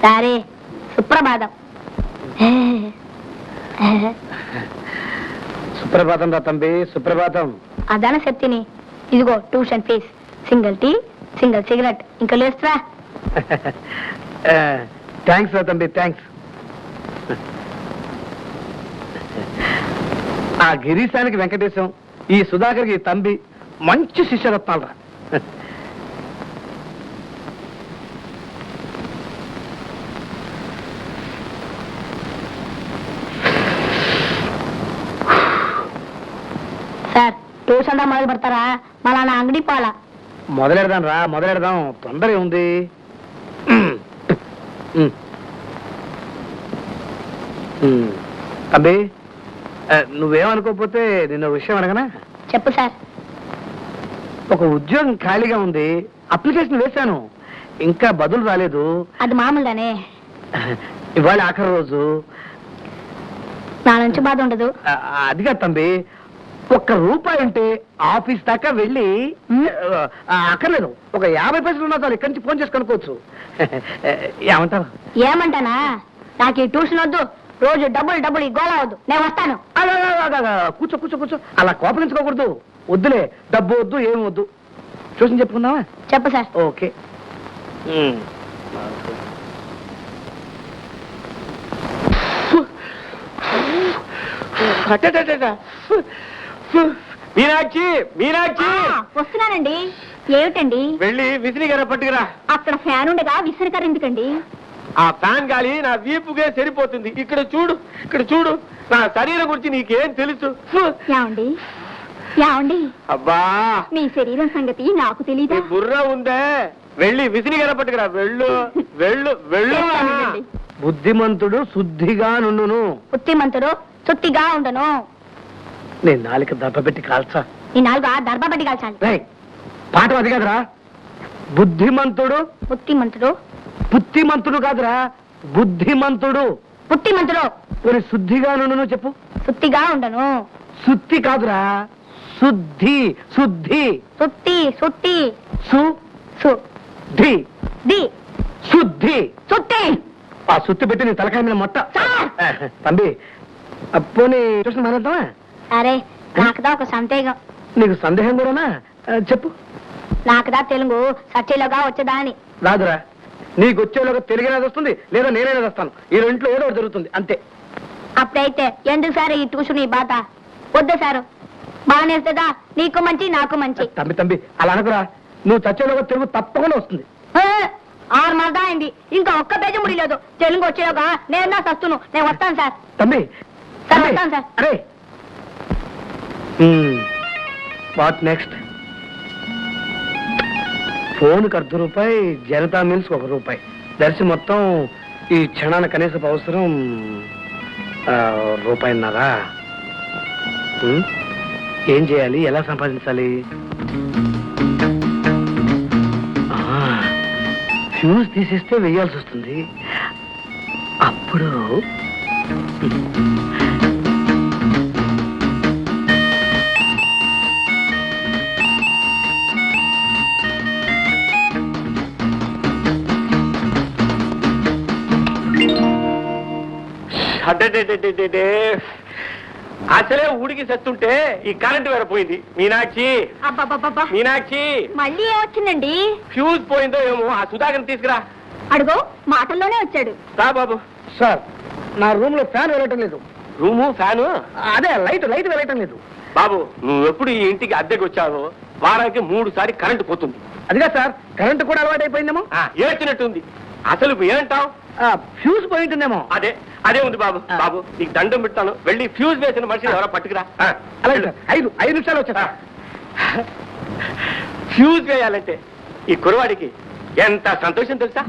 సరే సుప్రభాతం. సుప్రభాతం రా తంబి, సుప్రభాతం. అదన శక్తిని ఇదిగో tuition fees, single tea, single cigarette, ఇంకా లేస్తా. థ్యాంక్స్ రా తంబి, థ్యాంక్స్. ఆ గిరీశానికి వెంకటేశం, ఈ సుధాకర్కి తంబి మంచి శిష్యరత్నాలు రా. సార్ ట్యూషన్ రా మొదలు పెడతారా? మళ్ళా నా అంగడి పాల. మొదలెడదాం రా, మొదలెడదాం. తొందర ఉంది. తంబి, నువ్వేమనుకోకపోతే నిన్న విషయం అడగనా? చెప్పు సార్. ఒక ఉద్యోగం ఖాళీగా ఉంది, అప్లికేషన్ వేశాను, ఇంకా బదులు రాలేదు. అది మామూలుగానే. ఇవాళ ఆఖరి రోజు. నా నుంచి బాధ ఉండదు. అదిగా తంబి, ₹1 ఉంటే ఆఫీస్ దాకా వెళ్ళి అక్కర్లేదు, ఒక 50 పైసలు ఉన్నా చాలు, ఇక్కడి నుంచి ఫోన్ చేసి కనుక్కోవచ్చు. ఏమంటారు? ఏమంటానా? నాకు ఈ ట్యూషన్ వద్దు, రోజు డబ్బులు ఈ గోళ వద్దు, నేను వస్తాను. కూర్చో కూర్చో కూర్చో, అలా కోపగించుకోకూడదు. వద్దులే, డబ్బు వద్దు, ఏమి వద్దు. ట్యూషన్ చెప్పుకుందామా? చెప్పు సార్. ఓకే. మీనాక్షి, మీనాక్షి, వస్తున్నానండి. ఏమిటండి? వెళ్ళి విసిరిగారా పట్టుకురా. అక్కడ ఫ్యాన్ ఉండగా విసిరికర ఎందుకండి? ఆ ఫ్యాన్ గాలి నా వీపుకే సరిపోతుంది. ఇక్కడ చూడు, ఇక్కడ చూడు, నా శరీరం గురించి నీకేం తెలుసు? ఏమండి, ఏమండి, అబ్బా, మీ శరీరం సంగతి నాకు తెలీదా? బుర్ర ఉందే, వెళ్ళి విసిరిగారా పట్టుకురా. వెళ్ళు వెళ్ళు వెళ్ళు. బుద్ధిమంతుడు శుద్ధిగా నుండును. బుద్ధిమంతుడు చుట్టిగా ఉండను. నేను నాలుక దెబ్బ పెట్టి కాల్చా. ఈ నాలుగు దర్భ పెట్టి కాల్చాలి. పాట అది కాదురా. బుద్ధిమంతుడు, బుద్ధిమంతుడు, బుద్ధిమంతుడు కాదురా, బుద్ధిమంతుడు. బుద్ధిమంతుడు మరి శుద్ధిగా నుండును చెప్పు. శుద్ధిగా ఉండను. శుద్ధి కాదురా, శుద్ధి. శుద్ధి, సుత్తి, సుత్తి, శుద్ధి, ది, శుద్ధి, సుత్తి. ఆ సుత్తి పెట్టి నీ తలకాయ మీద మొట్ట. తంబి, పోనీ ట్యూషన్ మానేద్దామా? అరే, నాకుదా ఒక సందేహం. నీకు సందేహం కూడానా? చెప్పు. నాకుదా తెలుగు సచ్చేలోగా వచ్చేదా అని. రాదురా, నీకు వచ్చేలోగా తెలుగునేది వస్తుంది, లేదా నేనేది వస్తాను. ఈ రెంట్లో ఏదో ఒకటి జరుగుతుంది, అంతే. అప్పుడైతే ఎందుకు సార్ ఈ ట్యూషన్ ఈ బాధ? వద్దు సారు, బాగానేస్తుందా? నీకు మంచి, నాకు మంచి. తంబి తంబి, అలా అనకురా. నువ్వు చచ్చేలోగా తెలుగు తప్పకుండా వస్తుంది. 6 మంది అయింది, ఇంకా ఒక్క పేజీ ముడిలేదు. తెలుగు వచ్చేలోగా నేను నా సస్తును. నేను వస్తాను సార్. తంబి, సార్ వస్తాను సార్. అరే, వాట్ నెక్స్ట్? ఫోన్కి ₹1, జనతా మిల్స్ ₹1. దర్శి మొత్తం ఈ క్షణాన కనీసపు అవసరం ₹1.5. ఏం చేయాలి, ఎలా సంపాదించాలి? ఫ్యూజ్ తీసేస్తే వెయ్యాల్సి వస్తుంది. అప్పుడు అసలే ఊడికి సత్తుంటే ఈ కరెంట్ వేరే పోయింది. మీనాక్షి, మీనాక్షి, మళ్ళీ ఏమొచ్చిందండి? ఫ్యూజ్ పోయిందో ఏమో. ఆ సుధాకర్ తీసుకురా. అడుగు, మాటల్లోనే వచ్చాడు. రా బాబు. సార్, నా రూమ్ లో ఫ్యాన్ వెళ్ళటం లేదు. Room fan? అదే లైట్ వెళ్ళటం లేదు. బాబు, నువ్వు ఎప్పుడు ఈ ఇంటికి అద్దెకి వచ్చావో వారానికి 3 సార్లు కరెంటు పోతుంది. అదిగా సార్, కరెంటు కూడా అలవాటు అయిపోయిందేమో. ఏడ్చినట్టుంది. అసలు ఏమంటావు? ఫ్యూజ్ పోయింటుందేమో. అదే అదే ఉంది బాబు. బాబు, నీకు దండం పెడతాను, వెళ్ళి ఫ్యూజ్ వేసిన మనిషిని ఎవరో పట్టుకురా. అలాగే 5 నిమిషాలు వచ్చా. ఫ్యూజ్ వేయాలంటే ఈ కురవాడికి ఎంత సంతోషం తెలుసా?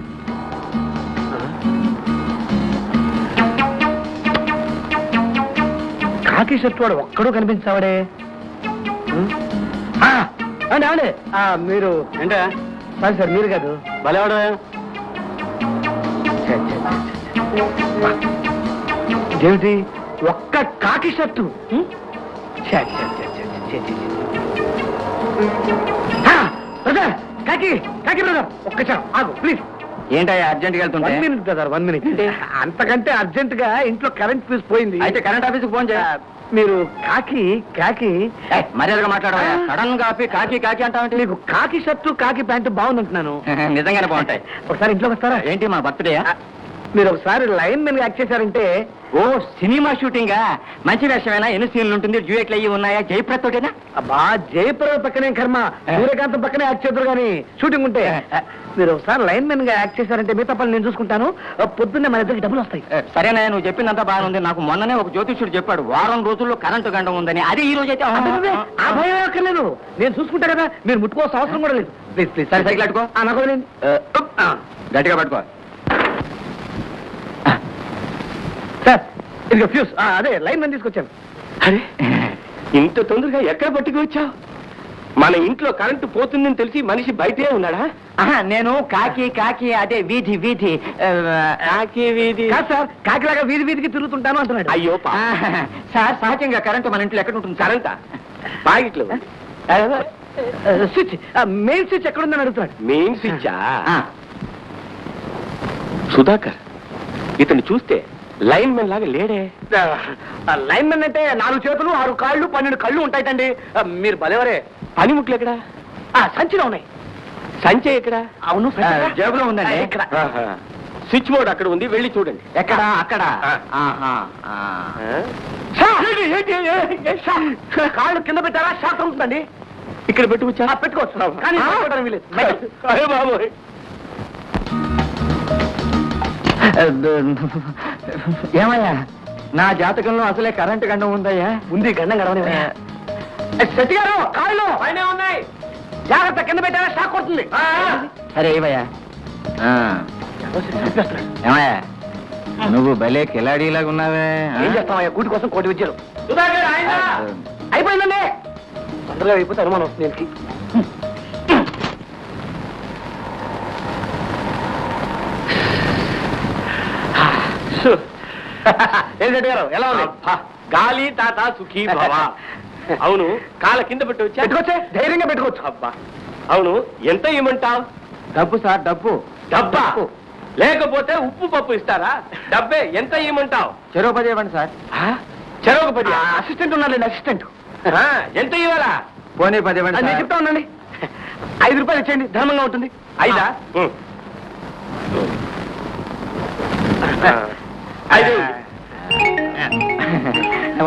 కాకి షర్ట్ వాడు ఒక్కడూ కనిపించావాడే. అండి అండి, మీరు ఏంటా? సారీ సార్, మీరు కాదు. భలేవాడు. ఏమిటి ఒక్క కాకి షర్టు? బ్రదర్, కాకి కాకి బ్రదర్, ఒక్కసారి ఆగు ప్లీజ్. ఏంటయ్యా అర్జెంట్ గా 1 వెళ్తుంటే minute బ్రదర్ 1 minute. అంతకంటే అర్జెంట్ గా ఇంట్లో కరెంట్ ఫీజు పోయింది. అయితే కరెంట్ ఆఫీస్కి ఫోన్ చేయ మీరు కాకి మర్యాదగా మాట్లాడవా సడన్ గా ఆపి కాకి కాకి అంటావంటే మీకు కాకి షర్టు కాకి ప్యాంటు బాగుందంటున్నాను. నిజంగానే బాగుంటాయి. ఒకసారి ఇంట్లోకి వస్తారా? ఏంటి మా బర్త్డేయా? మీరు ఒకసారి లైన్ మెన్ యాక్ట్ చేశారంటే ఓ సినిమా షూటింగా మంచి వేషమేనా? ఎన్ని సీన్లు ఉంటుంది? డ్యూయెట్లు అయ్యి ఉన్నాయా? జయప్రద్ తోటేనా? అబ్బా జయప్రద పక్కనే కర్మ, సూర్యకాంతం పక్కనే యాక్ట్ చేద్దరు కానీ షూటింగ్ ఉంటే. మీరు ఒకసారి లైన్ మెన్ గా యాక్ట్ చేశారంటే మిగతా పనులు నేను చూసుకుంటాను. పొద్దున్నే మన ఇద్దరికి డబ్బులు వస్తాయి. సరేనా, నువ్వు చెప్పిందంతా బాగానే ఉంది. నాకు మొన్ననే ఒక జ్యోతిష్యుడు చెప్పాడు వారం రోజుల్లో కరెంటు గండం ఉందని. అది ఈ రోజు అయితే ఆ భయం అక్కర్లేదు, నేను చూసుకుంటా కదా. మీరు ముట్టుకోవాల్సిన అవసరం కూడా లేదు. ప్లీజ్ ప్లీజ్ సరే సైకిల్ అట్టుకో. నాకు వదిలేండి. గట్టిగా పట్టుకో. సార్ ఇదిగో ఫ్యూస్. అదే లైన్ మెన్ తీసుకొచ్చాను. అరే ఇంత తొందరగా ఎక్కడ పట్టుకొచ్చావు? మన ఇంట్లో కరెంటు పోతుందని తెలిసి మనిషి బయటే ఉన్నాడా? నేను కాకి కాకి అదే వీధి వీధి కాకి వీధి కాదు సార్, కాకిలాగా వీధి వీధికి తిరుగుతుంటాను అంటున్నాడు. అయ్యో సార్ సహజంగా కరెంటు మన ఇంట్లో ఎక్కడ ఉంటుంది? కరెంటా? బాగిట్లో స్విచ్, మెయిన్ స్విచ్ ఎక్కడుందని అడుగుతున్నాడు. మెయిన్ స్విచ్చా? సుధాకర్ ఇతను చూస్తే లైన్ మెన్ లాగా లేడే. లైన్ మెన్ అంటే 4 చేతులు 6 కాళ్ళు 12 కళ్ళు ఉంటాయిటండి. మీరు భలేవరే. పనిముట్లు ఎక్కడా? సంచిలో ఉన్నాయి. సంచే ఎక్కడా? అవును జేబులో ఉందండి. ఇక్కడ. స్విచ్ బోర్డ్ అక్కడ ఉంది, వెళ్ళి చూడండి. ఎక్కడ? అక్కడ. కాళ్ళు కింద పెట్టారా షాక్ అవుతుందండి. ఇక్కడ పెట్టుకొచ్చా? పెట్టుకోవచ్చు కానీ పెట్టుకోవడానికి వీలేదు. అయ్యో బాబోయ్. ఏమయ్యా నా జాతకంలో అసలే కరెంటు గండం ఉందయ్యా? ఉంది గండం గడవని. శెట్టి గారు కాళ్ళు పైన ఉన్నాయి, జాగ్రత్త, కింద పెట్టారా షాక్ కొడుతుంది. సరే ఏవయ్యా. ఏమయ్యా నువ్వు భలే కిలాడీలాగా ఉన్నావే. ఏం చేస్తామయ్యా, కూటి కోసం కోటి విద్యలు. అయిపోయిందండి, తొందరగా అయిపోతే అనుమానం వస్తుంది దీనికి. ఏం శెట్టి గారు ఎలా ఉంది? గాలి తాత సుఖీ భవ. అవును, కాళ్ళ కింద పెట్టుకొచ్చా? పెట్టుకోవచ్చే, ధైర్యంగా పెట్టుకోవచ్చు. అబ్బా అవును, ఎంత ఇవ్వమంటావు? డబ్బు సార్ డబ్బు. డబ్బా? లేకపోతే ఉప్పు పప్పు ఇస్తారా? డబ్బే, ఎంత ఇవ్వమంటావు? చెరువు 10 ఇవ్వండి సార్. చెరొక 10. అసిస్టెంట్ ఉన్నారులేండి, అసిస్టెంట్. ఎంత ఇవ్వాలా? పోనీ 10 ఇవ్వండి నేను సార్. చెప్తా ఉండండి. 5 రూపాయలు ఇచ్చేయండి, ధర్మంగా ఉంటుంది. 5? 5.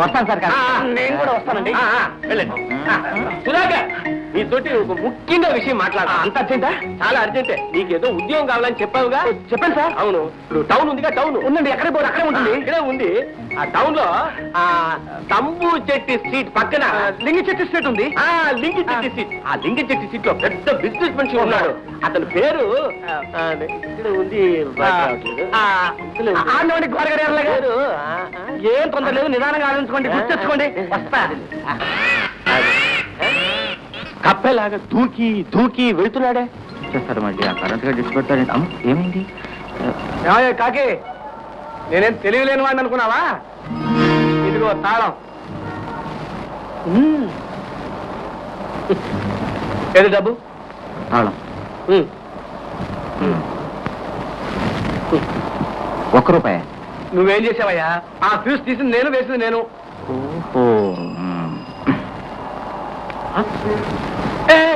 వస్తాను సార్. నేను కూడా వస్తానండి. వెళ్ళండి. సుధాకర్ నీతోటి ఒక ముఖ్యంగా విషయం మాట్లాడాలి. అంత అర్జెంటా? చాలా అర్జెంటే. నీకేదో ఉద్యోగం కావాలని చెప్పావుగా? చెప్పండి సార్. అవును, ఇప్పుడు టౌన్ ఉందిగా, టౌన్ ఉందండి, ఎక్కడ పోదు అక్కడే ఉంటుంది. ఇక్కడే ఉంది. ఆ టౌన్ లో ఆ తంబు చెట్టి స్ట్రీట్ పక్కన లింగి చెట్టు స్ట్రీట్ ఉంది. లింగి చెట్టి స్ట్రీట్. ఆ లింగి చెట్టి స్ట్రీట్ లో పెద్ద బిజినెస్ మనిషి ఉన్నాడు. అతని పేరు ఇక్కడ ఉంది. ఆడవాడి గోరగారు గారు. ఏం తొందర లేదు, నిదానంగా ఆలోచించుకోండి, గుర్తెచ్చుకోండి. వస్తా. కప్పెలాగా దూకి దూకి వెళ్తున్నాడే. చేస్తారు మళ్ళీ ఆ కరెంట్ గా డిస్క్ పెడతారండి. అమ్మ ఏమైంది? ఏమయ్య కాకి, నేనేం తెలియలేని వాడిని అనుకున్నావా? ఇదిగో తాళం. ఏది డబ్బు? తాళం. 1 రూపాయి. నువ్వేం చేసావయ్యా? ఆ ఫ్యూజ్ తీసింది నేను, వేసింది నేను. ఓహో.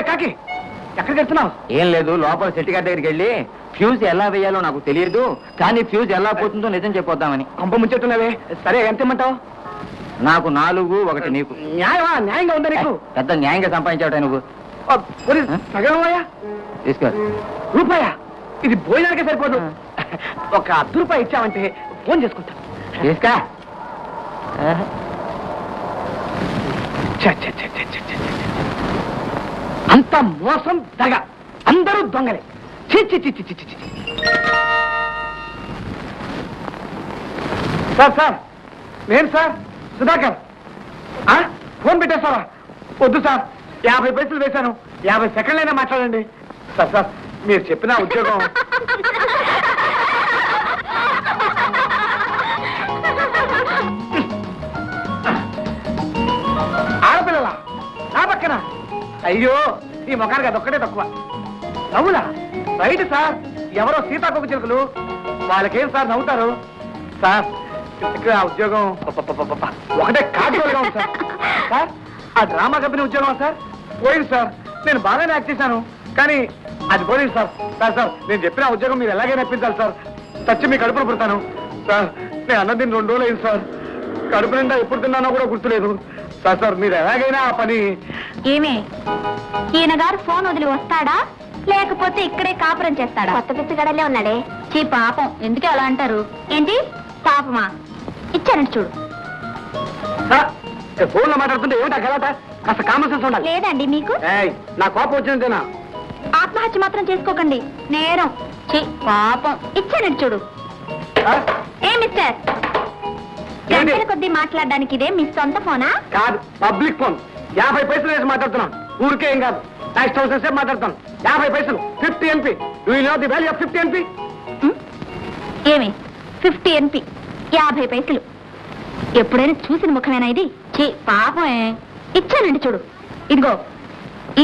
కాకి ఎక్కడికి వెళ్తున్నావు? ఏం లేదు, లోపల శెట్టి గారి దగ్గరికి వెళ్ళి ఫ్యూజ్ ఎలా వేయాలో నాకు తెలియదు, కానీ ఫ్యూజ్ ఎలా పోతుందో నిజం చెప్పొద్దామని. కొంప ముంచెట్టున్నావే. సరే ఎంత ఇమ్మంటావు? నాకు 4, 1 నీకు. న్యాయమా? న్యాయంగా ఉందా నీకు? పెద్ద న్యాయంగా సంపాదించావుట నువ్వు. సగమయ్యా? తీసుకో. రూపాయా? ఇది భోజనానికే సరిపోదు. ఒక 10 రూపాయలు ఇచ్చావంటే ఫోన్ చేసుకుంటా. తీసుకో. అంత మోసం దగ, అందరూ దొంగలే. చి చి చి చి చి చి చి. సార్ సార్, నేను సార్ సుధాకర్. ఫోన్ పెట్టేస్తారా? వద్దు సార్, 50 పైసలు వేశాను, 50 సెకండ్లైనా మాట్లాడండి. సార్ సార్, మీరు చెప్పిన ఉద్యోగం. ఆడపిల్లల నా పక్కన. అయ్యో, ఈ మొఖానికి అదొక్కటే తక్కువ. నవ్వులా? రైట్ సార్, ఎవరో సీతాకోక చిలుకలు. వాళ్ళకేం సార్ నవ్వుతారు సార్? ఇక్కడ ఆ ఉద్యోగం ఒకటే కాటుగా ఉంది సార్. సార్ ఆ డ్రామా కంపెనీ ఉద్యోగం సార్ పోయింది సార్. నేను బాగానే యాక్ట్ చేశాను కానీ అది పోయింది సార్. సార్ సార్ నేను చెప్పిన ఆ ఉద్యోగం మీరు ఎలాగైనా ఇప్పించాలి సార్. చచ్చి మీ కడుపులో పుడతాను సార్. నేను అన్నది 2 రోజులు అయింది సార్. కడుపు నిండా ఎప్పుడు తిన్నానో కూడా గుర్తులేదు సార్. సార్ మీరు ఎలాగైనా ఆ పని. ఏమే ఈయన గారు ఫోన్ వదిలి వస్తాడా లేకపోతే ఇక్కడే కాపురం చేస్తాడా? కొత్త పిచ్చగడలే ఉన్నాడే. చీ పాపం, ఎందుకే అలా అంటారు? ఏంటి పాపమా? ఇచ్చానండి చూడు. సార్ ఫోన్లో మాట్లాడుతుంటే ఏమిటా గలాట? కాస్త కామన్ సెన్స్ ఉండాలి. లేదండి మీకు? నా కోపం వచ్చిందేనా? ఆత్మహత్య మాత్రం చేసుకోకండి, నేరం. చీ పాపం, ఇచ్చానండి చూడు. ఏ మిస్టర్, గంటల కొద్దీ మాట్లాడడానికి ఇదే మీ సొంత ఫోనా? కాదు, పబ్లిక్ ఫోన్. 50 పైసలు వేసి మాట్లాడుతున్నాను. ఊరికే ఏం కాదు, నెక్స్ట్ హౌస్ సేపు మాట్లాడుతాను. 50 పైసలు 50 NP. Do you know the value of 50 NP? ఏమి 50 NP 50 పైసలు? ఎప్పుడైనా చూసిన ముఖమేనా ఇది? చీ పాపమే, ఇచ్చానండి చూడు. ఇదిగో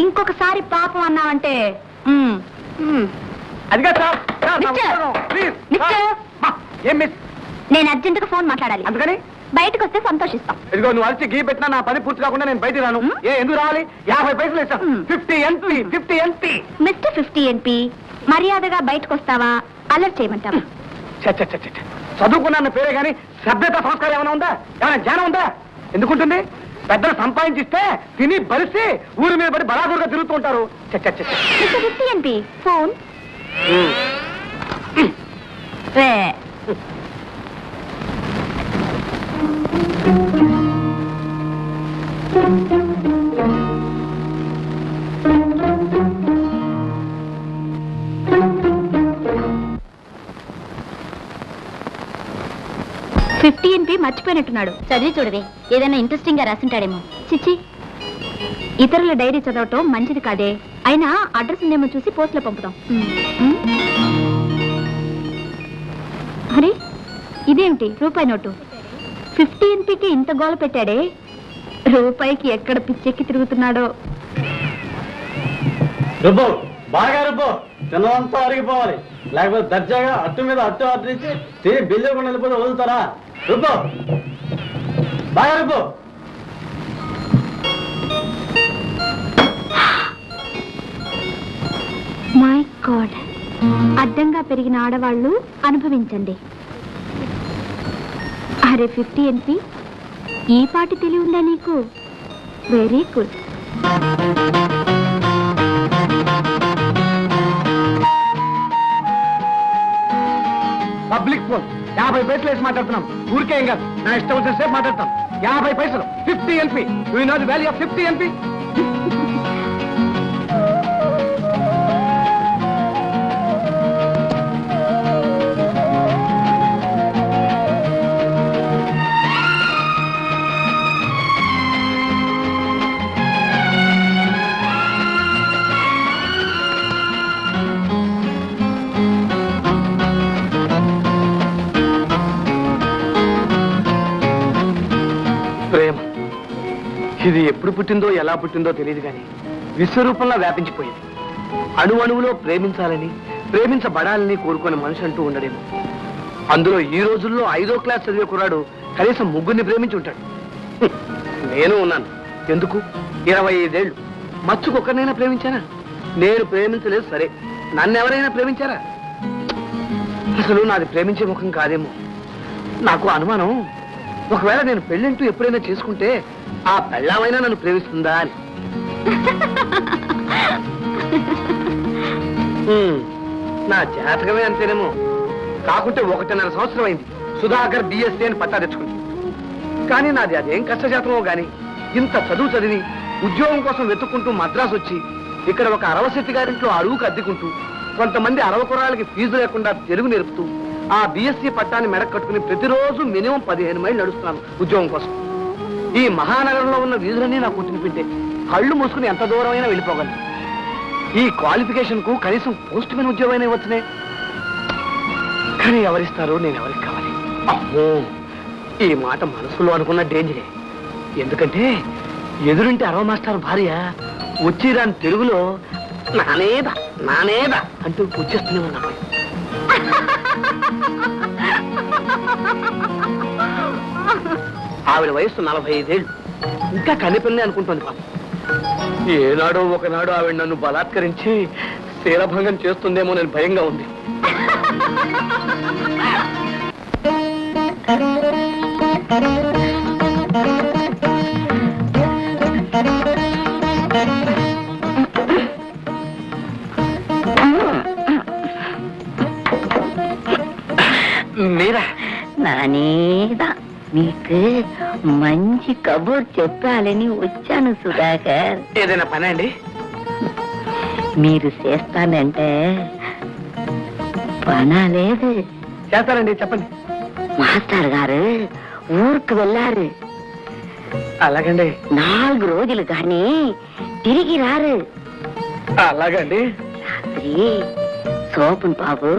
ఇంకొకసారి పాపం అన్నావంటే అదిగా సార్. Mister, mister. ఏం మిస్? నేను అర్జెంట్ గా ఫోన్ మాట్లాడాలి. అందుకని బయటకు వస్తే సంతోషిస్తాం. ఇదిగో నువ్వు అరిచి గీ పెట్టినా నా పని పూర్తి కాకుండా నేను బయటికి రాను. ఎందుకు రావాలి? 50 పైసలు ఇస్తాను. 50 NP 50 NP. మిస్టర్ 50 NP, మర్యాదగా బయటకు వస్తావా అలర్ట్ చేయమంటావా? చదువుకున్న పేరే గాని సభ్యత సంస్కారం ఏమైనా ఉందా? ఏమైనా జ్ఞానం ఉందా? ఎందుకుంటుంది? పెద్దలు సంపాదించిస్తే తిని బలిసి ఊరి మీద పడి బలాదూరుగా తిరుగుతూ ఉంటారు. Mister 50 NP, phone. రే 50 NP మర్చిపోయినట్టున్నాడు. చదివి చూడవే, ఏదైనా ఇంట్రెస్టింగ్ గా రాసింటాడేమో. చిచ్చి, ఇతరుల డైరీ చదవటం మంచిది కాదే. అయినా అడ్రస్ ఉందేమో చూసి పోస్ట్లో పంపుతాం. అరే ఇదేమిటి, రూపాయి నోటు. 50 NPకి ఇంత గోల పెట్టాడే. రూపాయికి ఎక్కడ పిచ్చెక్కి తిరుగుతున్నాడో. రుబ్బు, బాగా రుబ్బు, చిన్నదంతా అరిగిపోవాలి. లేకపోతే దర్జాగా అట్టు మీద అట్టు అట్టించి తిరిగి బిల్లు కూడా వెళ్ళిపోతే వదులుతారా? రుబ్బు, బాగా రుబ్బు. మై గాడ్, అడ్డంగా పెరిగిన ఆడవాళ్ళు అనుభవించండి. అరే 50 NP, ఈ పాటి తెలివి ఉందా నీకు? Very good. Public phone. 50 పైసలు వేసి మాట్లాడుతున్నాం. ఊరికే ఏం కాదు, నా ఇష్టం వచ్చిన సేపు మాట్లాడతాం. 50 పైసలు 50 NP. Do you know the value of 50 NP? ప్రేమ ఇది ఎప్పుడు పుట్టిందో ఎలా పుట్టిందో తెలియదు కానీ విశ్వరూపంలో వ్యాపించిపోయింది. అణువణువులో ప్రేమించాలని ప్రేమించబడాలని కోరుకునే మనిషి అంటూ ఉండడేమో. అందులో ఈ రోజుల్లో 5వ క్లాస్ చదివే కుర్రాడు కనీసం 3 ప్రేమించి ఉంటాడు. నేను ఉన్నాను. ఎందుకు? 25 ఏళ్ళు మచ్చుకొక్కరినైనా ప్రేమించానా? నేను ప్రేమించలేదు సరే, నన్ను ఎవరైనా ప్రేమించారా? అసలు నాది ప్రేమించే ముఖం కాదేమో. నాకు అనుమానం, ఒకవేళ నేను పెళ్ళంటూ ఎప్పుడైనా చేసుకుంటే ఆ పెళ్ళామైనా నన్ను ప్రేమిస్తుందా అని. నా జాతకమే అంతేనేమో. కాకుంటే 1.5 సంవత్సరం అయింది సుధాకర్ BSc అని పట్టా తెచ్చుకుంది. కానీ నాది అదేం కష్టజాతమో గాని ఇంత చదువు చదివి ఉద్యోగం కోసం వెతుక్కుంటూ మద్రాసు వచ్చి ఇక్కడ ఒక అరవశెట్టి గారింట్లో అడుగుకు అద్దెకుంటూ కొంతమంది 60 కుర్రాళ్ళకి ఫీజు లేకుండా తెలుగు నేర్పుతూ ఆ BSc పట్టాన్ని మెడకు కట్టుకుని ప్రతిరోజు మినిమం 15 మైళ్ళు నడుస్తున్నాను ఉద్యోగం కోసం. ఈ మహానగరంలో ఉన్న వీధులన్నీ నాకు తినిపింటే కళ్ళు మూసుకుని ఎంత దూరమైనా వెళ్ళిపోగలను. ఈ క్వాలిఫికేషన్ కు కనీసం పోస్ట్ మ్యాన్ ఉద్యోగం అయినా వచ్చినే. కానీ ఎవరిస్తారో, నేను ఎవరికి కావాలి? అమ్మో, ఈ మాట మనసులో అనుకున్న డేంజరే. ఎందుకంటే ఎదురుంటే 60 మాస్టర్ భార్య వచ్చి రాని తెలుగులో నానేదా నానేదా అంటూ పుచ్చేస్తూనే ఉన్నాను. ఆవిడ వయస్సు 45 ఏళ్ళు. ఇంకా కనిపిల్లని అనుకుంటుంది పాపం. ఏనాడో ఒకనాడు ఆవిడ నన్ను బలాత్కరించి శీలభంగం చేస్తుందేమో నేను భయంగా ఉంది. మీరా? నానేదా మీకు మంచి కబుర్ చెప్పాలని వచ్చాను సుధాకర్. ఏదైనా పని అండి? మీరు చేస్తానంటే పనా లేదు. చేస్తానండి, చెప్పండి. మాస్టర్ గారు ఊరికి వెళ్ళారు. అలాగండి. 4 రోజులు కానీ తిరిగి రారు. అలాగండి. రాత్రి సోపన్ బాబు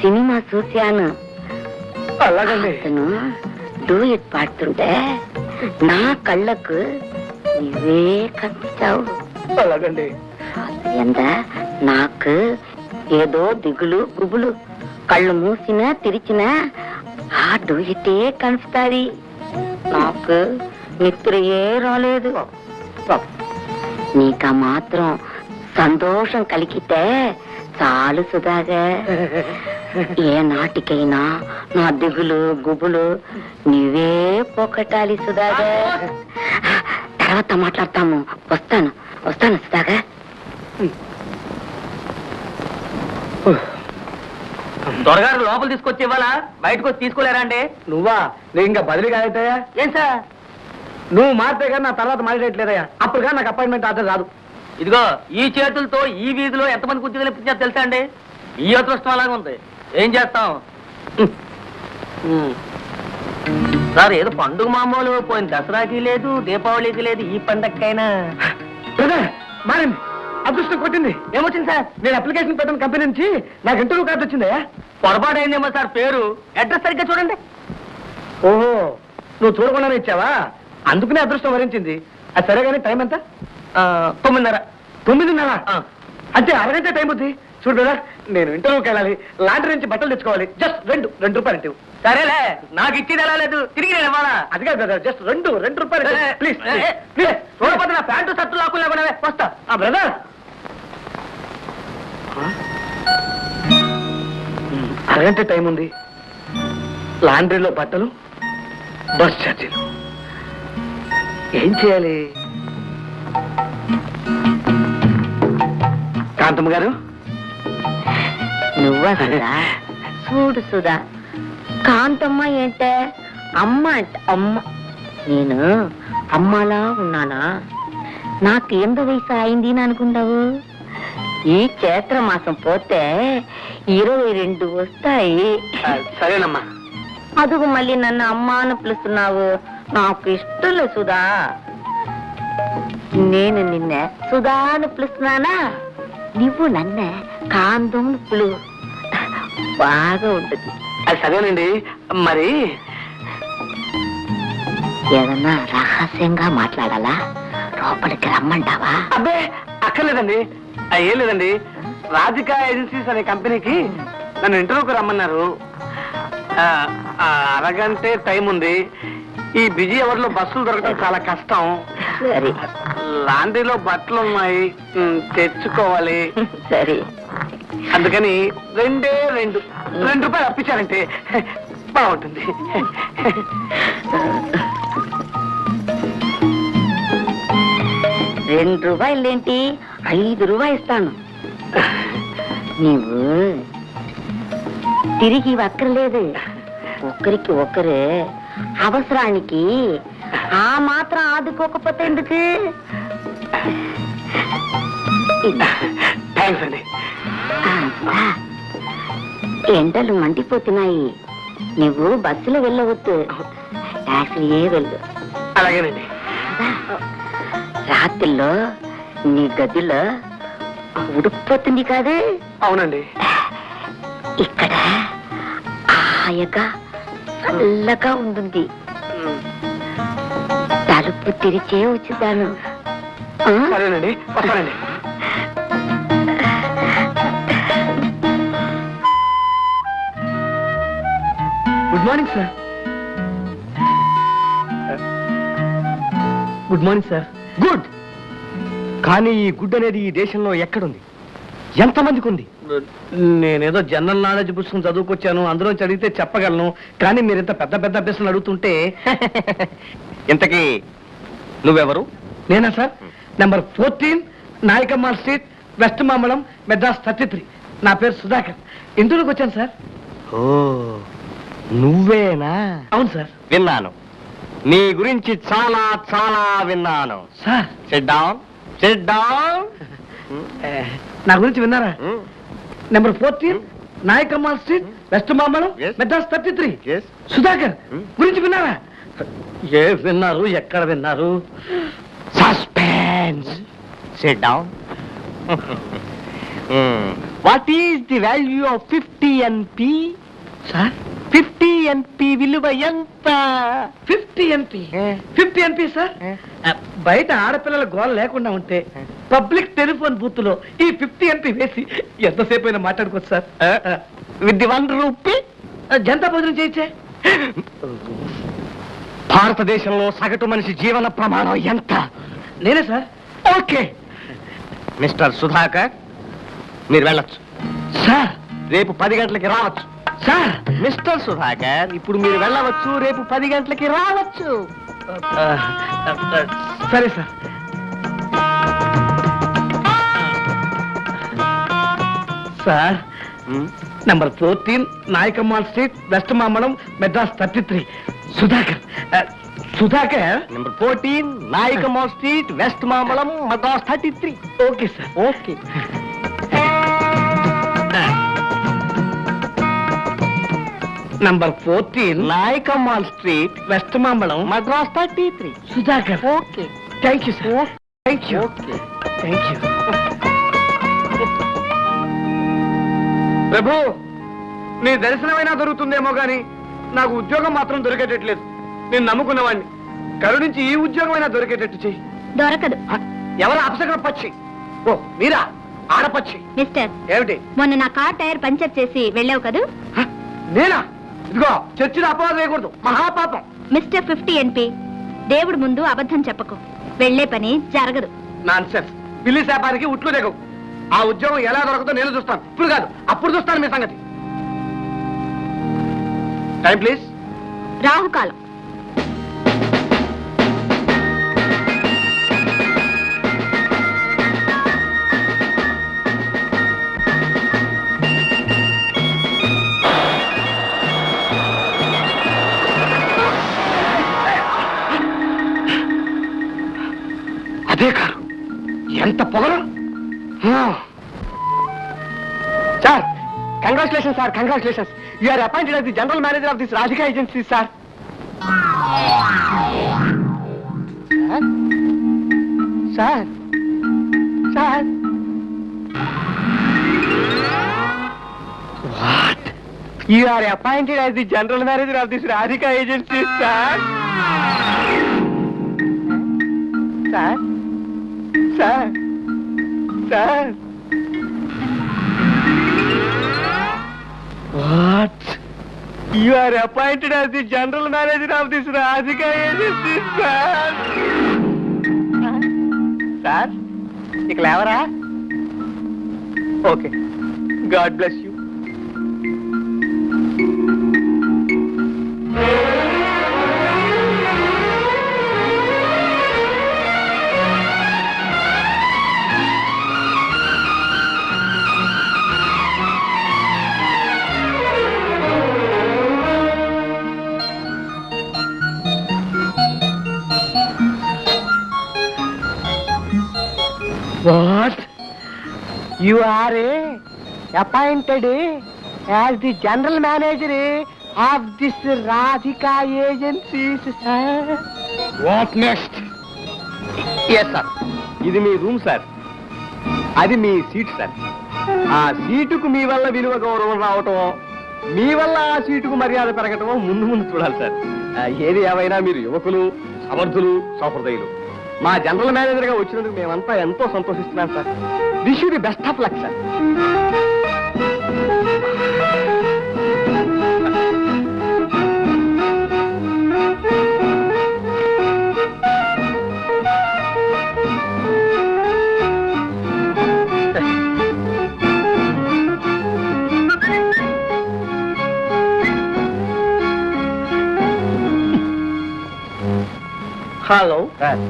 సినిమా చూశాను. అలాగండి. అతను డూయట్ పాడుతుంటే నా కళ్ళకు నువ్వే కనిపించావు. అలాగండి. ఎంత నాకు ఏదో దిగులు గుబులు, కళ్ళు మూసినా తెరిచినా ఆ డూయటే కనిపిస్తాది. నాకు నిద్రయే రాలేదు. నీక మాత్రం సంతోషం కలిగితే చాలు సుధాగా. ఏ నాటికైనా నా దిగులు గుబులు నీవే పోకటాలి సుధాగా. తర్వాత మాట్లాడతాము. వస్తాను సుధాగా. దొరగారు లోపల తీసుకొచ్చి ఇవ్వాలా? బయటకు వచ్చి తీసుకోలేరా అండి? నువ్వా? నేను ఇంకా బదిలీ కాదయ్యా. ఏం సార్? నువ్వు మారితే కానీ నా తర్వాత మాట్లాడట్లేదయ్యా. అప్పుడు కానీ నాకు అపాయింట్మెంట్ ఆర్డర్ రాదు. ఇదిగో ఈ చేతులతో ఈ వీధిలో ఎంతమంది కుర్చీలు ఇప్పించారు తెలుసా అండి? ఈ అదృష్టం అలాగే ఉంది. ఏం చేస్తాం సార్? ఏదో పండుగ మామూలు పోయిన దసరాకి లేదు, దీపావళికి లేదు, ఈ పండగకైనా మారింది. అదృష్టం కొట్టింది. ఏమొచ్చింది సార్? నేను అప్లికేషన్ పెట్టిన కంపెనీ నుంచి నాకు ఇంటర్వ్యూ కార్డు వచ్చిందయ్యా. పొరపాటు అయిందేమో సార్. పేరు అడ్రస్ సరిగ్గా చూడండి. ఓహో, నువ్వు చూడకుండానే ఇచ్చావా? అందుకనే అదృష్టం వరించింది. అది సరే కానీ టైం ఎంత? 9:30. 9:30? అంటే అరగంట టైం ఉంది. చూడు బ్రదర్, నేను ఇంటర్వ్యూకి వెళ్ళాలి. లాండ్రీ నుంచి బట్టలు తెచ్చుకోవాలి. జస్ట్ 2 రూపాయలు ఇవ్వు. సరేలే, నాకు ఇచ్చేది ఎలా లేదు, తిరిగి నేను ఇవ్వాలా? అది కాదు బ్రదర్, జస్ట్ 2 రూపాయలు ప్లీజ్. చూడపోతే నా ప్యాంటు షర్టు లాక్కులేకుండా వస్తా. బ్రదర్, అరగంట టైం ఉంది. లాండ్రీలో బట్టలు, బస్ ఛార్జీలు. ఏం చేయాలి? కాంతమ్మ గారు, నువ్వా సుధా? చూడు సుధా, కాంతమ్మ ఏంటే అమ్మ అంటే అమ్మ. నేను అమ్మలా ఉన్నానా? నాకు ఎంత వయసు అయింది అనుకుంటావు? ఈ చైత్ర మాసం పోతే 22 వస్తాయి. సరేనమ్మా. అదుగు మళ్ళీ నన్ను అమ్మ అని పిలుస్తున్నావు. నాకు ఇష్టం లేదు సుధా. నేను నిన్నే సుధా అని పిలుస్తున్నానా? నువ్వు నన్నే కాంతం పిలు. బాగా ఉంటుంది. అది సరేనండి. మరి ఏదన్నా రహస్యంగా మాట్లాడాలా? లోపలికి రమ్మంటావా? అబ్బే అక్కర్లేదండి. ఏం లేదండి, రాధికా ఏజెన్సీస్ అనే కంపెనీకి నన్ను ఇంటర్వ్యూకి రమ్మన్నారు. అరగంటే టైం ఉంది. ఈ బిజీ అవర్ లో బస్సులు దొరకడం చాలా కష్టం. సరే లాండ్రీలో బట్టలు ఉన్నాయి, తెచ్చుకోవాలి. సరే, అందుకని 2 రూపాయలు అప్పించారంటే బాగుంటుంది. ₹2 ₹5 ఇస్తాను. నీవు తిరిగి అక్కర్లేదు. ఒకరికి ఒకరు అవసరానికి ఆ మాత్రం ఆదుకోకపోతే ఎందుకు? థ్యాంక్స్ అండి. ఎండలు మండిపోతున్నాయి. నువ్వు బస్సులో వెళ్ళవద్దు, టాక్సీయే వెళ్ళు. అలాగేనండి. రాత్రిలో నీ గదిలో ఉడికిపోతుంది కాదు? అవునండి. ఇక్కడ హాయిగా చల్లగా ఉంటుంది. తలుపు తెరిచే వచ్చుతాను. సరేనండి, వస్తానండి. Good morning sir. Good morning sir. Good. కానీ ఈ గుడ్ అనేది ఈ దేశంలో ఎక్కడుంది, ఎంతమందికి ఉంది? నేనేదో జనరల్ నాలెడ్జ్ పుస్తకం చదువుకొచ్చాను, అందులో చదివితే చెప్పగలను. కానీ మీరు ఇంత పెద్ద పెద్ద అభ్యసనలు అడుగుతుంటే ఇంతకీ నువ్వెవరు? నేనా sir? Number 14 Nayakammal street, west Mambalam, Madras 33. నా పేరు సుధాకర్. ఎందులోకి వచ్చాను సార్? ఓ, నువ్వేనా? అవును సార్. విన్నాను, నీ గురించి చాలా చాలా విన్నాను. Sir sit down, sit down. నా గురించి విన్నారా? Number 14 Nayakammal street, west Mambalam, Yes. Madras 33. Yes. Sudhakar Hmm. గురించి విన్నారా? ఏ విన్నారు, ఎక్కడ విన్నారు? Suspense. Sit down. What is the value of 50 NP? Sir 50 NP విలువ ఎంత? 50 NP. 50 NP sir. బయట ఆడపిల్లల గోల లేకుండా ఉంటే పబ్లిక్ టెలిఫోన్ బూత్ లో ఈ 50 NP వేసి ఎంతసేపు అయినా మాట్లాడుకోవచ్చు sir. With the 1 rupee Janata భోజనం చేయించే. భారతదేశంలో సగటు మనిషి జీవన ప్రమాణం ఎంత? నేనే సార్. ఓకే మిస్టర్ సుధాకర్, మీరు వెళ్ళొచ్చు. సార్ రేపు 10 గంటలకి రావచ్చు. సార్ మిస్టర్ సుధాకర్, ఇప్పుడు మీరు వెళ్ళవచ్చు, రేపు 10 గంటలకి రావచ్చు. సరే sir. Sir number 14 Nayakammal street, west Mambalam, Madras 33. Sudhakar. Sudhakar. Number 14 Nayakammal street, west Mambalam, Madras 33. Okay sir. Okay. Number 14 Nayakammal street, west Mambalam, Madras 33. Sudhakar. Okay. Thank you sir. Thank you. Okay. Thank you. ప్రభు, నీ దర్శనమైనా దొరుకుతుందేమో గాని నాకు ఉద్యోగం మాత్రం దొరికేటట్లేదు. నేను నమ్ముకున్నవాడిని కరుణించి ఈ ఉద్యోగమైనా దొరికేటట్టు చెయ్యి. దొరకదు. ఎవరు అపసగన పక్షి? ఓ మీరా? ఆడపక్షి. మిస్టర్, ఏమిటి? మొన్న నా కార్ టైర్ పంచర్ చేసి వెళ్ళావు కదూ? హ? నేనా? ఇదిగో చర్చిలో అపవాదం వేయకూడదు, మహాపాపం. మిస్టర్ 50 NP, దేవుడి ముందు అబద్ధం చెప్పకు. వెళ్ళే పని జరగదు. Non sense. పిల్లి శాపానికి ఉట్లు దిగవు. ఆ ఉద్యోగం ఎలా దొరకదో నేను చూస్తాను. ఇప్పుడు కాదు, అప్పుడు చూస్తాను మీ సంగతి. Time please. రాహుకాలం. అదే కారు. ఎంత పొగరు. Sir congratulation sir, congratulations. You are appointed as the general manager of this Radhika agency, sir. Sir sir what? You are appointed as the general manager of this Radhika agency, sir. Sir sir sir what? You are appointed as the general manager of this Radhika agency, sir. Sir ఇక లేవరా? Okay, God bless you. What? You are appointed as the general manager of this Radhika agency, sir. What next? Yes sir, ఇది మీ room sir, అది మీ seat sir. ఆ సీటుకు మీ వల్ల విలువ గౌరవం రావటం, మీ వల్ల ఆ సీటుకు మర్యాద పెరగటం ముందు ముందు చూడాలి సార్. ఏది ఏమైనా మీరు యువకులు, సమర్థులు, సహృదయులు. మా జనరల్ మేనేజర్ గా వచ్చినందుకు మేమంతా ఎంతో సంతోషిస్తున్నాం sir. Wish you the best of luck sir. Hello sir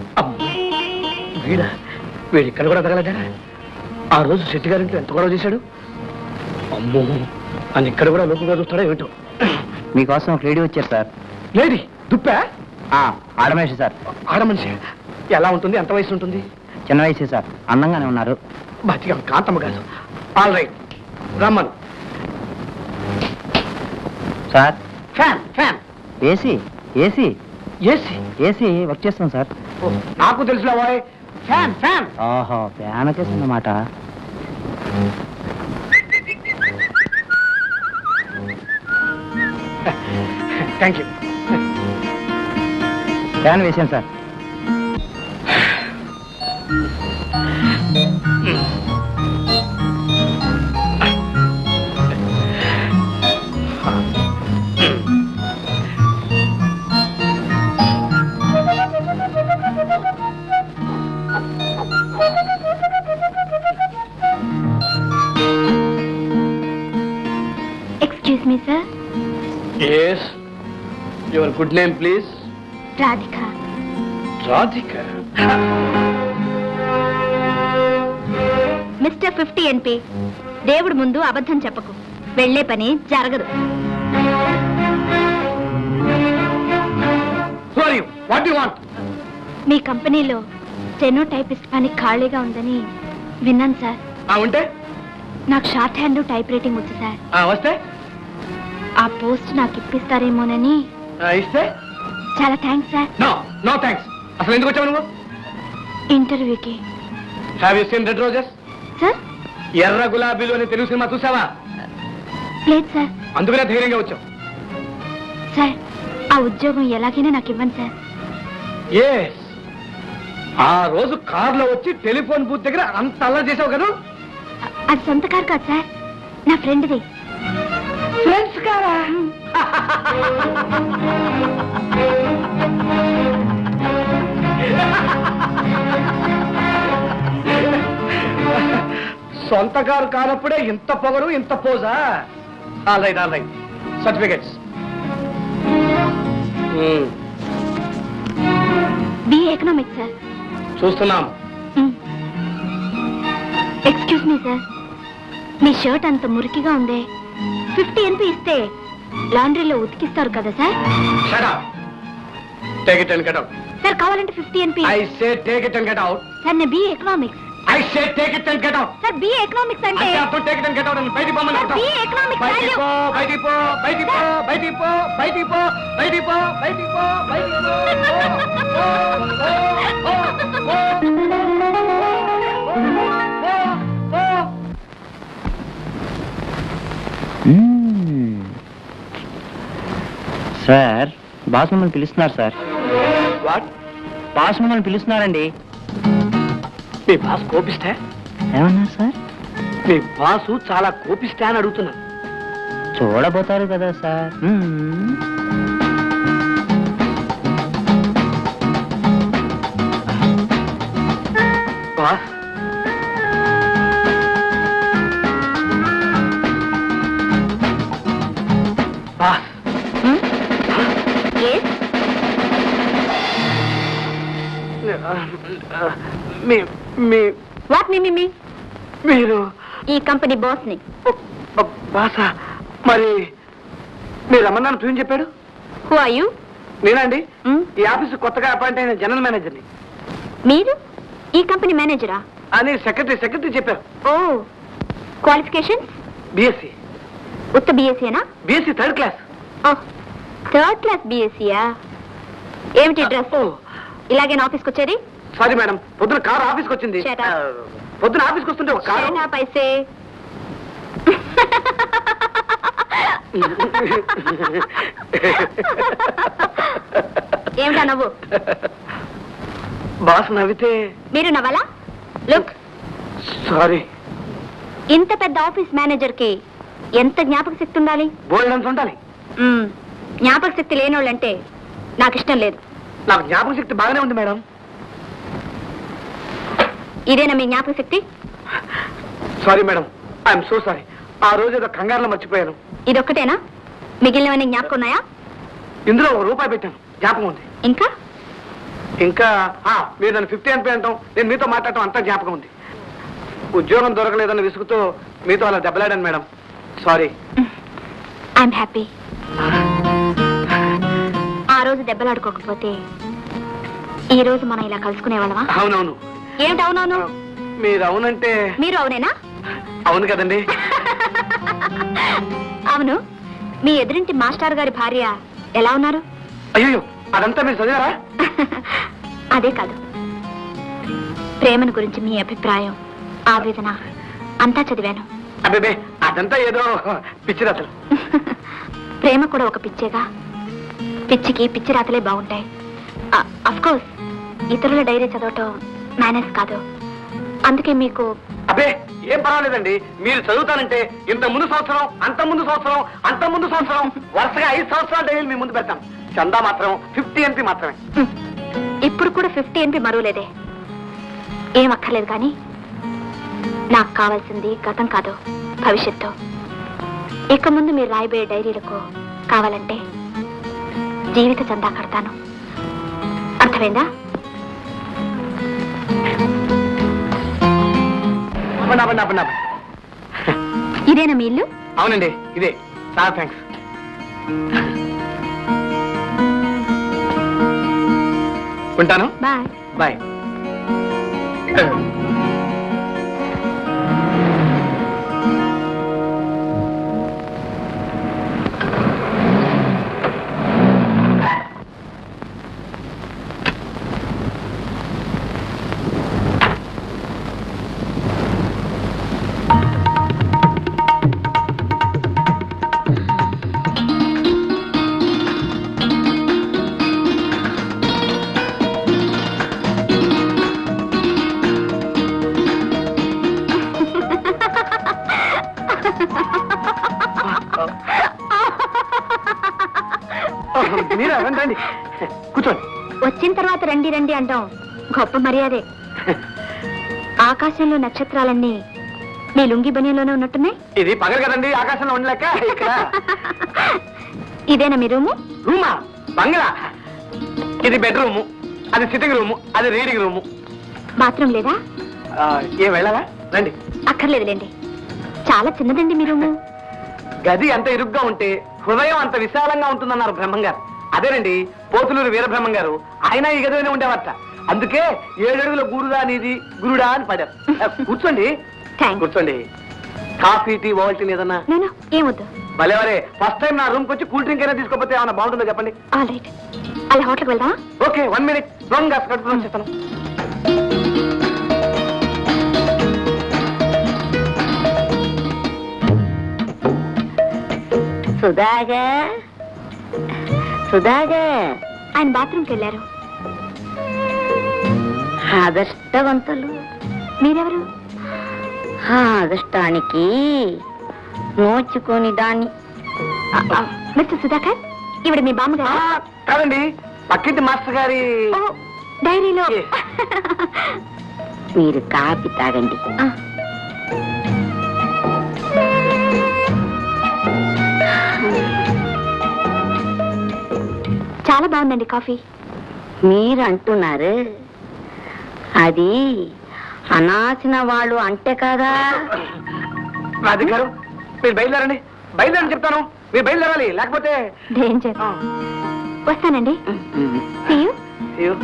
వీడా వీడు ఇక్కడ కూడా తగలడా? ఆ రోజు శెట్టి గారింట్లో ఎంత గొడవ చేశాడు. అమ్మో అని ఇక్కడ కూడా లోపుగా చూస్తాడా ఏమిటో. మీకోసం ఒక లేడీ వచ్చారు సార్. లేడీ దుప్పా? ఆడమేషి సార్. ఆడ మనిషి ఎలా ఉంటుంది? ఎంత వయసు ఉంటుంది? చిన్న వయసే సార్, అందంగానే ఉన్నారు. బతిగా కాంతమ్మ కాదు. ఆల్ రైట్ రమ్మను. Sir fan fan AC AC AC AC work చేస్తాం సార్. నాకు తెలుసులే బాయ్. ఫ్యాన్ ఫ్యాన్ ఓహో ఫ్యాన్ వచ్చేసిందన్నమాట. Thank you. ఫ్యాన్ వేసాను sir. Excuse me sir. Yes. Your good name, please. Radhika. Radhika. Mister 50 NP, దేవుడు ముందు అబద్ధం చెప్పకు. వెళ్లే పని జరగదు. Who are you? What do you want? మీ కంపెనీలో స్టెనో టైపిస్ట్ పని ఖాళీగా ఉందని విన్నాను సార్. ఉంటే నాకు షార్ట్ హ్యాండ్ టైప్ రైటింగ్ వచ్చు సార్. వస్తే ఆ పోస్ట్ నాకు ఇప్పిస్తారేమోనని. ఇస్తే చాలా thanks sir. No no thanks. అసలు ఎందుకు వచ్చావు నువ్వు? ఇంటర్వ్యూకి. Have you seen red roses? Sir ఎర్ర గులాబీలు అనే తెలుగు సినిమా చూసావా? లేదు సార్. అందుకనే ధైర్యంగా వచ్చావు. సార్ ఆ ఉద్యోగం ఎలాగైనా నాకు ఇవ్వండి సార్. ఎస్. ఆ రోజు కారులో వచ్చి టెలిఫోన్ బూత్ దగ్గర అంత అల్లరి చేసావు కదా. అది సొంత కారు కాదు సార్, నా ఫ్రెండ్ది. ఫ్రెండ్స్ కారా? సొంత కారు కానప్పుడే ఇంత పొగరు ఇంత పోజా? All right certificates. BA economics sir. చూస్తున్నాం. ఎక్స్క్యూజ్ మీ సార్, మీ షర్ట్ అంత మురికిగా ఉందే. 50 NP ఇస్తే లాండ్రీలో ఉతికిస్తారు కదా sir. Shut up. Take it and get out. Sir కావాలంటే 50 NP. I say take it and get out. Sir నేను BA economics. I say take it and get out. Sir BA economics అంటే అంటే అర్థం take it and get out అని బయటికి పోమని అర్థం. BA economics బయటికి పో, value. బయటికి పో, బయటికి పో, బయటికి పో, బయటికి పో, బయటికి పో, బయటికి పో, బయటికి సార్ బాస్ మిమ్మల్ని పిలుస్తున్నారు సార్. వాట్? బాస్ మిమ్మల్ని పిలుస్తున్నారండి. మీ బాస్ కోపిస్తే? ఏమన్నారు సార్? మీ బాసు చాలా కోపిస్తే అని అడుగుతున్నాను. చూడబోతారు కదా సార్. బాస్ బాస్ మీ మీ వాట్ మీ మీరు ఈ కంపెనీ బాస్ ని. బాసా? మరి మీరు రమ్మన్నాను ప్యూన్ చెప్పాడు. Who are you? నేనండి ఈ ఆఫీసు కొత్తగా అపాయింట్ అయిన జనరల్ మేనేజర్ని. మీరు ఈ కంపెనీ మేనేజరా? అని సెక్రటరీ చెప్పారు. ఓ క్వాలిఫికేషన్స్? బిఎస్సి. ఉత్త బిఎస్సీనా? BSc 3rd class. ఓ 3rd క్లాస్ బిఎస్సీయా? ఏమిటి డ్రెస్? ఇలాగే ఆఫీస్కి వచ్చేది? సారీ మేడం, పొద్దున కారు ఆఫీస్కి వచ్చింది. Shut up. పొద్దున ఆఫీస్కి వస్తుంటే ఒక car. Shut up, I say. ఏమిటా నవ్వు? బాస్ నవ్వితే మీరు నవ్వాలా? Look, sorry. ఇంత పెద్ద ఆఫీస్ మేనేజర్ కి ఎంత జ్ఞాపక శక్తి ఉండాలి? బోల్డంత ఉండాలి. జ్ఞాపక శక్తి లేనోళ్ళంటే నాకు ఇష్టం లేదు. నాకు జ్ఞాపక శక్తి బాగానే ఉంది మేడం. ఇదేనా మీ జ్ఞాపక శక్తి? Sorry madam, I'm so sorry. ఆ రోజు ఏదో కంగారులో మర్చిపోయాను. ఇంకా మీరు నన్ను 50 NP అంటాం, నేను మీతో మాట్లాడటం అంతా జ్ఞాపకం ఉంది. ఉద్యోగం దొరకలేదన్న విసుగుతో మీతో అలా దెబ్బలాడాను మేడం. సారీ. I'm happy. ఆ రోజు దెబ్బలాడుకోకపోతే ఈ రోజు మనం ఇలా కలుసుకునేవాళ్ళమా? అవునవును. ఏమిటి అవునవును? మీరు అవునంటే మీరు అవునేనా? అవును కదండి. అవును. మీ ఎదురింటి మాస్టర్ గారి భార్య ఎలా ఉన్నారు? అయ్యో, అదంతా మీరు చదివారా? అదే కాదు, ప్రేమను గురించి మీ అభిప్రాయం, ఆవేదన అంతా చదివాను. అబ్బే, అదంతా ఏదో పిచ్చిరాతలు. ప్రేమ కూడా ఒక పిచ్చేగా. పిచ్చికి పిచ్చి రాతలే బాగుంటాయి. అఫ్ కోర్స్ ఇతరుల డైరీ చదవటం మేనేజ్ కాదు. అందుకే మీకు అబ్బే ఏం పర్వాలేదండి. మీరు చదువుతానంటే ఇంత ముందు సంవత్సరం, అంత ముందు సంవత్సరం, అంత ముందు సంవత్సరం, వరుసగా 5 సంవత్సరాల డైరీలు మీ ముందు పెడతాం. చందా మాత్రం 50 NP మాత్రమే. ఇప్పుడు కూడా 50 NP మరువలేదే. ఏం అక్కర్లేదు కానీ నాకు కావాల్సింది గతం కాదు, భవిష్యత్తు. ఇక ముందు మీరు రాయబోయే డైరీలకు కావాలంటే జీవిత చందా కడతాను. అర్థమైందా? ఇదేనా మీ ఇల్లు? అవునండి, ఇదే. చాలా థ్యాంక్స్. ఉంటాను. బాయ్. బాయ్. మీరా? రండి, కూర్చోండి. వచ్చిన తర్వాత రండి రండి అంటాం గొప్ప మర్యాదే. ఆకాశంలో నక్షత్రాలన్నీ నీ లుంగి బనీలోనే ఉన్నట్టున్నాయి. ఇది పగలు కదండి, ఆకాశంలో ఉండలేక ఇక్కడ. ఇదేనా మీ రూము? రూమా? బంగ్లా. ఇది బెడ్రూము, అది సిట్టింగ్ రూము, అది రీడింగ్ రూము. బాత్రూమ్ లేదా? ఏ వెళ్ళాలా? రండి. అక్కర్లేదులేండి, చాలా చిన్నదండి మీ రూము. గది అంత ఇరుగ్గా ఉంటే హృదయం అంత విశాలంగా ఉంటుందన్నారు బ్రహ్మంగారు. అదేనండి పోతులూరు వీరబ్రహ్మం గారు. ఆయన ఈ గదిలోనే ఉండేవారట. అందుకే 7 అడుగుల గూడుగా నీది గురుడా అని పడారు. కూర్చోండి. థ్యాంక్స్. కూర్చోండి. కాఫీ, టీ, ఓవల్టీ ఏదన్నా? నేను ఏమొద్దు. భలేవరే, ఫస్ట్ టైం నా రూమ్కి వచ్చి కూల్ డ్రింక్ అయినా తీసుకోకపోతే ఏమన్నా బాగుంటుందో చెప్పండి. All right. అలా హోటల్కి వెళ్దామా? Okay, 1 minute. దొంగ కట్టుకుని వచ్చేస్తాను. సుధాగా ఆయన బాత్రూమ్కి వెళ్ళారు. అదృష్టవంతులు. మీరెవరు? అదృష్టానికి నోచుకొని దాన్ని. మిస్టర్ సుధాకర్, ఇవిడ మీ బామ్మగారు? కాదండి, పక్కింటి మాస్టర్ గారి డైరీలో. Yes. మీరు కాపీ తాగండి. చాలా బాగుందండి కాఫీ. మీరు అంటున్నారు, అది అనాసిన వాళ్ళు అంటే కదా. రాధిక గారు, మీరు బయలుదేరండి. బయలుదేరని చెప్తాను. మీరు బయలుదేరాలి, లేకపోతే డేంజర్. వస్తానండి. See you. See you.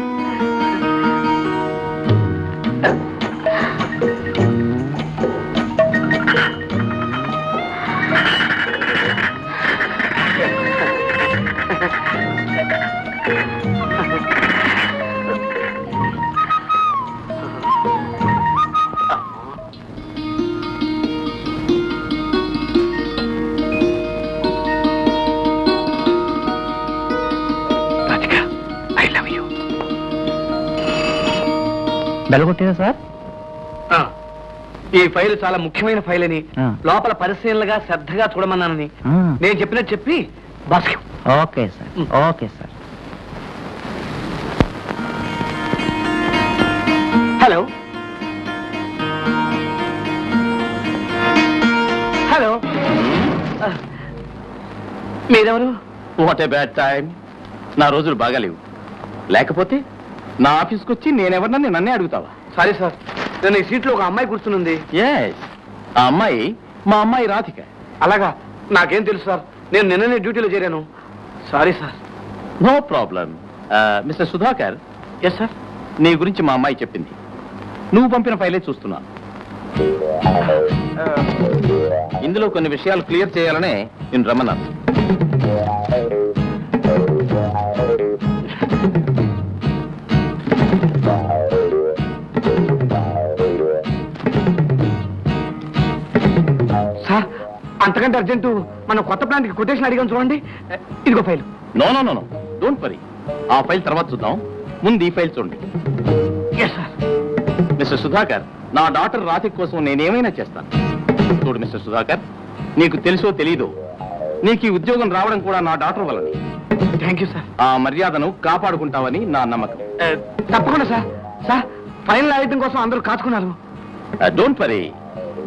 బెల్లగొట్టినా సార్? ఈ ఫైల్ చాలా ముఖ్యమైన ఫైల్ అని, లోపల పరిశీలనగా శ్రద్ధగా చూడమన్నానని నేను చెప్పినట్టు చెప్పి boss. Okay sir, okay sir. Hello hello, మీరెవరు? What a bad time. నా రోజులు బాగాలేవు. లేకపోతే నా ఆఫీస్కి వచ్చి నేనెవరినని నన్నే అడుగుతావా? సారీ సార్, నేను ఈ సీట్లో ఒక అమ్మాయి కూర్చునుంది. ఎస్, ఆ అమ్మాయి మా అమ్మాయి రాధిక. అలాగా? నాకేం తెలుసు సార్, నేను నిన్ననే డ్యూటీలో చేరాను. Sorry sir. No problem. Mister Sudhakar. Yes sir. నీ గురించి మా అమ్మాయి చెప్పింది. నువ్వు పంపిన ఫైలే చూస్తున్నా. ఇందులో కొన్ని విషయాలు క్లియర్ చేయాలనే నేను రమ్మన్నాను. సార్, అంతకంటే అర్జెంటు మనం కొత్త ప్లాంట్కి కొటేషన్ అడిగాం చూడండి. ఇదిగో file. No no no no, don't worry. ఆ ఫైల్ తర్వాత చూద్దాం, ముందు ఈ ఫైల్ చూడండి. Yes sir. మిస్టర్ సుధాకర్, నా డాటర్ రాధిక కోసం నేనేమైనా చేస్తాను. చూడు మిస్టర్ సుధాకర్, నీకు తెలుసో తెలీదో నీకు ఈ ఉద్యోగం రావడం కూడా నా డాటర్ వల్లనే. Thank you sir. ఆ మర్యాదను కాపాడుకుంటావని నా నమ్మకం. తప్పకుండా సార్. సార్, ఫైనల్ ఐటమ్ కోసం అందరూ కాచుకున్నారు. Don't worry.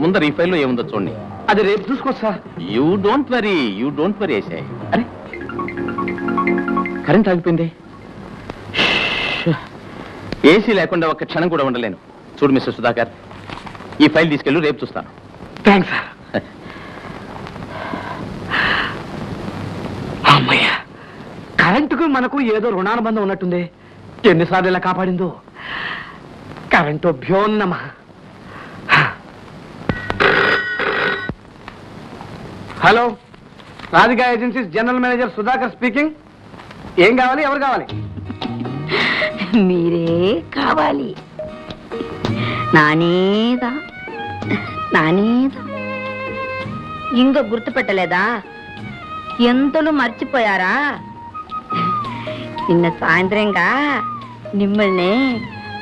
ముందర ఈ ఫైల్లో ఏముందో చూడండి. అది రేపు చూసుకోవచ్చు సార్. యూ డోంట్ వరీ ఏసే. అరే, కరెంట్ ఆగిపోయింది. ఏసీ లేకుండా ఒక్క క్షణం కూడా ఉండలేను. చూడు మిస్టర్ సుధాకర్, ఈ ఫైల్ తీసుకెళ్ళు, రేపు చూస్తాను. Thanks sir. అమ్మయ్య, కరెంటుకు మనకు ఏదో రుణానుబంధం ఉన్నట్టుంది. ఎన్నిసార్లు ఇలా కాపాడిందో. కరెంటు భ్యోన్నమా. Hello, Radhika agencies general manager Sudhakar speaking. ఏం కావాలి? ఎవరు కావాలి? మీరే కావాలి. నానేదా ఇంకా గుర్తుపెట్టలేదా? ఎంతలో మర్చిపోయారా? నిన్న సాయంత్రంగా మిమ్మల్ని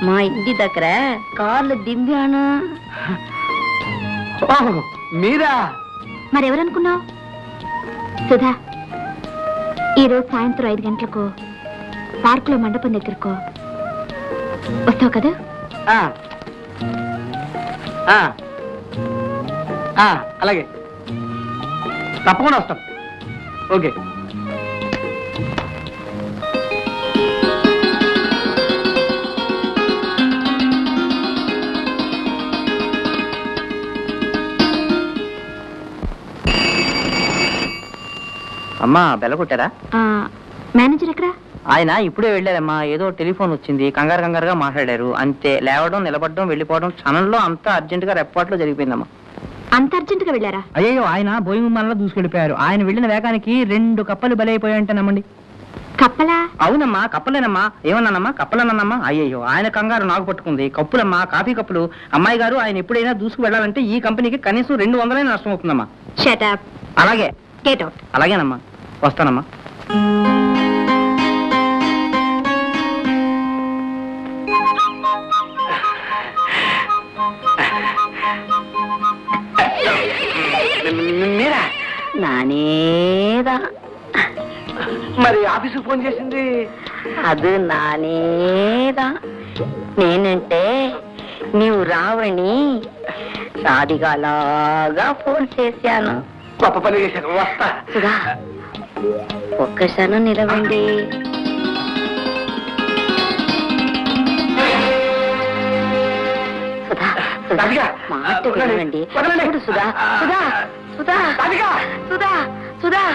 మా ఇంటి దగ్గర కార్లు దింపాను. ఓహ్, మీరా? మరెవరనుకున్నావు? సుధా, ఈరోజు సాయంత్రం 5 గంటలకు పార్కులో మండపం దగ్గరకో వస్తావు కదా? ఆ. ఆ. ఆ, అలాగే, తప్పకుండా వస్తాం. ఓకే. అమ్మా బెల్ల కొట్టారా? మేనేజర్ ఎక్కడా? ఆయన ఇప్పుడే వెళ్ళారమ్మా. ఏదో టెలిఫోన్ వచ్చింది, కంగారుగా మాట్లాడారు అంతే. లేవడం, నిలబడడం, వెళ్ళిపోవడం క్షణంలో అంతా అర్జెంటుగా రెప్పాట్లో జరిగిపోయిందమ్మా. అంత అర్జెంటుగా వెళ్ళారా? అయ్యో, ఆయన బోయింగ్ విమానంలో దూసుకెళ్ళిపోయారు. ఆయన వెళ్ళిన వేగానికి 2 కప్పలు బలైపోయాయంటేనమ్మండి. కప్పలా? అవునమ్మా, కప్పలేనమ్మా. ఏమన్నానమ్మా? కప్పలేనమ్మా. అయ్యయ్యో, ఆయన కంగారు నాకు పట్టుకుంది. కప్పులమ్మా, కాఫీ కప్పులు. అమ్మాయి గారు, ఆయన ఎప్పుడైనా దూసుకు వెళ్ళాలంటే ఈ కంపెనీకి కనీసం 200 నష్టం అవుతుందమ్మా. Shut up. అలాగే. Get out. అలాగేనమ్మా, వస్తానమ్మా. మీరా? నానేదా మరి ఆఫీసుకు ఫోన్ చేసింది? అది నానేదా. నేనంటే నీవు రావని రాధికలాగా ఫోన్ చేశాను. గొప్ప పని చేశాను. వస్తా. సుధా, ఒక్కసారి నిలవండి. సుధా, రాధిక, మాట వినండి. వదలండి. చూడు సుధా, సుధా, సుధా, రాధిక. సుధా, సుధా,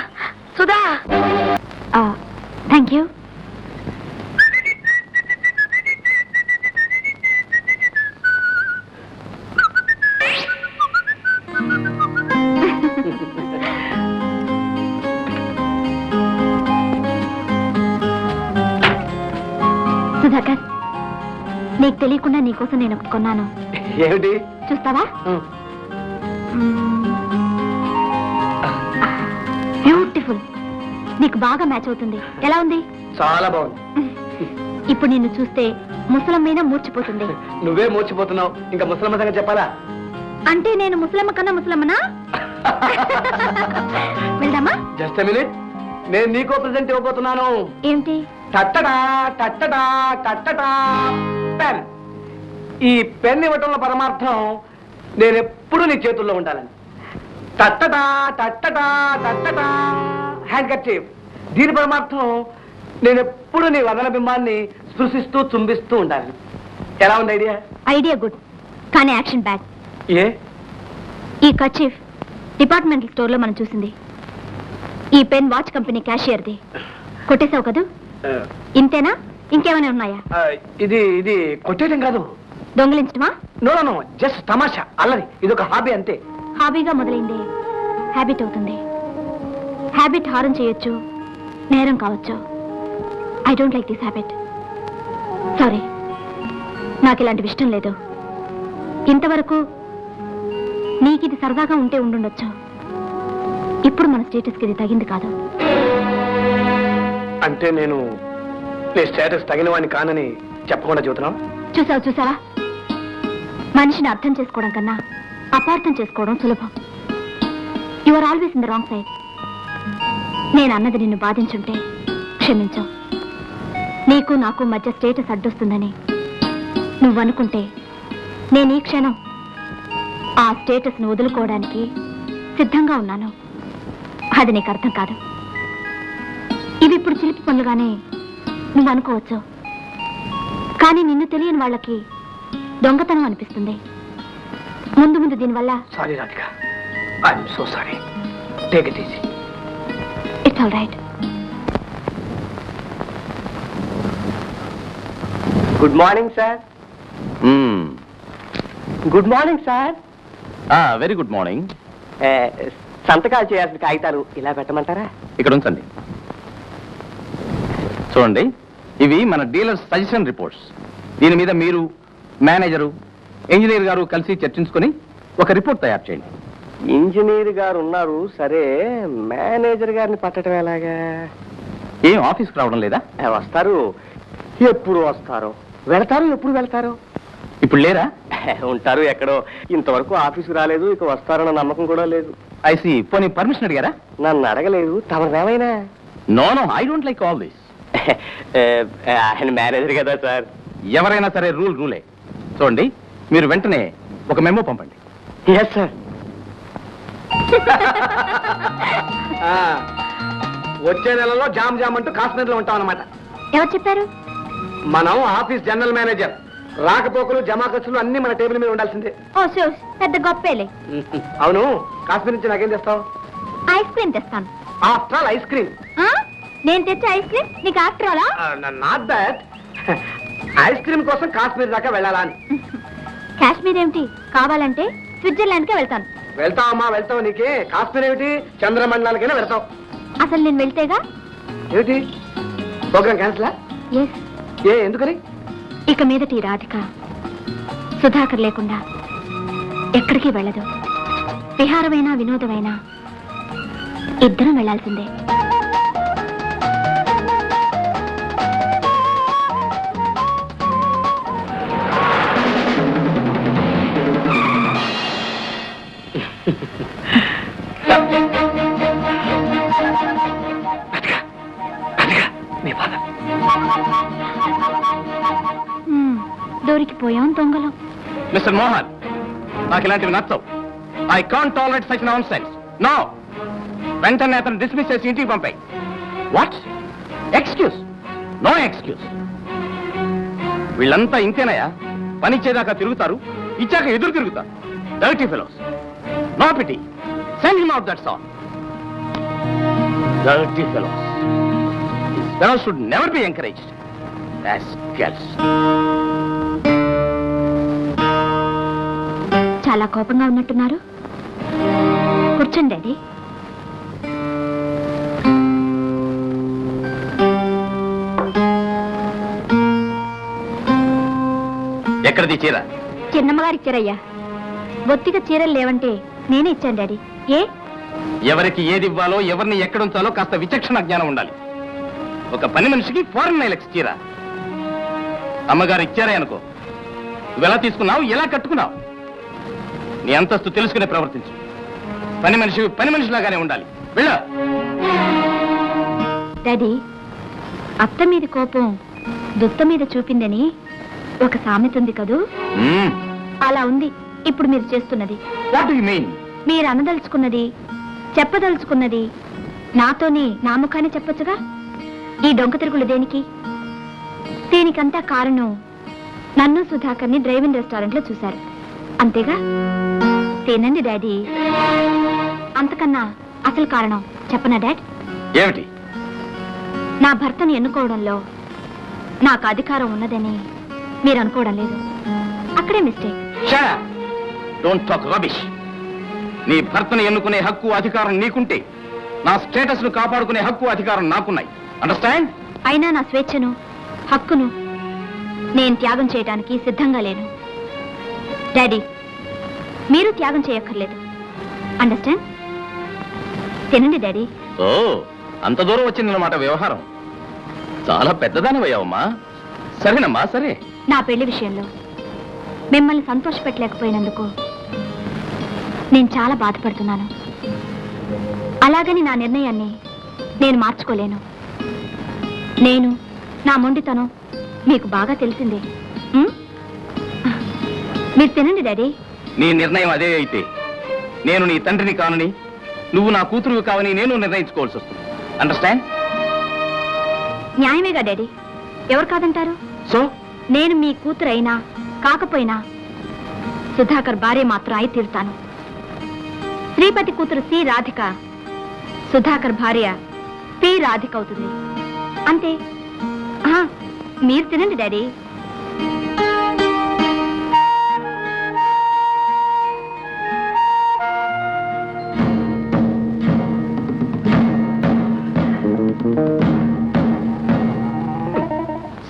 సుధా. Thank you. సుధాకర్, నీకు తెలియకుండా నీకోసం నేను ఒకటి కొన్నాను. ఏమిటి? చూస్తావా? బ్యూటిఫుల్. నీకు బాగా మ్యాచ్ అవుతుంది. ఎలా ఉంది? చాలా బాగుంది. ఇప్పుడు నిన్ను చూస్తే ముసలమ్మైనా మూర్చిపోతుంది. నువ్వే మూర్చిపోతున్నావు, ఇంకా ముసలమ్మ సంగతి చెప్పాలా? అంటే నేను ముసలమ్మ కన్నా ముసలమ్మనా? వెళ్దామా? జస్ట్ మినిట్, నేను నీకో ప్రెజెంట్ ఇవ్వబోతున్నాను. ఏమిటి? టట్టడా టట్టడా టట్టడా పెన్. ఈ పెన్ ఇవ్వటంలో పరమార్థం నేను ఎప్పుడు నీ చేతుల్లో ఉండాలని. టట్టడా టట్టడా టట్టడా హ్యాండ్ కర్చీఫ్. దీని పరమార్థం నేను ఎప్పుడు నీ వదన బింబాన్ని స్పృశిస్తూ చుంబిస్తూ ఉండాలి. ఎలా ఉంది ఐడియా? ఐడియా గుడ్, కానీ యాక్షన్ బ్యాడ్. ఏ? ఈ కచీఫ్ డిపార్ట్మెంటల్ స్టోర్ లో మనం చూసింది. ఈ పెన్ వాచ్ కంపెనీ క్యాషియర్ది. కొట్టేశావు కదూ? ఇంతేనా, ఇంకేమైనా ఉన్నాయా? ఇది ఇది కొట్టేయడం కాదు, దొంగలించడమా? నో నో, జస్ట్ తమాషా, అల్లరి. ఇది ఒక హాబీ అంతే. హాబీగా మొదలైంది హ్యాబిట్ అవుతుంది. హ్యాబిట్ హారం చేయొచ్చు, నేరం కావచ్చు. I don't like this habit. Sorry, నాకు ఇలాంటివి ఇష్టం లేదు. ఇంతవరకు నీకు ఇది సరదాగా ఉంటే ఉండుండొచ్చు. ఇప్పుడు మన స్టేటస్కి ఇది తగింది కాదు. అంటే నేను నీ స్టేటస్ తగిన వాడిని కానని చెప్పకుండా చెబుతున్నావు? చూసావా, మనిషిని అర్థం చేసుకోవడం కన్నా అపార్థం చేసుకోవడం సులభం. You are always in the wrong side. నేను అన్నది నిన్ను బాధించుంటే క్షమించు. నీకు నాకు మధ్య స్టేటస్ అడ్డొస్తుందని నువ్వు అనుకుంటే నేను ఈ క్షణం ఆ స్టేటస్ను వదులుకోవడానికి సిద్ధంగా ఉన్నాను. అది నీకు అర్థం కాదు. ఇవి ఇప్పుడు చిలిపి పనులుగానే నువ్వు అనుకోవచ్చు, కానీ నిన్ను తెలియని వాళ్ళకి దొంగతనం అనిపిస్తుంది. ముందు ముందు దీనివల్ల. Sorry Radhika, I'm so sorry. Take it easy. It's all right. Good morning sir. Good morning sir. Very good morning. సంతకాలు చేయాల్సిన కాగితాలు ఇలా పెట్టమంటారా? ఇక్కడ ఉంచండి. చూడండి, ఇవి మన డీలర్స్ సజెషన్ రిపోర్ట్స్. దీని మీద మీరు, మేనేజరు, ఇంజనీర్ గారు కలిసి చర్చించుకొని ఒక రిపోర్ట్ తయారు చేయండి. ఇంజనీర్ గారు ఉన్నారు సరే, మేనేజర్ గారిని పట్టడం ఎలాగా? ఏం ఆఫీస్కి రావడం లేదా? వస్తారు. ఎప్పుడు వస్తారు, వెళతారు, ఎప్పుడు వెళ్తారు? ఇప్పుడు లేరా? ఉంటారు ఎక్కడో. ఇంతవరకు ఆఫీస్కి రాలేదు, ఇక వస్తారన్న నమ్మకం కూడా లేదు. ఐసి, పోనీ పర్మిషన్ అడిగారా? నన్ను అడగలేదు. తమరేమైనా? No no, I don't like all this. ఆయన మేనేజర్ కదా సార్. ఎవరైనా సరే రూలే. చూడండి, మీరు వెంటనే ఒక మెమో పంపండి. Yes sir. వచ్చే నెలలో జామ్ అంటూ కాశ్మీర్లో ఉంటాం అన్నమాట. ఎవరు చెప్పారు? మనం ఆఫీస్ జనరల్ మేనేజర్. రాకపోకలు, జమా ఖర్చులు అన్ని మన టేబుల్ మీద ఉండాల్సిందే. ఓ షూస్, పెద్ద గొప్పేలే. అవును, కాశ్మీర్ నుంచి నాకేం తెస్తావు? ఐస్ క్రీమ్ తెస్తాను. After all ice cream. నేను తెచ్చే ఐస్ క్రీమ్ నీకు ఆఫ్టర్ ఆలా? Not that. ఐస్ క్రీమ్ కోసం కాశ్మీర్ దాకా వెళ్ళాలా అని. కాశ్మీర్ ఏమిటి, కావాలంటే స్విట్జర్లాండ్కే వెళ్తాను. వెళ్తావమ్మా, వెళ్తావు. నీకే కాశ్మీర్ ఏమిటి, చంద్రమండలానికైనా వెళ్తావు. అసలు నేను వెళ్తేగా. ఏమిటి, ప్రోగ్రామ్ క్యాన్సిలా? ఎస్. ఎందుకని? ఇక మీదటి ఈ రాధిక సుధాకర్ లేకుండా ఎక్కడికి వెళ్ళదు. విహారమైనా వినోదమైనా ఇద్దరం వెళ్లాల్సిందే. దొరికిపోయాం దొంగలం. మిస్టర్ మోహన్, నాకు ఇలాంటివి నచ్చవు. I can't tolerate such nonsense. No, వెంటనే అతను డిస్మిస్ చేసి ఇంటికి పంపాయి. What excuse? No excuse. వీళ్ళంతా ఇంతేనయా? పనిచ్చేదాకా తిరుగుతారు, ఇచ్చాక ఎదురు తిరుగుతారు. Dirty fellows. No pity. Send him out, that's all. Dirty fellows. Fellows should never be encouraged. Rascals. చాలా కోపంగా ఉన్నట్టున్నారు. కూర్చోండి డాడీ. ఎక్కడిది చీర? చిన్నమ్మగారు ఇచ్చారయ్యా. బొత్తిగా చీరలు లేవంటే నేనే ఇచ్చాను డాడీ. ఏ? ఎవరికి ఏది ఇవ్వాలో, ఎవరిని ఎక్కడుంచాలో కాస్త విచక్షణ జ్ఞానం ఉండాలి. ఒక పని మనిషికి ఫారెన్ నైలెక్స్ చీర అమ్మగారు ఇచ్చారే అనుకో, నువ్వు ఎలా తీసుకున్నావు, ఎలా కట్టుకున్నావు? నీ అంతస్తు తెలుసుకునే ప్రవర్తించు. పని మనిషిలాగానే ఉండాలి. వెళ్ళ. డాడీ, అత్త మీద కోపం దుత్త మీద చూపిందని ఒక సామెత ఉంది కదూ, అలా ఉంది ఇప్పుడు మీరు చేస్తున్నది. What do you mean? మీరు అనదలుచుకున్నది, చెప్పదలుచుకున్నది నాతోనే నా ముఖాన్ని చెప్పొచ్చుగా. ఈ డొంక తిరుగులు దేనికి? దీనికంతా కారణం నన్ను సుధాకర్ని డ్రైవింగ్ రెస్టారెంట్ లో చూశారు, అంతేగా? తినండి డాడీ. అంతకన్నా అసలు కారణం చెప్పనా డాడ్? ఏమిటి? నా భర్తను ఎన్నుకోవడంలో నాకు అధికారం ఉన్నదని మీరు అనుకోవడం లేదు. అక్కడే మిస్టేక్. Don't talk rubbish. నీ భర్తను ఎన్నుకునే హక్కు అధికారం నీకుంటే నా స్టేటస్ ను కాపాడుకునే హక్కు అధికారం నాకున్నాయి. అండర్స్టాండ్? అయినా నా స్వేచ్ఛను, హక్కును నేను త్యాగం చేయడానికి సిద్ధంగా లేను. డాడీ, మీరు త్యాగం చేయక్కర్లేదు. అండర్స్టాండ్? తినండి డాడీ. ఓ, అంత దూరం వచ్చిందన్నమాట వ్యవహారం. చాలా పెద్దదానివయ్యావమ్మా. సరేనమ్మా, సరే. నా పెళ్లి విషయంలో మిమ్మల్ని సంతోషపెట్టలేకపోయినందుకు నేను చాలా బాధపడుతున్నాను. అలాగని నా నిర్ణయాన్ని నేను మార్చుకోలేను. నేను, నా మొండితనం మీకు బాగా తెలిసిందే. మీరు తినండి డాడీ. నీ నిర్ణయం అదే అయితే నేను నీ తండ్రిని కానని, నువ్వు నా కూతురు కావని నేను నిర్ణయించుకోవాల్సి వస్తుంది. అండర్స్టాండ్? న్యాయమేగా డాడీ, ఎవరు కాదంటారు? సో నేను మీ కూతురు అయినా కాకపోయినా సుధాకర్ భార్య మాత్రం అయి తీరుతాను. శ్రీపతి కూతురు సి రాధిక, సుధాకర్ భార్య పి రాధిక అవుతుంది. అంతే. మీరు తినండి daddy.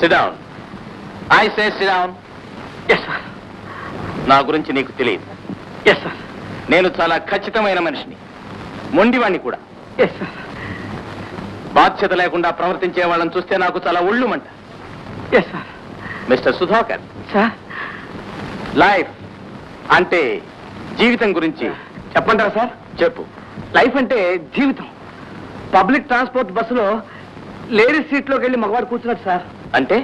Sit down. I say sit down. Yes, sir. నా గురించి నీకు తెలియదు. Yes, sir. నేను చాలా ఖచ్చితమైన మనిషిని, మొండివాణ్ణి కూడా. Yes, sir. బాధ్యత లేకుండా ప్రవర్తించే వాళ్ళని చూస్తే నాకు చాలా ఒళ్ళుమంట. Yes, sir. Mister Sudhakar, Sir. Life అంటే జీవితం గురించి చెప్పంటారా సార్? చెప్పు. లైఫ్ అంటే జీవితం. పబ్లిక్ ట్రాన్స్పోర్ట్ బస్సులో లేడీస్ సీట్లోకి వెళ్ళి మగవాడు కూర్చున్నాడు సార్. అంటే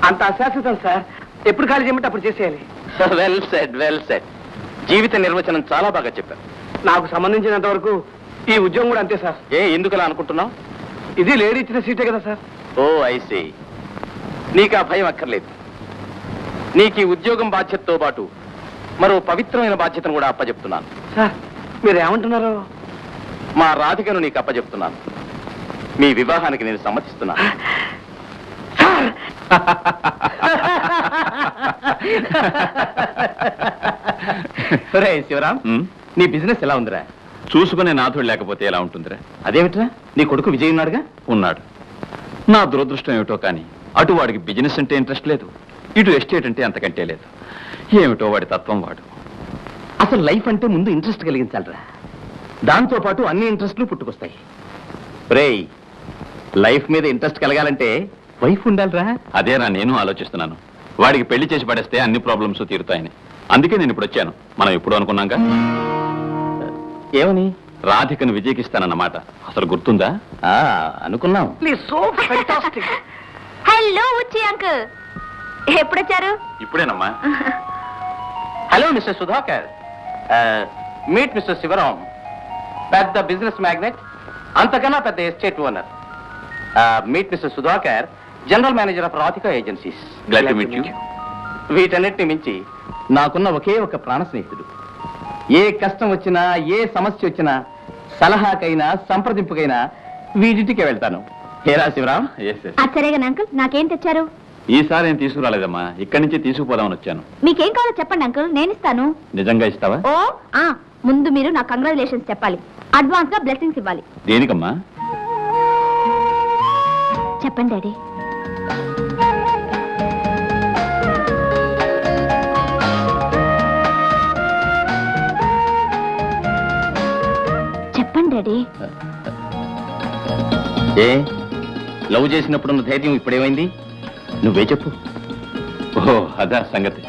అంత అశాశ్వతం సార్. ఎప్పుడు ఖాళీ చేయమంటే అప్పుడు చేసేయాలి. Well said, well said. జీవిత నిర్వచనం చాలా బాగా చెప్పారు. నాకు సంబంధించినంత వరకు ఈ ఉద్యోగం కూడా అంతే సార్. ఎందుకలా అనుకుంటున్నావు? ఇది లేడీ ఇచ్చిన సీటే కదా సార్. ఓ ఐసీ. నీకు ఆ భయం అక్కర్లేదు. నీకు ఈ ఉద్యోగం బాధ్యతతో పాటు మరో పవిత్రమైన బాధ్యతను కూడా అప్పచెప్తున్నాను. సార్, మీరు ఏమంటున్నారు? మా రాధికను నీకు అప్పచెప్తున్నాను. మీ వివాహానికి నేను సమ్మతిస్తున్నాను. సార్, సరే శివరాం, నీ బిజినెస్ ఎలా ఉందిరా? చూసుకునే నాథుడు లేకపోతే ఎలా ఉంటుందిరా? అదేమిట్రా, నీ కొడుకు విజయ్ ఉన్నాడుగా? ఉన్నాడు. నా దురదృష్టం ఏమిటో కానీ అటు వాడికి బిజినెస్ అంటే ఇంట్రెస్ట్ లేదు, ఇటు ఎస్టేట్ అంటే అంతకంటే లేదు. ఏమిటో వాడి తత్వం వాడు. అసలు లైఫ్ అంటే ముందు ఇంట్రెస్ట్ కలిగించాలరా. దాంతో పాటు అన్ని ఇంట్రెస్ట్లు పుట్టుకొస్తాయి. రేయ్, లైఫ్ మీద ఇంట్రెస్ట్ కలగాలంటే వైఫ్ ఉండాలిరా. అదేరా నేను ఆలోచిస్తున్నాను. వాడికి పెళ్లి చేసి పడేస్తే అన్ని ప్రాబ్లమ్స్ తీరుతాయని. అందుకే నేను ఇప్పుడు వచ్చాను. మనం ఎప్పుడు అనుకున్నాంగా. ఏమని? రాధికను విజయ్కి ఇస్తానన్నమాట. అసలు గుర్తుందా? అనుకున్నాం. So fantastic. హలో ఉచ్చి అంకుల్, ఎప్పుడొచ్చారు? ఇప్పుడేనమ్మా. Hello mister Sudhakar, meet mister Shivaram, పెద్ద బిజినెస్ మ్యాగ్నెట్, అంతకన్నా పెద్ద estate owner. Meet mister Sudhakar, general manager of Radhika agencies. Glad to meet you. వీటన్నిటిని మించి నాకున్న ఒకే ఒక ప్రాణ స్నేహితుడు. ఏ కష్టం వచ్చినా, ఏ సమస్య వచ్చినా, సలహాకైనా సంప్రదింపుకైనా వీడింటికే వెళ్తాను. హేరా శివరాం. Yes, yes. సరేగా అంకుల్, నాకేం తెచ్చారు? ఈసారి నేను తీసుకురాలేదమ్మా, ఇక్కడి నుంచి తీసుకుపోదామని వచ్చాను. మీకేం కావాలో చెప్పండి అంకుల్, నేను ఇస్తాను. నిజంగా ఇస్తావా? ఓ ముందు మీరు నా కంగ్రాచులేషన్స్ చెప్పాలి, అడ్వాన్స్ గా బ్లెస్సింగ్స్ ఇవ్వాలి. దేనికమ్మా? చెప్పండి డాడీ. చెప్పండి డాడీ. ఏ లవ్ చేసినప్పుడున్న ధైర్యం ఇప్పుడేమైంది? నువ్వే చెప్పు. ఓహో, అదా సంగతి.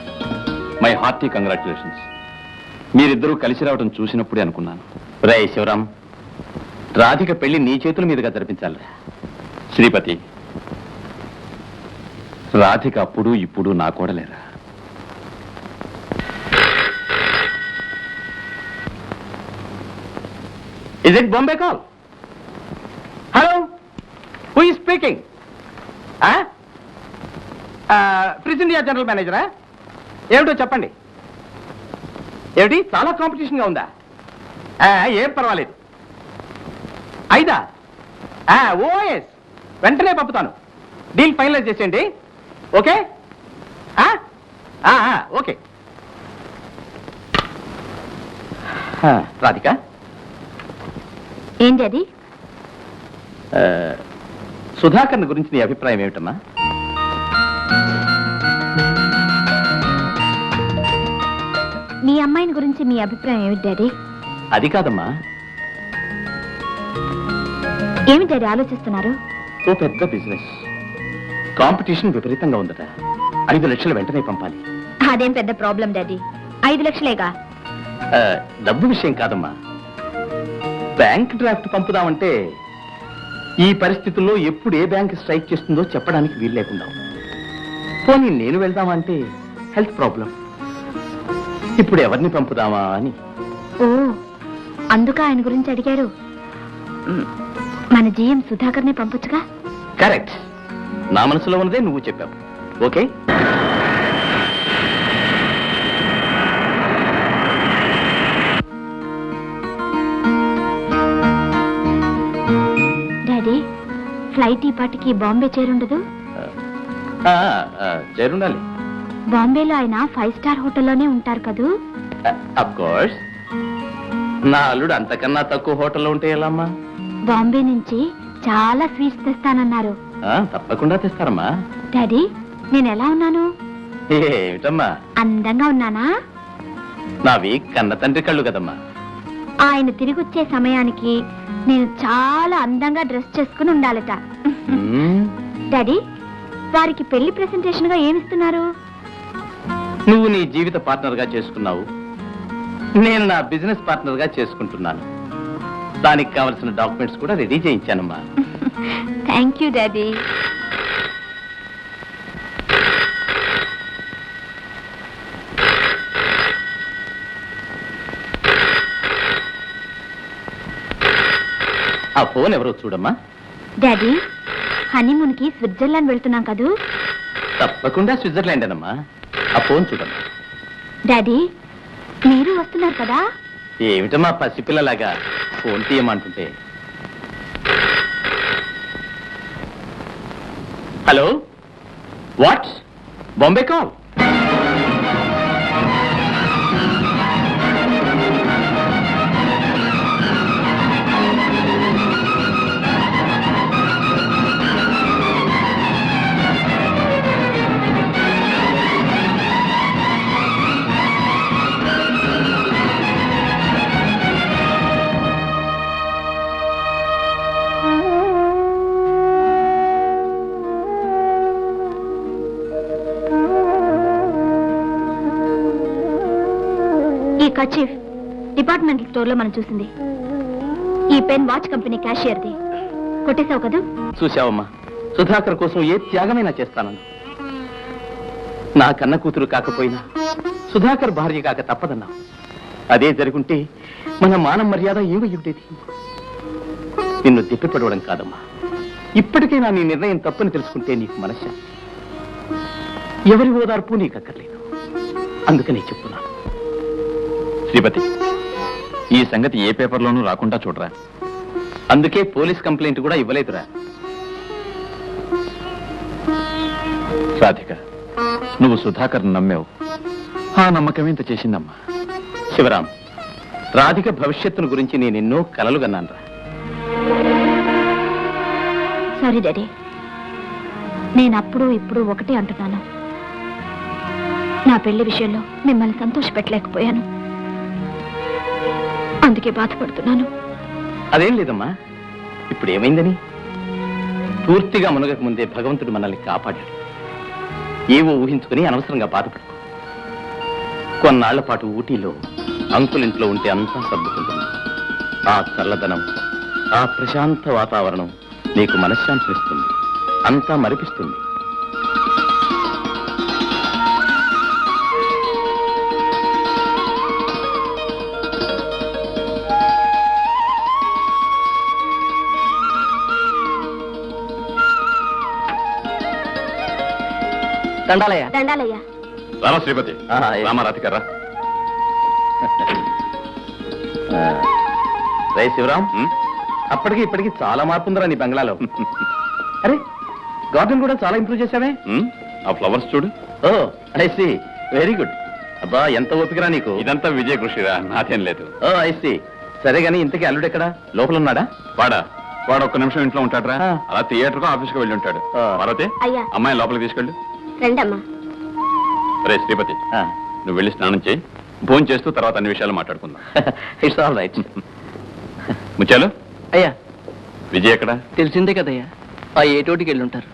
My hearty congratulations. మీరిద్దరూ కలిసి రావడం చూసినప్పుడే అనుకున్నాను. రే శివరాం, రాధిక పెళ్లి నీ చేతుల మీదుగా జరిపించాలి. శ్రీపతి, రాధిక అప్పుడు ఇప్పుడు నా కోడలేరా? Is it Bombay call? Hello, who is speaking. Fridge India general మేనేజరా? ఏమిటో చెప్పండి. ఏమిటి చాలా కాంపిటీషన్గా ఉందా? ఏం పర్వాలేదు. 5 ఓఎస్ వెంటనే పంపుతాను. డీల్ ఫైనలైజ్ చేసేయండి. Okay okay. రాధిక, ఏంటి అది? సుధాకర్ గురించి నీ అభిప్రాయం ఏమిటమ్మా? మీ అమ్మాయిని గురించి మీ అభిప్రాయం ఏమిటి డాడీ? అది కాదమ్మా, ఏమిటి డాడీ ఆలోచిస్తున్నారు? ఓ పెద్ద బిజినెస్, కాంపిటీషన్ విపరీతంగా ఉందట. 5 లక్షలు వెంటనే పంపాలి. అదేం పెద్ద ప్రాబ్లం డాడీ, 5 లక్షలేగా. డబ్బు విషయం కాదమ్మా, బ్యాంక్ డ్రాఫ్ట్ పంపుదామంటే ఈ పరిస్థితుల్లో ఎప్పుడు ఏ బ్యాంక్ స్ట్రైక్ చేస్తుందో చెప్పడానికి వీలు లేకుండా. పోనీ నేను వెళ్దామంటే హెల్త్ ప్రాబ్లం. ఇప్పుడు ఎవరిని పంపుదామా అని. ఓ, అందుక ఆయన గురించి అడిగారు. మన జీఎం సుధాకర్ని పంపొచ్చుగా. కరెక్ట్, నా మనసులో ఉన్నదే నువ్వు చెప్పావు. ఓకే. డాడీ, ఫ్లైట్ ఈ పాటికి బాంబే చేరుండదు? చేరుండాలి. బాంబేలో ఆయన 5 స్టార్ హోటల్లోనే ఉంటారు కదూ? Of course. నా అల్లుడు అంతకన్నా తక్కువ హోటల్లో ఉంటే ఎలా అమ్మా? బాంబే నుంచి చాలా స్వీట్స్ తెస్తానన్నారు. తప్పకుండా తెస్తారమ్మా. డాడీ, నేను ఎలా ఉన్నాను? ఏమిటమ్మా? అందంగా ఉన్నానా? నావి కన్న తండ్రి కళ్ళు కదమ్మా. ఆయన తిరిగి వచ్చే సమయానికి నేను చాలా అందంగా డ్రెస్ చేసుకుని ఉండాలట. డాడీ, వారికి పెళ్లి ప్రెసెంటేషన్ గా ఏమిస్తున్నారు? నువ్వు నీ జీవిత పార్ట్నర్ గా చేసుకున్నావు, నేను నా బిజినెస్ పార్ట్నర్ గా చేసుకుంటున్నాను. దానికి కావలసిన డాక్యుమెంట్స్ కూడా రెడీ చేయించానమ్మా. Thank you daddy. ఆ ఫోన్ ఎవరో చూడమ్మా. డాడీ, హనీమూన్ కి స్విట్జర్లాండ్ వెళ్తున్నాం కదూ? తప్పకుండా స్విట్జర్లాండ్ అనమ్మా. ఆ ఫోన్ చూడమ్మా. డాడీ, మీరు వస్తున్నారు కదా? ఏమిటమ్మా పసిపిల్లలాగా ఫోన్ తీయమంటుంటే? Hello, what? బాంబే కాల్. ఈ కచీఫ్ డిపార్ట్మెంటల్ స్టోర్ లో మనం చూసింది. ఈ పెన్ వాచ్ కంపెనీ క్యాషియర్ది. కొట్టేశావు కదూ? చూశావమ్మా, సుధాకర్ కోసం ఏ త్యాగమైనా చేస్తానన్నా. నా కన్న కూతురు కాకపోయినా సుధాకర్ భార్య కాక తప్పదన్నా. అదే జరుగుంటే మన మానం మర్యాద ఏమై ఉండేది? నిన్ను తిప్పిపడవడం కాదమ్మా, ఇప్పటికైనా నీ నిర్ణయం తప్పని తెలుసుకుంటే నీకు మనశ్శాంతి. ఎవరి ఓదార్పు నీకు అక్కర్లేదు, అందుకనే చెప్తున్నాను. శ్రీపతి, ఈ సంగతి ఏ పేపర్లోనూ రాకుండా చూడరా. అందుకే పోలీస్ కంప్లైంట్ కూడా ఇవ్వలేదురా. రాధిక, నువ్వు సుధాకర్ నమ్మావు, ఆ నమ్మకం ఇంత చేసిందమ్మా. శివరాం, రాధిక భవిష్యత్తును గురించి నేను ఎన్నో కలలు కన్నానురా. సారీ డాడీ, నేను అప్పుడు ఇప్పుడు ఒకటే అంటున్నాను. నా పెళ్లి విషయంలో మిమ్మల్ని సంతోషపెట్టలేకపోయాను, అందుకే బాధపడుతున్నాను. అదేం లేదమ్మా, ఇప్పుడు ఏమైందని? పూర్తిగా మునగక ముందే భగవంతుడు మనల్ని కాపాడాడు. ఏవో ఊహించుకుని అనవసరంగా బాధపడకు. కొన్నాళ్ల పాటు ఊటీలో అంకులింట్లో ఉంటే అంతా సర్దుకుంటుంది. ఆ చల్లదనం, ఆ ప్రశాంత వాతావరణం నీకు మనశ్శాంతినిస్తుంది, అంతా మరిపిస్తుంది. దండాలయ్యా. దండాలయ్యా. రామా శ్రీపతి రామారాధికారా రే శివరాం, అప్పటికి ఇప్పటికి చాలా మార్పు ఉందిరా నీ బంగ్లాలో. అరే గార్డెన్ కూడా చాలా ఇంప్రూవ్ చేసావే. ఆ ఫ్లవర్స్ చూడు. ఓ ఐ సీ, వెరీ గుడ్. అబ్బా ఎంత ఓపికరా నీకు. ఇదంతా విజయ కృషిరా, నాదేం లేదు. ఓ ఐ సీ. సరే గానీ ఇంతకీ అల్లుడు ఎక్కడా? లోపల ఉన్నాడా? వాడు ఒక్క నిమిషం ఇంట్లో ఉంటాడరా, అలా థియేటర్ కు ఆఫీస్ కు వెళ్ళి ఉంటాడు. పార్వతి, అయ్యా. అమ్మాయి లోపలికి తీసుకెళ్ళు. రండమ్మా. రే శ్రీపతి, నువ్వు వెళ్ళి స్నానం చేయి, భోజనం చేస్తూ తర్వాత అన్ని విషయాలు మాట్లాడుకుందాం. It's all right. ముత్యాలు, అయ్యా విజయ్ ఎక్కడ? తెలిసిందే కదయ్యా, ఆ ఏటోటికి వెళ్ళి ఉంటారు.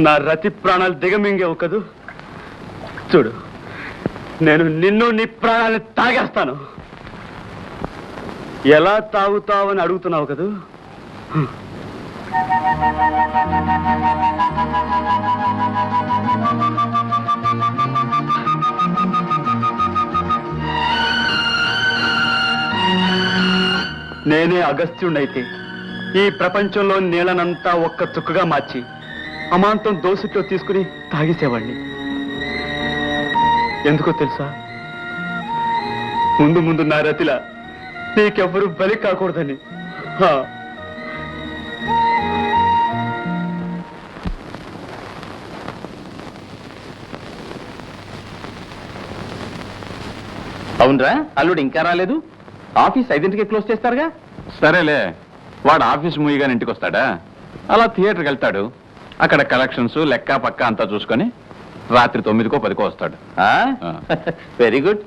నా రతి ప్రాణాలు దిగమింగేవు కదూ. చూడు, నేను నిన్ను నీ ప్రాణాలను తాగేస్తాను. ఎలా తాగుతావని అడుగుతున్నావు కదూ. నేనే అగస్త్యుడైతే ఈ ప్రపంచంలో నీళ్ళనంతా ఒక్క చుక్కగా మార్చి అమాంతం దోసిట్లో తీసుకుని తాగేసేవాడిని. ఎందుకో తెలుసా? ముందు ముందు నా రతిలా నీకెవ్వరూ బలి కాకూడదని. అవునరా, అల్లుడు ఇంకా రాలేదు. ఆఫీస్ 5ంటికి క్లోజ్ చేస్తారుగా. సరేలే, వాడు ఆఫీస్ మూయిగా ఇంటికి వస్తాడా, అలా థియేటర్కి వెళ్తాడు. అక్కడ కలెక్షన్స్ లెక్క పక్క అంతా చూసుకొని రాత్రి 9కో 10కో వస్తాడు. Very good.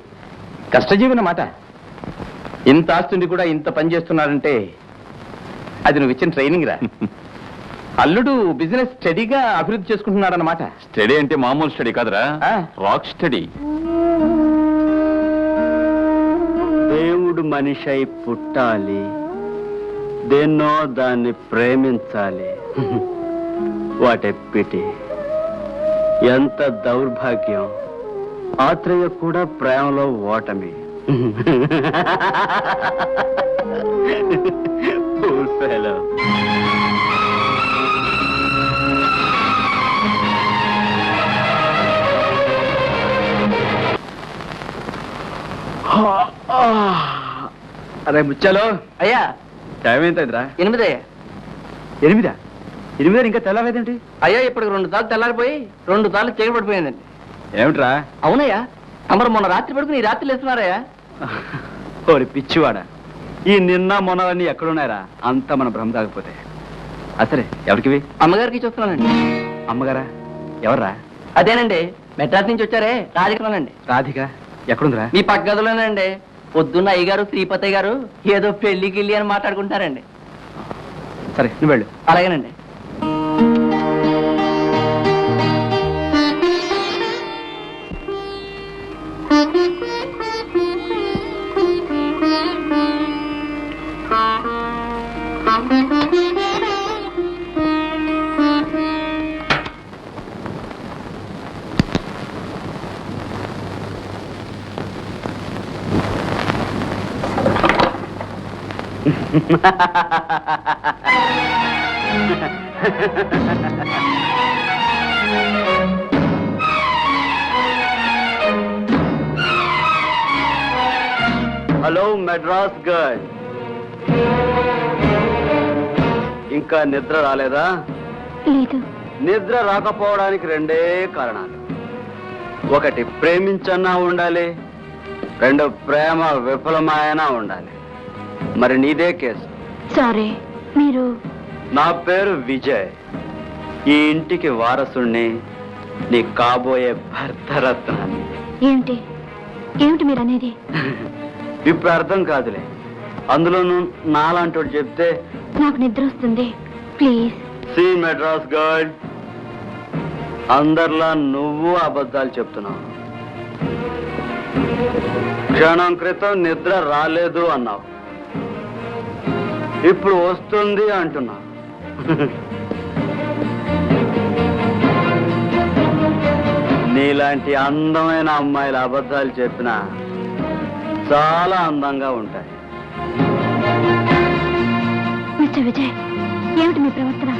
కష్టజీవన మాట. ఇంత ఆస్తుండి కూడా ఇంత పని చేస్తున్నాడంటే అది నువ్వు ఇచ్చిన ట్రైనింగ్ రా. అల్లుడు బిజినెస్ స్టడీగా అభివృద్ధి చేసుకుంటున్నాడన్నమాట. స్టడీ అంటే మామూలు స్టడీ కాదురా, రాక్ స్టడీ. దేవుడు మనిషి అయి పుట్టాలి, దేన్నో దాన్ని ప్రేమించాలి. వాటెప్పిటి ఎంత దౌర్భాగ్యం. ఆత్రేయ కూడా ప్రేమలో ఓటమి. Poor fellow. అరే ముచ్చాలో. అయ్యా టైం ఏంటదిరా? 8 అయ్యా. 8 ఇంకా తెల్లవేదేంటి? అయ్యా ఇప్పటికి 2 సార్లు తెల్లారిపోయి 2 సార్లు చీకటి పడిపోయిందండి. ఏమిట్రా? అవునయ్యా, అమరు మొన్న రాత్రి పడుకుని ఈ రాత్రి లేస్తున్నారయ్యా. ఓరి పిచ్చివాడా, ఈ నిన్న మొన్నలన్నీ ఎక్కడున్నాయరా? అంతా మన భ్రమ తాగపోతే. అసలే ఎవరికివి? అమ్మగారికి చూస్తున్నానండి. అమ్మగారా? ఎవర్రా? అదేనండి, మెడ్రాస్ నుంచి వచ్చారే రాధికలోనండి. రాధిక ఎక్కడుందిరా? మీ పక్క గదిలోనండి. పొద్దున్న అయ్యగారు శ్రీపతి గారు ఏదో పెళ్లి గిల్లి అని మాట్లాడుకుంటారండి. సరే నువ్వు వెళ్ళు. అలాగేనండి. హలో మెడ్రాస్ గర్ల్, ఇంకా నిద్ర రాలేదా? లేదు. నిద్ర రాకపోవడానికి 2 కారణాలు. ఒకటి ప్రేమించన్నా ఉండాలి, 2 ప్రేమ విఫలమైనా ఉండాలి. మరి నీదే కేసు. సారీ, మీరు? నా పేరు విజయ్, ఈ ఇంటికి వారసుణ్ణి, నీ కాబోయే భర్తరత్నాన్ని. ఏమిటి ఏమిటి మీరు అనేది? ఇప్పుడు అర్థం కాదులే. అందులోనూ నాలాంటోడు చెప్తే నాకు నిద్ర వస్తుంది ప్లీజ్. సి మెడ్రాస్ గర్ల్, అందరిలా నువ్వు అబద్ధాలు చెప్తున్నావు. క్షణం క్రితం నిద్ర రాలేదు అన్నావు, ఇప్పుడు వస్తుంది అంటున్నావు. నీలాంటి అందమైన అమ్మాయిల అబద్ధాలు చెప్పినా చాలా అందంగా ఉంటాయి. మిస్టర్ విజయ్, ఏమిటి మీ ప్రవర్తన?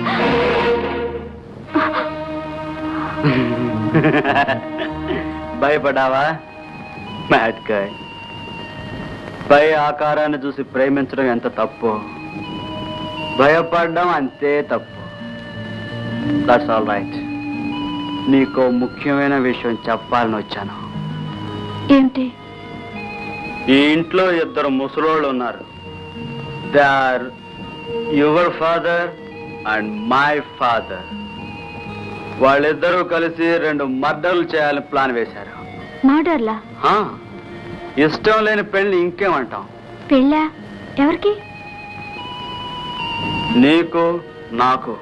భయపడావా మ్యాడ్ గాయ్? పై ఆకారాన్ని చూసి ప్రేమించడం ఎంత తప్పు, భయపడడం అంతే తప్పు. That's all right. నీకో ముఖ్యమైన విషయం చెప్పాలని వచ్చాను. ఏంటి? ఈ ఇంట్లో ఇద్దరు ముసలోళ్ళు ఉన్నారు. They are your father and my father. వాళ్ళిద్దరూ కలిసి 2 మర్డర్లు చేయాలని ప్లాన్ వేశారు. మర్డర్లా? ఇష్టం లేని పెళ్లి ఇంకేమంటాం? పెళ్ళా? ఎవరికి? నీకు నాకు.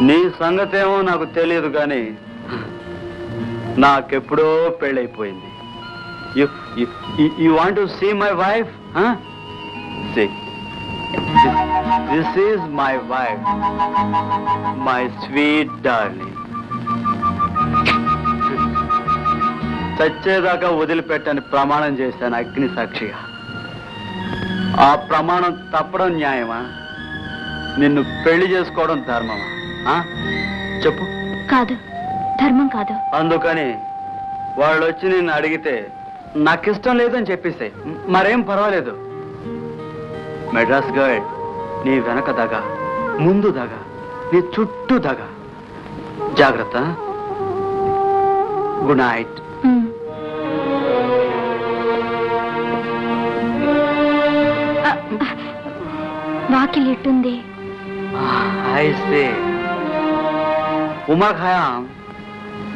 నీ సంగతేమో నాకు తెలియదు కానీ నాకెప్పుడో పెళ్ళైపోయింది. You want to see my wife? See, this is my wife, my sweet darling. చచ్చేదాకా వదిలిపెట్టని ప్రమాణం చేశాను అగ్ని సాక్షిగా. ఆ ప్రమాణం తప్పడం న్యాయమా? నిన్ను పెళ్లి చేసుకోవడం ధర్మమా? చెప్పు. కాదు, ధర్మం కాదు. అందుకని వాళ్ళు వచ్చి నిన్ను అడిగితే నాకిష్టం లేదని చెప్పేసాయి, మరేం పర్వాలేదు. మెడ్రాస్ గర్ల్, నీ వెనక దగ, ముందు దగ, నీ చుట్టూ దగ. జాగ్రత్త. Good night. వాకిలి ఎట్టుంది? అయితే ఉమర్ ఖయాం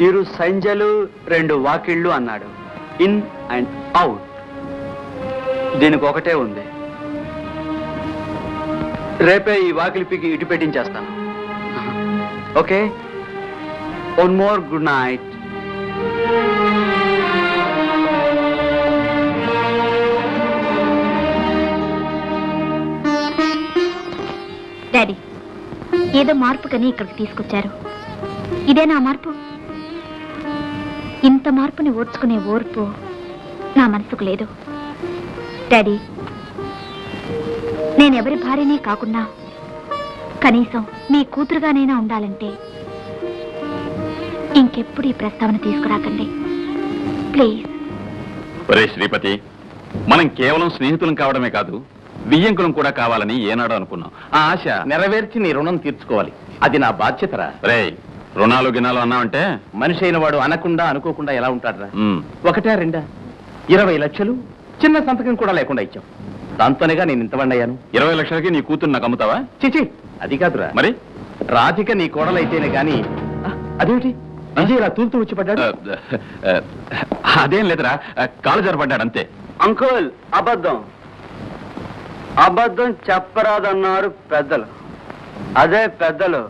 ఇరు సంజలు 2 వాకిళ్ళు అన్నాడు, ఇన్ అండ్ అవుట్. దీనికి ఒకటే ఉంది. రేపే ఈ వాకిలి పీకి ఇటు పెట్టించేస్తాను. Okay, one more good night. Daddy, ఏదో మార్పుకని ఇక్కడికి తీసుకొచ్చారు. ఇదేనా మార్పు? ఇంత మార్పుని ఓర్చుకునే ఓర్పు నా మనసుకు లేదు. డాడీ, నేనెవరి భార్యనే కాకున్నా కనీసం మీ కూతురుగానైనా ఉండాలంటే ఇంకెప్పుడు ఈ ప్రస్తావన తీసుకురాకండి ప్లీజ్. ఒరే శ్రీపతి, మనం కేవలం స్నేహితులం కావడమే కాదు, బియ్యంకులం కూడా కావాలని ఏనాడో అనుకున్నాం. ఆ ఆశ నెరవేర్చి నీ రుణం తీర్చుకోవాలి, అది నా బాధ్యతరా. రే, రుణాలు గినాలు అన్నావంటే మనిషి అయిన వాడు అనకుండా అనుకోకుండా ఎలా ఉంటాడురా? ఉమ్, 1 2 20 లక్షలు చిన్న సంతకం కూడా లేకుండా ఇచ్చాం. దాంతోనేగా నేను ఇంతవండి అయ్యాను. 20 లక్షలకి నీ కూతురు నాకు అమ్ముతావా? చిచి, అది కాదురా. మరి రాధిక నీ కోడలైతేనే గాని. అదేమిటి విజయ్ ఇలా తూలుతూ వచ్చి పడ్డాడు? అదేం లేదురా, కాలు జరపడ్డాడు అంతే. అంకుల్, అబద్ధం. అబద్ధం చెప్పరాదన్నారు పెద్దలు. అదే పెద్దలు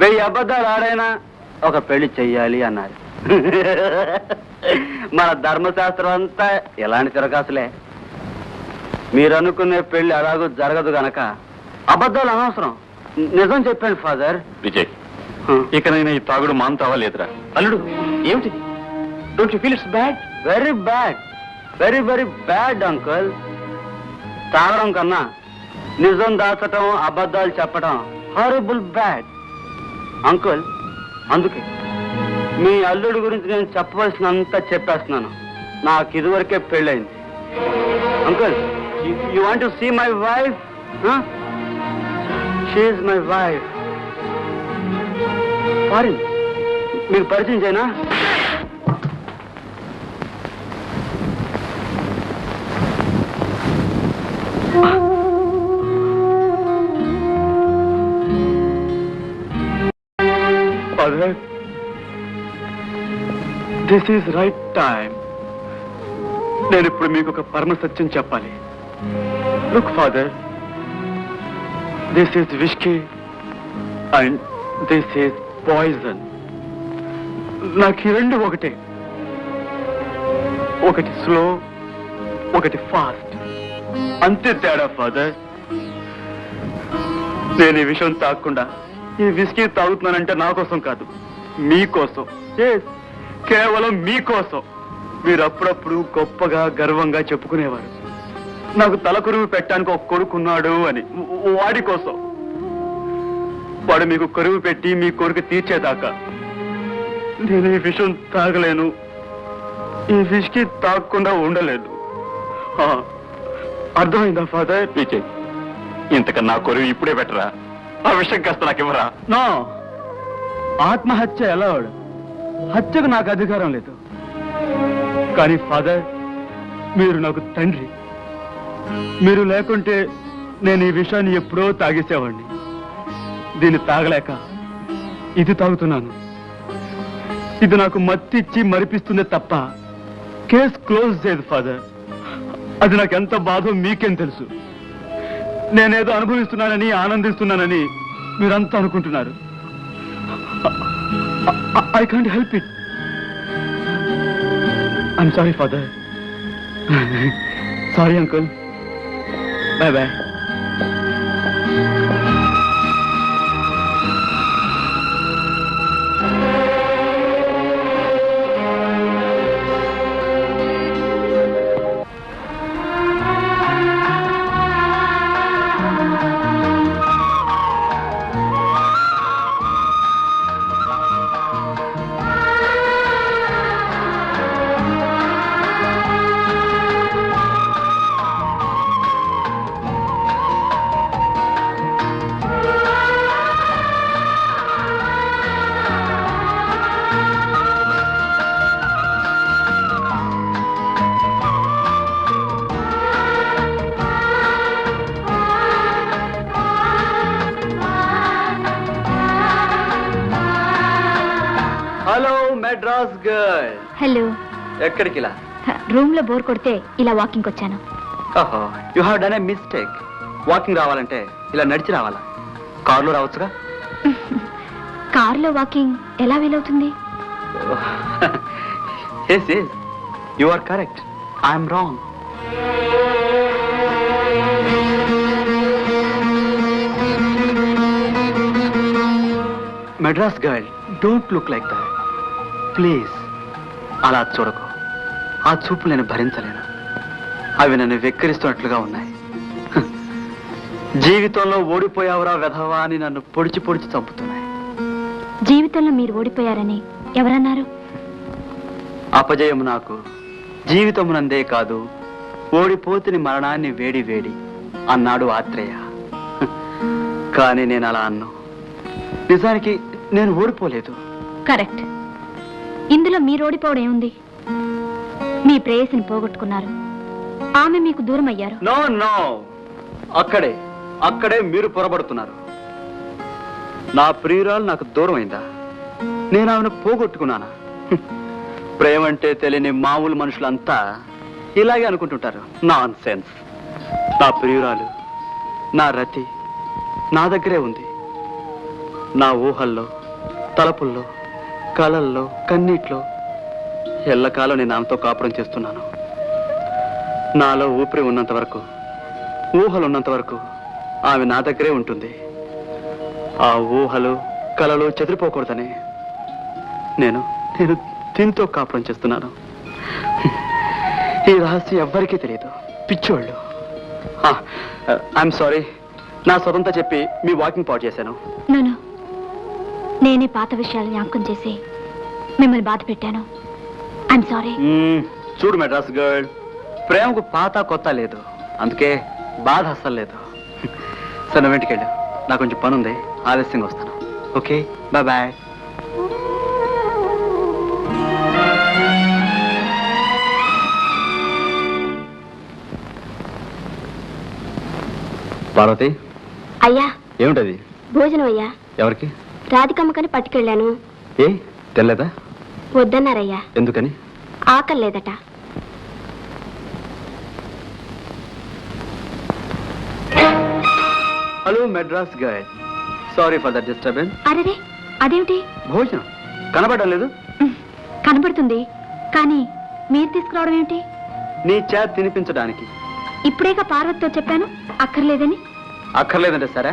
1000 అబద్ధాలు ఆడైనా ఒక పెళ్లి చెయ్యాలి అన్నారు. మన ధర్మశాస్త్రం అంతా ఎలాంటి తిరగాసులే. మీరు అనుకునే పెళ్లి అలాగూ జరగదు గనక అబద్ధాలు అనవసరం. నిజం చెప్పండి ఫాదర్. విజయ్, ఇక నేను ఈ తాగుడు మానుతావా లేదురా? అల్లుడు, ఏమిటి? Don't you feel it's bad? Very bad, very very bad uncle. తాగడం కన్నా నిజం దాచటం, అబద్ధాలు చెప్పడం హారబుల్ బ్యాడ్ అంకుల్. అందుకే మీ అల్లుడి గురించి నేను చెప్పవలసినంత చెప్పేస్తున్నాను. నాకు ఇదివరకే పెళ్ళైంది. Uncle, you want to see my wife? She is my wife. Foreign మీకు పరిచయం చేయనా? This is right time. నేను ఇప్పుడు మీకు ఒక పరమ సత్యం చెప్పాలి. Look father, this is whisky and this is poison. నాకు ఈ రెండు ఒకటే. ఒకటి స్లో, ఒకటి ఫాస్ట్, అంతే తేడా ఫాదర్. నేను ఈ విషయం తాగకుండా ఈ విస్కీ తాగుతున్నానంటే నా కోసం కాదు, మీకోసం. కేవలం మీకోసం. మీరు అప్పుడప్పుడు గొప్పగా గర్వంగా చెప్పుకునేవారు నాకు తలకొరువు పెట్టడానికి ఒక కొడుకున్నాడు అని. వాడి కోసం. వాడు మీకు కొరువు పెట్టి మీ కోరిక తీర్చేదాకా నేను ఈ విషయం తాగలేను, ఈ విస్కీ తాగకుండా ఉండలేదు. అర్థమైందా ఫాదర్? విజయ్, ఇంతకన్నా కొరువు ఇప్పుడే పెట్టరా? ఆ విషయం కాస్త నాకు ఇవ్వరా? నో, ఆత్మహత్య ఎలా వాడు? హత్యకు నాకు అధికారం లేదు. కానీ ఫాదర్, మీరు నాకు తండ్రి. మీరు లేకుంటే నేను ఈ విషయాన్ని ఎప్పుడో తాగేసేవాడిని. దీన్ని తాగలేక ఇది తాగుతున్నాను. ఇది నాకు మత్తిచ్చి మరిపిస్తుందే తప్ప కేస్ క్లోజ్ చేయదు ఫాదర్. అది నాకు ఎంత బాధో మీకేం తెలుసు. నేనేదో అనుభవిస్తున్నానని, ఆనందిస్తున్నానని మీరంతా అనుకుంటున్నారు. I can't help it. I'm sorry father. Sorry uncle. Bye bye. Hello Madras girl. Hello. ఎక్కడికి ఇలా? రూమ్ లో బోర్ కొడితే ఇలా వాకింగ్ వచ్చాను. ఓహో, you have done a mistake. Walking రావాలంటే ఇలా నడిచి రావాలా? కారులో రావచ్చుగా? కారులో వాకింగ్ ఎలా వీలవుతుంది? Yes yes, you are correct. I'm wrong. Madras girl, don't look like that please. అలా చూడకు. ఆ చూపు నేను భరించలేను. అవి నన్ను వెక్కిరిస్తున్నట్లుగా ఉన్నాయి. జీవితంలో ఓడిపోయావురా వెధవా అని నన్ను పొడిచి పొడిచి చంపుతున్నాయి. జీవితంలో మీరు ఓడిపోయారని ఎవరన్నారు? అపజయం నాకు జీవితమునందే కాదు, ఓడిపోతుని మరణాన్ని వేడి వేడి అన్నాడు ఆత్రేయ. కానీ నేను అలా అన్నా. నిజానికి నేను ఓడిపోలేదు. కరెక్ట్. ఇందులో మీరు ఓడిపోవడం ఏముంది? మీ ప్రేయసిని పోగొట్టుకున్నారు, ఆమె మీకు దూరం అయ్యారు. నో నో, అక్కడే అక్కడే మీరు పొరబడుతున్నారు. నా ప్రియురాలు నాకు దూరం అయిందా? నేను ఆమెను పోగొట్టుకున్నానా? ప్రేమ అంటే తెలియని మామూలు మనుషులంతా ఇలాగే అనుకుంటుంటారు. Nonsense. నా ప్రియురాలు, నా రతి నా దగ్గరే ఉంది. నా ఊహల్లో, తలపుల్లో, కలల్లో, కన్నీట్లో ఎల్లకాలం నేను ఆమెతో కాపురం చేస్తున్నాను. నాలో ఊపిరి ఉన్నంత వరకు, ఊహలు ఉన్నంత వరకు ఆమె నా దగ్గరే ఉంటుంది. ఆ ఊహలు, కలలు చెదిరిపోకూడదని నేను నేను దీంతో కాపురం చేస్తున్నాను. ఈ రహస్యం ఎవ్వరికీ తెలియదు. పిచ్చోళ్ళు. I'm sorry. నా సొంత చెప్పి మీ వాకింగ్ పాడు చేశాను. నో, నేనే పాత విషయాలు జ్ఞాపకం చేసి మిమ్మల్ని బాధ పెట్టాను. I'm sorry. చూడు మెడ్రాస్ గర్ల్, ప్రేమకు పాత కొత్త లేదు, అందుకే బాధ అస్సలు లేదు. సరే నువ్వు ఇంటికి వెళ్ళు. నాకు కొంచెం పని ఉంది, ఆలస్యంగా వస్తాను. Okay, bye bye. పార్వతి, అయ్యా ఏమిటది? భోజనం అయ్యా. ఎవరికి? రాధికమ్మకని పట్టుకెళ్ళాను. ఏ తెల్లదా? వద్దన్నారయ్యా. ఎందుకని? ఆకలి లేదట. Hello Madras guide, sorry for the disturbance. అరేరే, అదేమిటి? భోజనం కనబడడం లేదు. కనబడుతుంది, కానీ మీరు తీసుకురావడం ఏమిటి? నీ చేత తినిపించడానికి. ఇప్పుడేగా పార్వతితో చెప్పాను అక్కర్లేదని. అక్కర్లేదంటే సరే,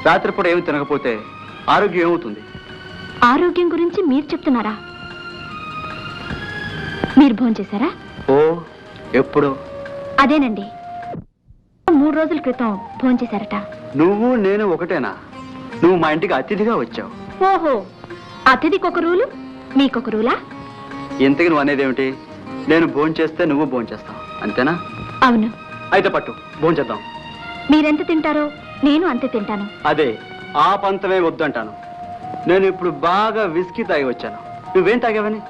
రాత్రిపూట ఏమి తినకపోతే ఆరోగ్యం ఏమవుతుంది? ఆరోగ్యం గురించి మీరు చెప్తున్నారా? మీరు భోంచేశారా? ఓ, ఎప్పుడు? అదేనండి, 3 రోజుల క్రితం భోంచేశారట. నువ్వు నేను ఒకటేనా? నువ్వు మా ఇంటికి అతిథిగా వచ్చావు. ఓహో, అతిథికొక రూలు, మీకొక రూలా? ఇంతకి నువ్వు అనేది ఏమిటి? నేను భోంచేస్తే నువ్వు భోంచేస్తావు, అంతేనా? అవును. అయితే పట్టు, భోంచేద్దాం. మీరెంత తింటారో నేను అంతే తింటాను. అదే, ఆ పంతమే వద్దంటాను. నేను ఇప్పుడు బాగా విస్కీ తాగి వచ్చాను. నువ్వేం తాగావని?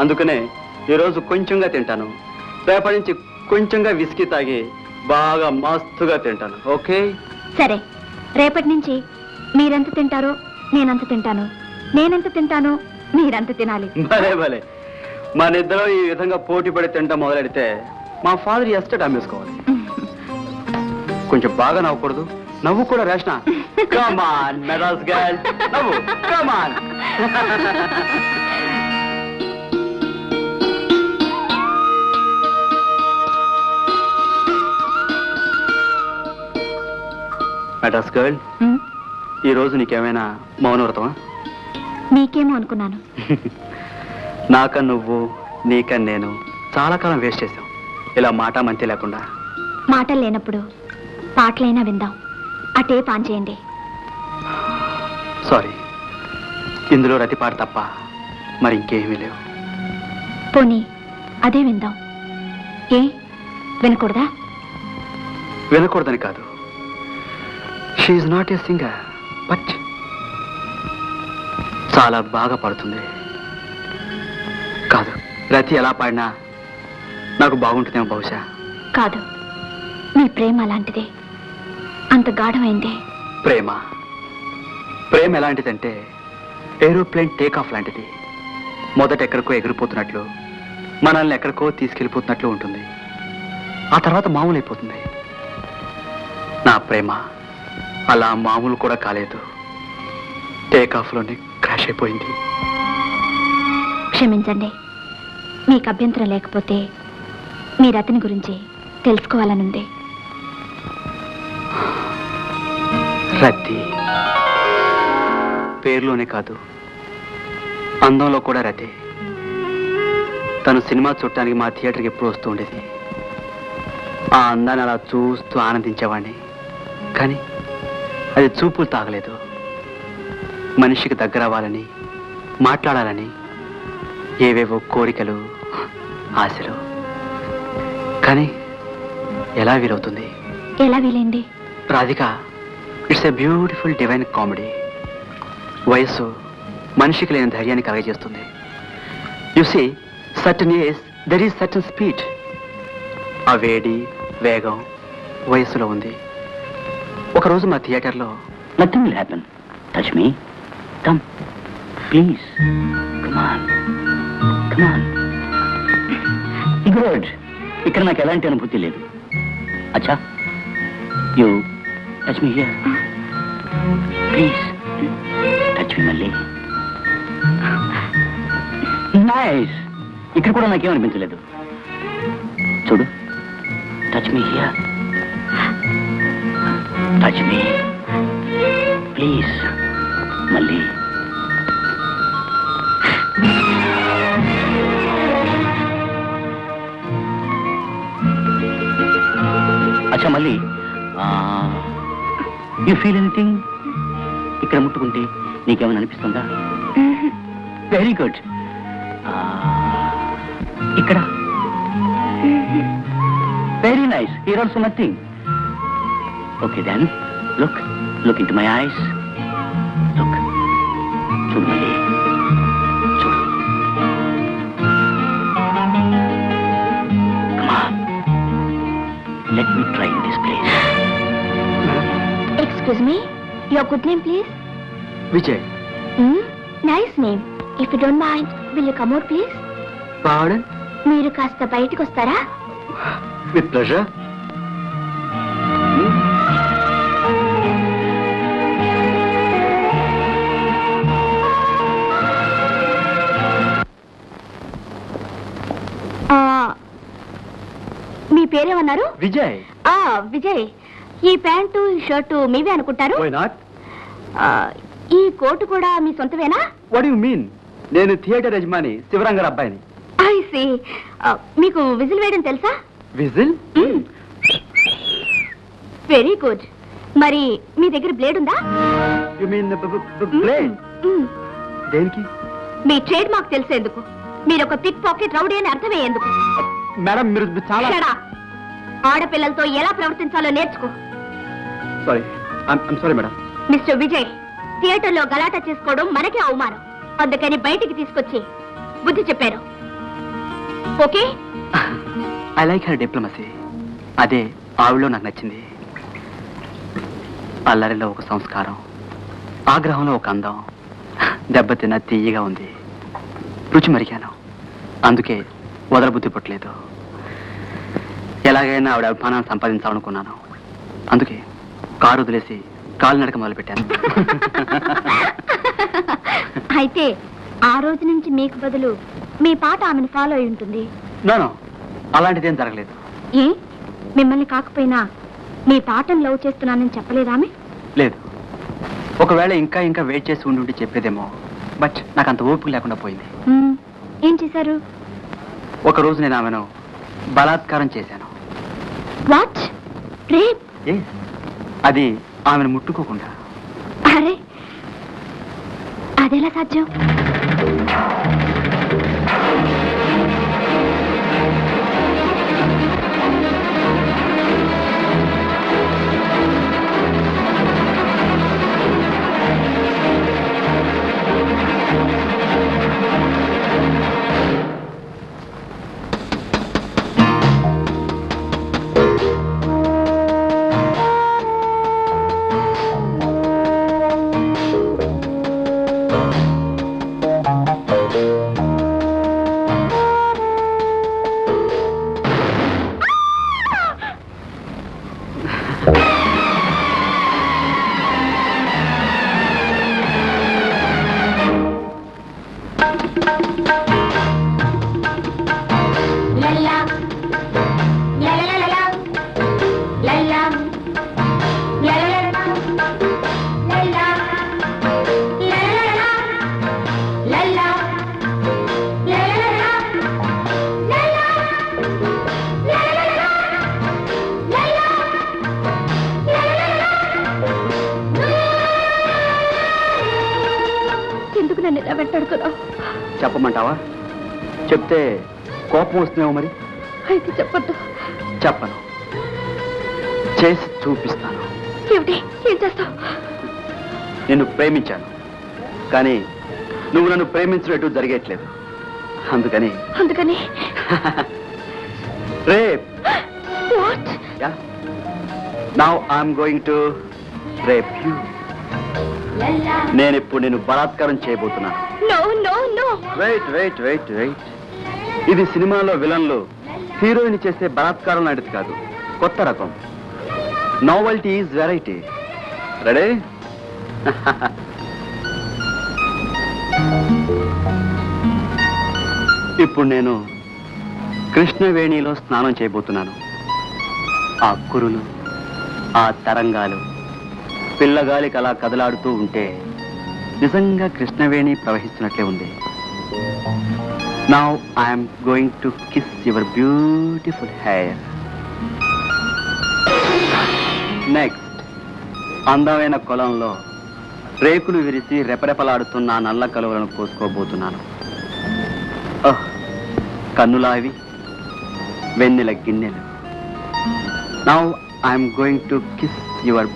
అందుకనే ఈరోజు కొంచెంగా తింటాను. రేపటి నుంచి కొంచెంగా విస్కీ తాగి బాగా మస్తుగా తింటాను. ఓకే? సరే, రేపటి నుంచి మీరెంత తింటారో నేనంత తింటాను, నేనెంత తింటానో మీరంత తినాలి. భలే భలే, మన ఇద్దరం ఈ విధంగా పోటీ పడి తింటాం మొదలెడితే మా ఫాదర్ ఎస్టేట్ అమ్మేసుకోవాలి. కొంచెం బాగా నవ్వకూడదు? నవ్వు కూడా రేషనా? కమాన్ మెడ్రాస్ గర్ల్, నవ్వు, కమాన్. మెడ్రాస్ గర్ల్, ఉమ్, ఈ రోజు నీకేమైనా మౌనవ్రతమా? మీకేమో అనుకున్నాను. నాక నువ్వు, నీక నేను చాలా కాలం వేస్ట్ చేశాం ఇలా మాట మంతి లేకుండా. మాటలు లేనప్పుడు పాటలైనా విందాం. అటే పాన్ చేయండి. సారీ, ఇందులో రతిపాట తప్ప మరి ఇంకేమీ లేవు. పోనీ అదే విందాం. ఏ వినకూడదా? వినకూడదని కాదు, she's not a singer, but చాలా బాగా పాడుతుంది. కాదు, రతి ఎలా పాడినా నాకు బాగుంటుందేమో బహుశా. కాదు, మీ ప్రేమ అలాంటిదే, అంత గాఢమైందే. ప్రేమ ప్రేమ ఎలాంటిదంటే ఏరోప్లేన్ టేక్ ఆఫ్ లాంటిది. మొదట ఎక్కడికో ఎగిరిపోతున్నట్లు, మనల్ని ఎక్కడికో తీసుకెళ్ళిపోతున్నట్లు ఉంటుంది. ఆ తర్వాత మామూలు అయిపోతుంది. నా ప్రేమ అలా మామూలు కూడా కాలేదు, టేక్ ఆఫ్లోనే క్రాష్ అయిపోయింది. క్షమించండి, మీకు అభ్యంతరం లేకపోతే మీరు అతని గురించి తెలుసుకోవాలనుంది. రతి పేరులోనే కాదు, అందంలో కూడా రతి. తను సినిమా చూడటానికి మా థియేటర్కి ఎప్పుడు వస్తూ ఉండేది. ఆ అందాన్ని అలా చూస్తూ ఆనందించేవాడిని. కానీ అది చూపులు తాగలేదు. మనిషికి దగ్గర అవ్వాలని, మాట్లాడాలని ఏవేవో కోరికలు, ఆశలు. కానీ ఎలా వీలవుతుంది? ఎలా వీలైంది? Radhika, it's a beautiful divine comedy. వయస్సు మనిషికి లేని ధైర్యాన్ని కలగజేస్తుంది. You see, certain age there is certain speed. ఆ వేడి, వేగం వయస్సులో ఉంది. ఒకరోజు మా థియేటర్లో nothing will happen. Touch me, come please, come on, come on. Good. ఇక్కడ నాకు ఎలాంటి అనుభూతి లేదు. అచ్చా, you touch me here please. Touch me మళ్ళీ. నైస్. ఇక్కడ కూడా నాకేమనిపించలేదు. చూడు, touch me here, touch me please మళ్ళీ. అచ్చా, మళ్ళీ. You feel anything? ఇక్కడ ముట్టుకుంటే నీకేమైనా అనిపిస్తుందా? Very good. ఇక్కడ very nice. Here also nothing. Okay then, look into my eyes. Look, చూడు మళ్ళీ, చూడు. Come on. Let me try in this place. Excuse me, your good name please? Vijay. Nice name. If you don't mind, will you come out please? పాడన్. మీరు కాస్త బయటికి వస్తారా? With pleasure. పేరేమన్నారు? విజయ్. విజయ్, ఈ pant ఈ షర్టు మీవే అనుకుంటారు. Why not? ఈ కోటు కూడా మీ సొంతమేనా? What you mean? నేను థియేటర్ యజమాని శివరంగర్ అబ్బాయిని. I see. మీకు విజిల్ వేయడం తెలుసా? విజిల్? Very good. మరి మీ దగ్గర బ్లేడ్ ఉందా? You mean blade? దేనికి? మీ ట్రేడ్ మార్క్ తెలిసేందుకు. మీరు ఒక పిక్ పాకెట్ రౌడీ అని అర్థమయ్యేందుకు. మేడం మీరు చాలా... Shut up. ఆడపిల్లలతో ఎలా ప్రవర్తించాలో నేర్చుకో. Sorry, I'm sorry madam. Mister Vijay, థియేటర్లో గలాటా చేసుకోవడం మనకే అవమానం. అందుకని బయటికి తీసుకొచ్చి బుద్ధి చెప్పారు. Okay? I like her diplomacy. అదే ఆవిడలో నాకు నచ్చింది. అల్లరిలో ఒక సంస్కారం, ఆగ్రహంలో ఒక అందం, దెబ్బతిన్న తీయగా ఉంది. రుచి మరిగాను. అందుకే వదలబుద్ధి పుట్టలేదు. ఎలాగైనా ఆవిడ అభిమానాన్ని సంపాదించాలనుకున్నాను. అందుకే కారు వదిలేసి కాలు నడక మొదలుపెట్టాను. అయితే ఆ రోజు నుంచి మీకు బదులు మీ పాట ఆమెను ఫాలో అయి ఉంటుంది. నో, అలాంటిదేం జరగలేదు. ఏ, మిమ్మల్ని కాకపోయినా మీ పాటను లవ్ చేస్తున్నానని చెప్పలేదామె? లేదు. ఒకవేళ ఇంకా ఇంకా వెయిట్ చేసి ఉండి చెప్పేదేమో. బట్ నాకు అంత ఓపిక లేకుండా పోయింది. ఏం చేశారు? ఒక రోజు నేను ఆమెను బలాత్కారం చేశాను. వాట్? రేప్? అది ఆమెను ముట్టుకోకుండా. అరే, అదెలా సాధ్యం? ఎందుకు నన్ను ఇలా వెంటాడుతున్నావు? చెప్పమంటావా? చెప్తే కోపం వస్తుందేమో. మరి అయితే చెప్పొద్దు. చెప్పను, చేసి చూపిస్తాను. ఏమిటి? ఏం చేస్తావు? నిన్ను ప్రేమించాను, కానీ నువ్వు నన్ను ప్రేమించినట్టు జరిగేట్లేదు. అందుకని rape. What? Now I'm going to rape you. నేను ఇప్పుడు నేను బలాత్కారం చేయబోతున్నాను. No no no. Wait wait wait wait. ఇది సినిమాలో విలన్లు హీరోయిన్ చేసే బలాత్కారం లాంటిది కాదు. కొత్త రకం. నోవల్టీ ఈజ్ వెరైటీ. రెడీ? ఇప్పుడు నేను కృష్ణవేణిలో స్నానం చేయబోతున్నాను. ఆ కురులు, ఆ తరంగాలు పిల్లగాలికి అలా కదలాడుతూ ఉంటే నిజంగా కృష్ణవేణి ప్రవహిస్తున్నట్లే ఉంది. Now I'm going to kiss your beautiful hair. Next, అందమైన కొలంలో రేకులు విరిసి రెపరెపలాడుతున్న నల్ల కలువలను కోసుకోబోతున్నాను. కన్నులావి వెన్నెల గిన్నెలు. Now I'm going to kiss your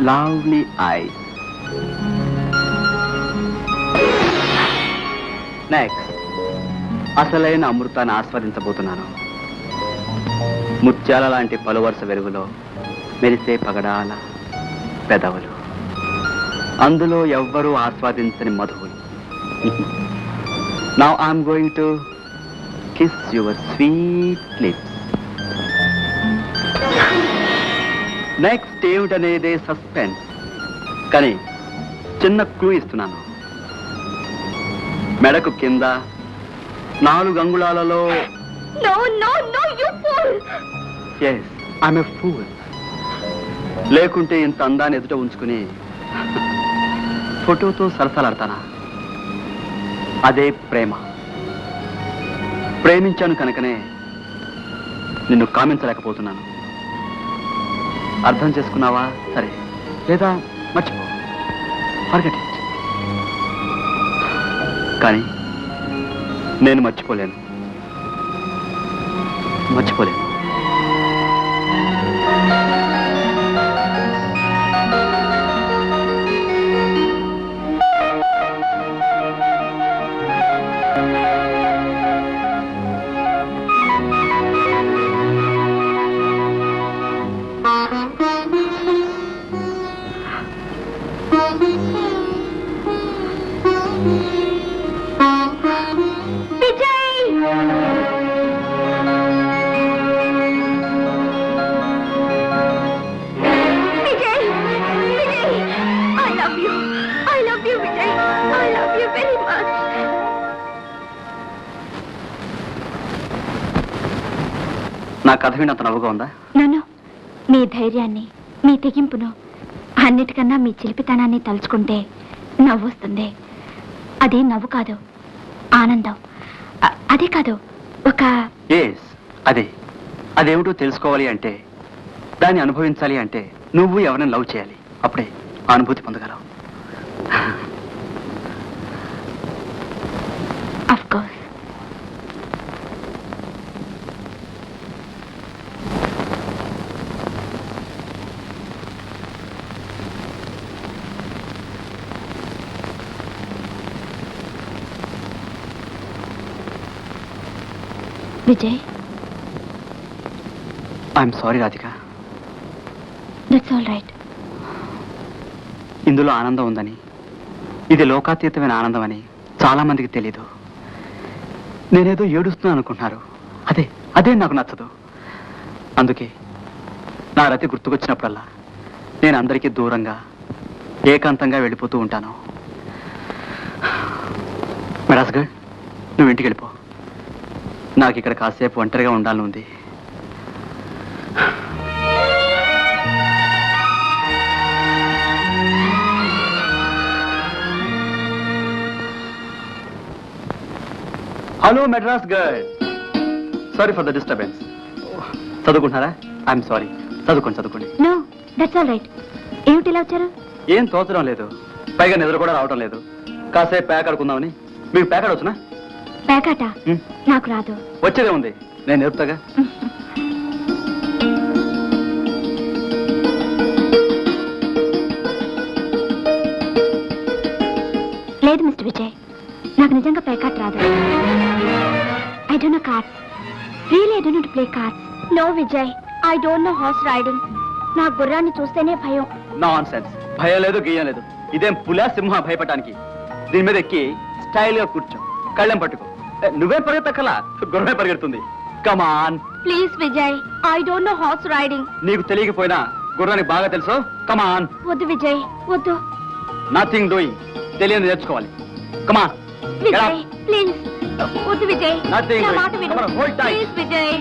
lovely eyes. Next, అసలైన అమృతాన్ని ఆస్వాదించబోతున్నాను. ముత్యాల లాంటి పలువరుస వెలుగులో మెరిసే పగడాల పెదవులు, అందులో ఎవ్వరూ ఆస్వాదించని మధువులు. Now I'm going to kiss your sweet lips. Next ఏమిటనేదే సస్పెన్స్, కానీ చిన్న క్లూ ఇస్తున్నాను. మెడకు కింద 4 అంగుళాలలో no no no, you fool. Yes I'm a fool. లేకుంటే ఇంత అందాన్ని ఎదుట ఉంచుకుని ఫోటోతో సరసాలాడతానా? అదే ప్రేమ. ప్రేమించాను కనుకనే నిన్ను కామించలేకపోతున్నాను. అర్థం చేసుకున్నావా? సరే, లేదా మర్చిపో, ఫర్గెట్ ఇట్. కానీ నేను మర్చిపోలేను. నా కథ వినంత నవ్వుగా ఉందా? నన్ను మీ ధైర్యాన్ని, మీ తెగింపును, అన్నిటికన్నా మీ చిలిపితనాన్ని తలుచుకుంటే నవ్వొస్తుంది. అది నవ్వు కాదు, ఆనందం. అదే కాదు, ఒక అదేమిటో తెలుసుకోవాలి అంటే, దాన్ని అనుభవించాలి అంటే నువ్వు ఎవరిని లవ్ చేయాలి. అప్పుడే ఆ అనుభూతి పొందగలవు. Of course. Vijay, I'm sorry Radhika. That's all right. ఇందులో ఆనందం ఉందని, ఇది లోకాతీతమైన ఆనందం అని చాలా మందికి తెలీదు. నేనేదో ఏడుస్తున్నాను అనుకుంటున్నారు. అదే నాకు నచ్చదు. అందుకే నా రతి గుర్తుకొచ్చినప్పుడల్లా నేను అందరికీ దూరంగా, ఏకాంతంగా వెళ్ళిపోతూ ఉంటాను. మెరాస్గఢ్, నువ్వు ఇంటికి వెళ్ళిపో. నాకు ఇక్కడ కాసేపు ఒంటరిగా ఉండాలని ఉంది. Hello Madras girl, sorry for the disturbance. చదువుకుంటున్నారా? I'm sorry. చదువుకోండి. No, that's all right. ఏమిటి ఇలా వచ్చారు? ఏం తోచడం లేదు, పైగా నిద్ర కూడా రావటం లేదు. కాసేపు ప్యాక్ ఆడుకుందామని. మీకు ప్యాక్ ఆడవచ్చునా? ప్యాకాట నాకు రాదు. వచ్చేదే ఉంది, నేను నేర్పుతాగా. లేదు మిస్టర్ విజయ్, నాకు నిజంగా ప్యాకాట రాదు. I don't know cards. Really I don't know to play cards. No Vijay, I don't know horse riding. నా గుర్రాన్ని చూస్తేనే భయం. నాన్సెన్స్. భయం లేదు, గీయం లేదు. ఇదేం పులా సింహ భయపడటానికి? దీని మీద ఎక్కి స్టైల్ గా కూర్చో, కళ్ళెం పట్టుకో. నువ్వేం పరిగెత్తక్కలా, గుర్రమే పరిగెడుతుంది. Come on please Vijay, I don't know horse riding. నీకు తెలియకపోయినా గుర్రానికి బాగా తెలుసు. కమాన్. వద్దు విజయ్, వద్దు. Nothing doing. తెలియదు నేర్చుకోవాలి. కమాన్ విజయ్ ప్లీజ్, వద్దు విజయ్. Nothing నా doing. మాట విను. Come on, hold tight. Please Vijay.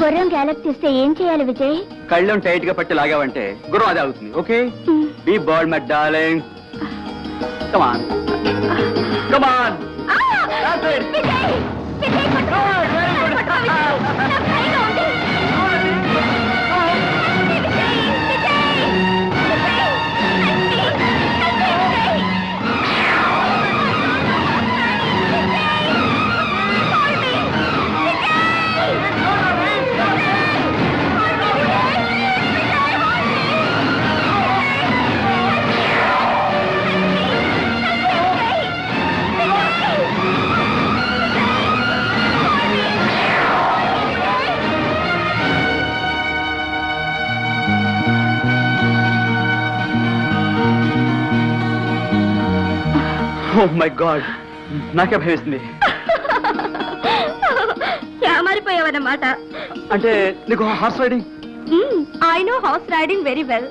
గుర్రం గ్యాలప్ తీస్తే ఏం చేయాలి విజయ్? కళ్ళెం టైట్ గా పట్టి లాగావంటే గుర్రం అదే అవుతుంది. Okay, be ball my darling. Come on come on. That's it. Vijay, Vijay పట్టుకో. పట్టుకో విజయ్. నా భయంగా ఉంది. Vijay, Vijay, oh my god, నాకే భయస్తుంది. మారిపోయావన్నమాట. అంటే నీకు horse riding? I know horse riding very well.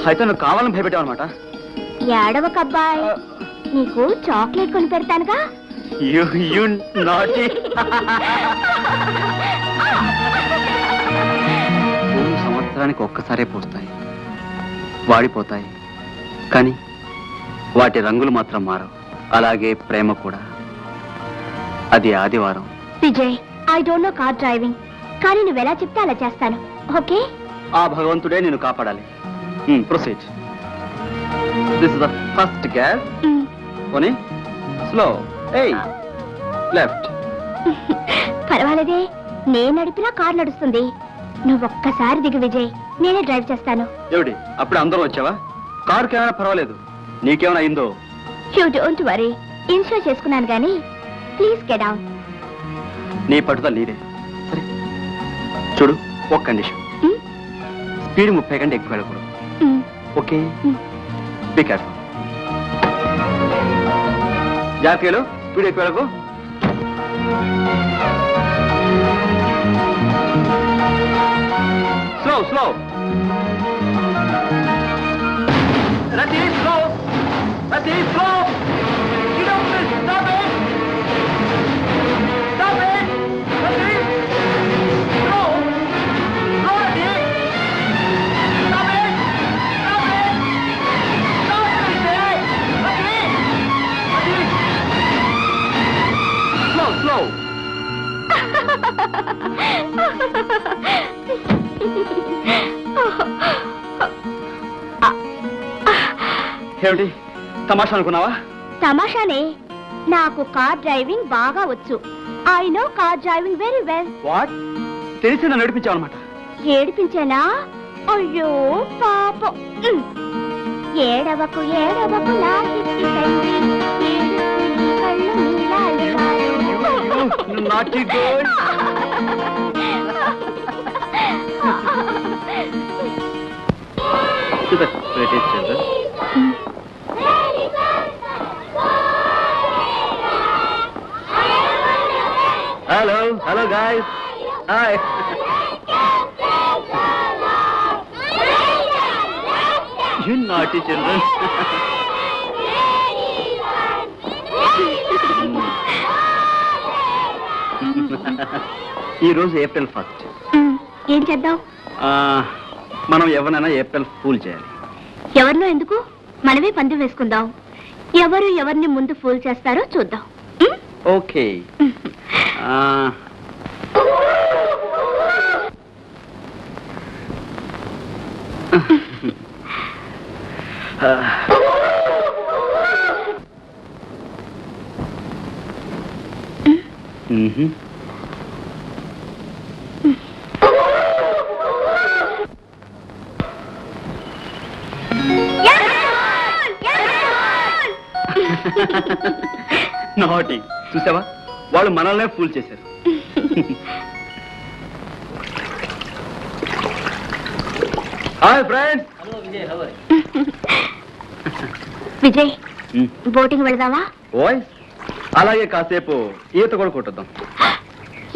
అయితే నువ్వు కావాలని భయపెట్టావు అనమాట. ఏడవకు అబ్బాయి, నీకు చాక్లెట్ కొని పెడతానుగా. You naughty. సంవత్సరానికి ఒక్కసారే పూస్తాయి, వాడిపోతాయి, కానీ వాటి రంగులు మాత్రం మారవు. అలాగే ప్రేమ కూడా. అది ఆదివారం. Vijay, I don't no car driving, కానీ నువ్వు ఎలా చెప్తే అలా చేస్తాను. ఓకే? ఆ భగవంతుడే నేను కాపాడాలి. Proceed. This is the first gas. పోనీ స్లో. ఏయ్, లెఫ్ట్. పర్వాలేదే, నేను నడిపినా కార్ నడుస్తుంది. నువ్వు ఒక్కసారి దిగు విజయ్, నేనే డ్రైవ్ చేస్తాను. ఏమిటి అప్పుడు అందరం వచ్చావా? కారుకి ఏమైనా పర్వాలేదు, నీకేమైనా అయిందో? యూ డోంట్ వరీ, ఇన్షూర్ చేసుకున్నాను కానీ ప్లీజ్ గెట్ డౌన్. నీ పట్టుదల నీదే. సరే చూడు, ఒక కండిషన్, స్పీడ్ 30 కంటే ఎక్కువ వెళ్ళకూడదు. ఓకే? Be careful. జాగ్రత్తలు, స్పీడ్ ఎక్కువ వెళ్ళకు. Slow slow. Rati slow. Rati slow. Slow. ఏమిటి తమాషా అనుకున్నావా? తమాషానే, నాకు కార్ డ్రైవింగ్ బాగా వచ్చు. I know car driving very well. What? తెలిసి నన్ను నడిపించావు అనమాట. ఏడిపించానా? అయ్యో పాపం. ఏడవకు ఏడవకు నా చిట్టి తండ్రి, ఏడుపు నీ కళ్ళు నీలాలు car. Naughty girl. To the British children. Hello guys. Hi. You naughty children. ఈ రోజు ఏప్రిల్ 1st. ఏం చేద్దాం? మనం ఎవరినైనా ఏప్రిల్ ఫూల్ చేయాలి. ఎవరినో ఎందుకు, మనమే పందెం వేసుకుందాం. ఎవరు ఎవరిని ముందు ఫూల్ చేస్తారో చూద్దాం. ఓకే. నాటి చూసావా, వాళ్ళు మనల్నే ఫూల్ చేశారు. Hi friends. విజయ్, బోటింగ్ వెళదామా? ఓయ్, అలాగే కాసేపు ఈత కూడా కొట్టుద్దాం.